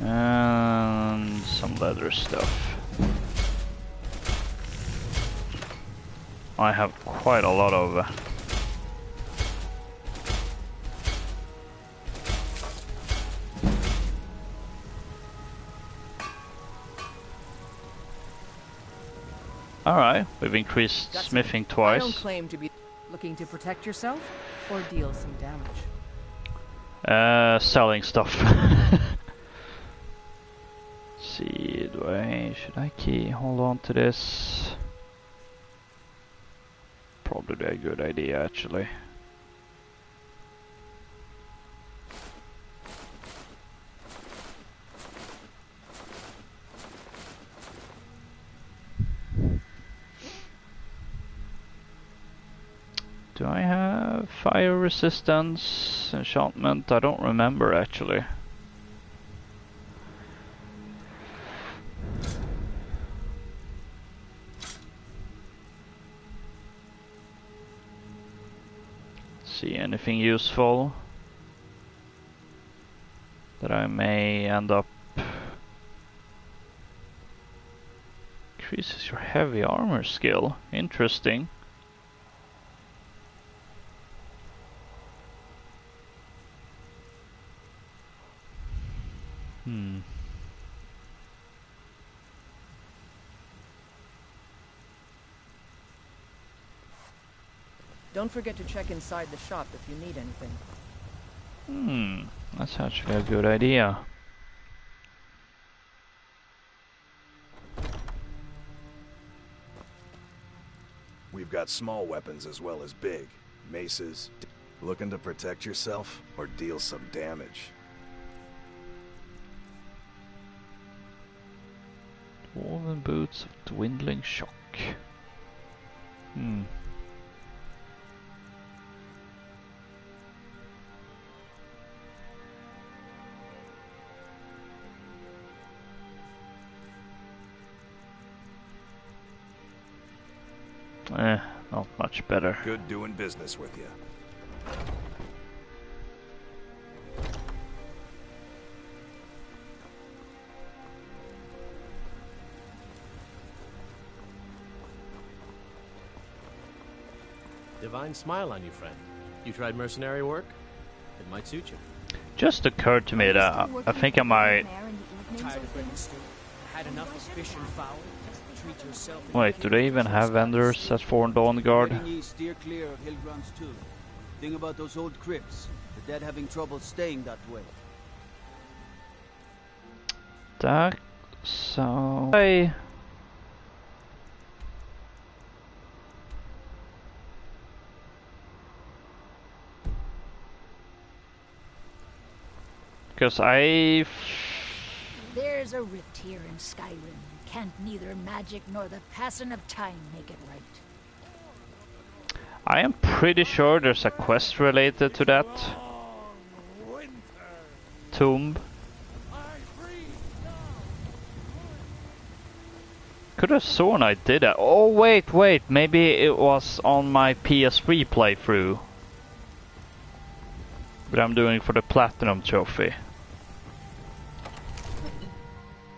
And some leather stuff. I have quite a lot of Alright, we've increased smithing twice. I don't claim to be looking to protect yourself or deal some damage. Selling stuff. See, should I hold on to this? Probably a good idea actually. Do I have fire resistance enchantment? I don't remember actually. See anything useful that I may end up. Increases your heavy armor skill. Interesting. Don't forget to check inside the shop if you need anything. That's actually a good idea. We've got small weapons as well as big. Maces. Looking to protect yourself or deal some damage? Dwarven boots of dwindling shock. Not much better. Good doing business with you. Divine smile on you, friend. You tried mercenary work? It might suit you. Just occurred to me that I think I might. Tired of breaking stew? Had enough of fish and fowl? Treat yourself. Wait, do they even have vendors at Fort Dawnguard? Steer clear of Hillgrounds too. Thing about those old crypts, the dead having trouble staying that way. That So because There's a rift here in Skyrim. Can't neither magic nor the passing of time make it right. I am pretty sure there's a quest related to that tomb. Could have sworn I did that. Oh wait, maybe it was on my PS3 playthrough. But I'm doing it for the Platinum Trophy.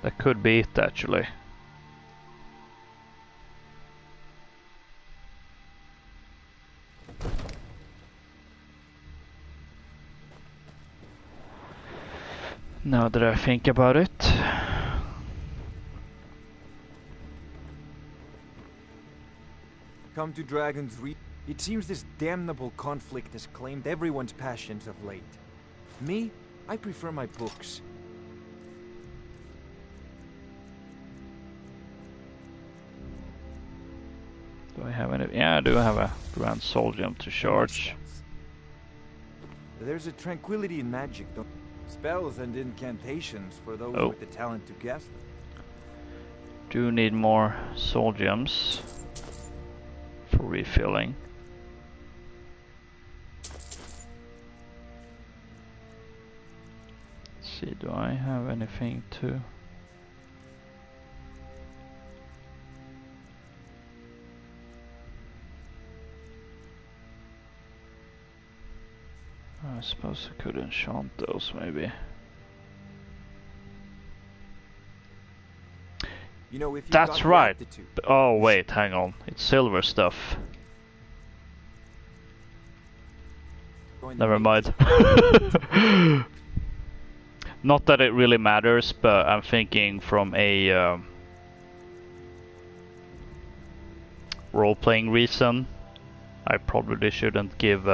That could be it actually. Now that I think about it. Come to Dragon's Reach. It seems this damnable conflict has claimed everyone's passions of late. Me, I prefer my books. Do I have any? Yeah, I do have a grand soul gem to charge. There's a tranquility in magic, though. Spells and incantations for those with the talent to cast them. Do need more soul gems for refilling. Let's see, do I have anything to? I suppose I could enchant those, maybe. You know, if that's right. Oh wait, hang on. It's silver stuff. Never mind. Not that it really matters, but I'm thinking from a role-playing reason. I probably shouldn't give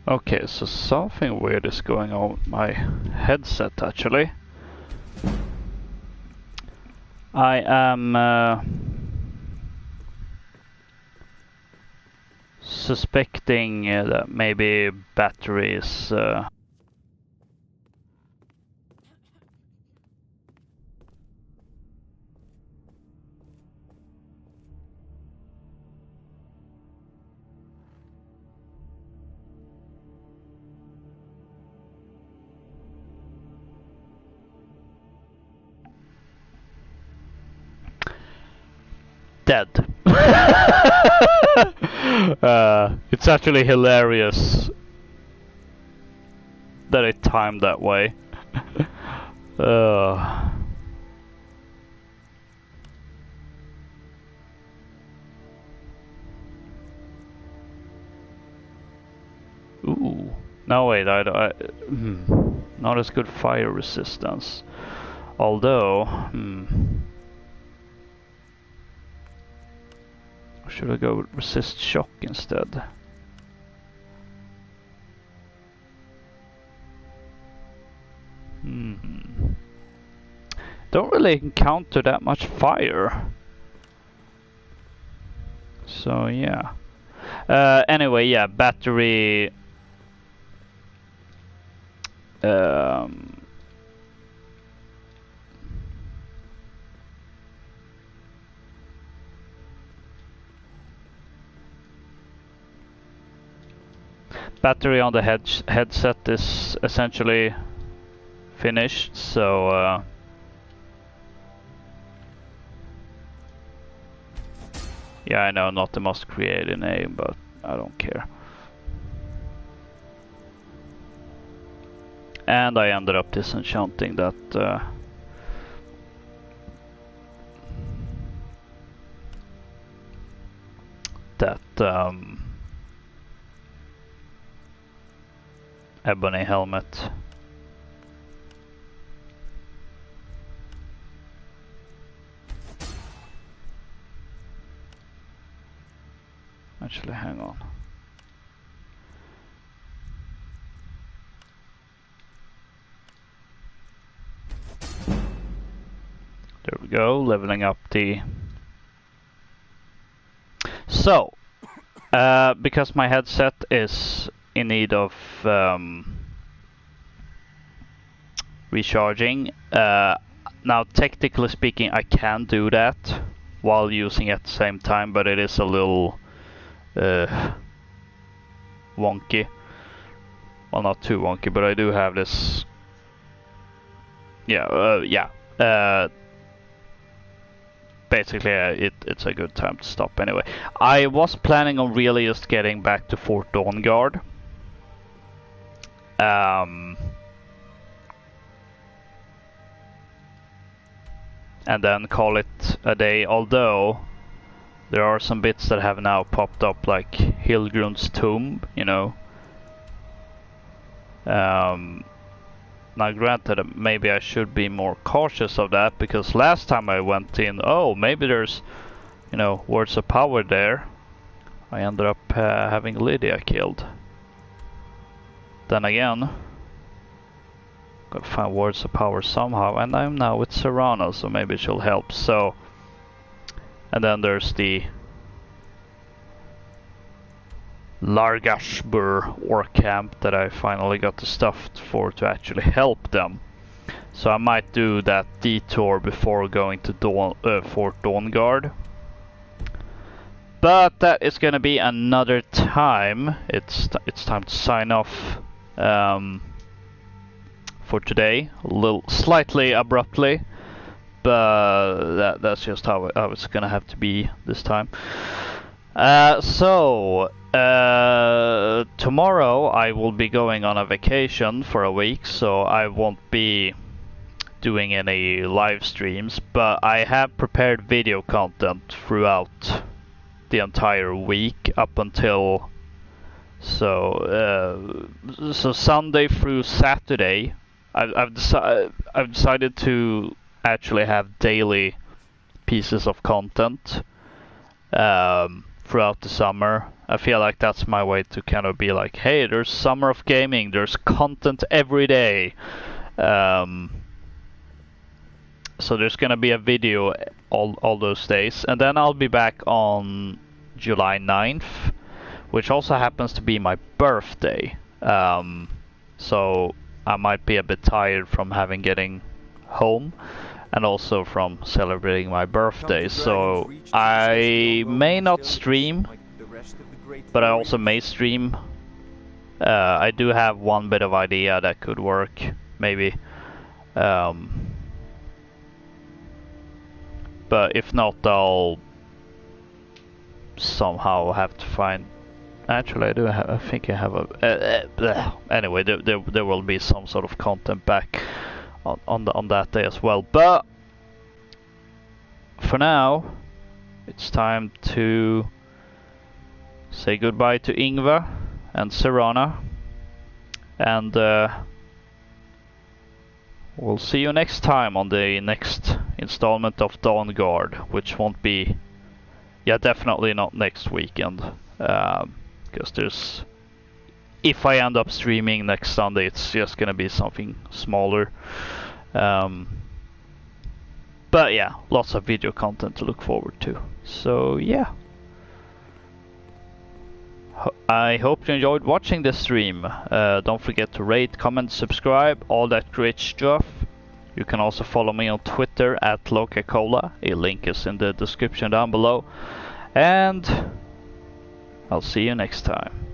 Okay, so something weird is going on with my headset actually. I am suspecting that maybe battery is dead. It's actually hilarious that it timed that way. Ooh. No wait, not as good fire resistance. Although, should I go with resist shock instead? Don't really encounter that much fire. So yeah. Anyway, yeah, battery. Battery on the headset is essentially finished, so yeah, I know, not the most creative name, but I don't care. And I ended up disenchanting that ebony helmet. Actually, hang on. There we go, leveling up the... So, because my headset is in need of recharging, now technically speaking I can do that while using it at the same time, but it is a little wonky. Well, not too wonky, but I do have this. Basically, it's a good time to stop anyway. I was planning on really just getting back to Fort Dawnguard. And then call it a day, although there are some bits that have now popped up, like Hilgrun's tomb, you know. Now granted, maybe I should be more cautious of that, because last time I went in, oh, maybe there's, you know, words of power there. I ended up having Lydia killed. Then again, gotta find words of power somehow, and I'm now with Serrano, so maybe she'll help. So, and then there's the Largashbur orc camp that I finally got the stuff for to actually help them. So I might do that detour before going to Fort Dawnguard. But that is gonna be another time. It's time to sign off for today, a little slightly abruptly, but that's just how it's gonna have to be this time. Tomorrow I will be going on a vacation for a week, so I won't be doing any live streams, but I have prepared video content throughout the entire week up until so Sunday through Saturday. I've decided to actually have daily pieces of content throughout the summer. I feel like that's my way to kind of be like, hey, there's summer of gaming, there's content every day. So there's gonna be a video all those days, and then I'll be back on July 9th, which also happens to be my birthday. So I might be a bit tired from getting home, and also from celebrating my birthday. So I may not stream, but I also may stream. I do have one bit of idea that could work, maybe. But if not, I'll somehow have to find. Actually, I think I have a. Anyway, there will be some sort of content back on that day as well. But for now, it's time to say goodbye to Ingvar and Serana, and we'll see you next time on the next installment of Dawnguard, which won't be, definitely not next weekend, because there's, if I end up streaming next Sunday, it's just gonna be something smaller. But yeah, lots of video content to look forward to. So yeah. I hope you enjoyed watching this stream. Don't forget to rate, comment, subscribe, all that great stuff. You can also follow me on Twitter at LokaCola. A link is in the description down below. And I'll see you next time.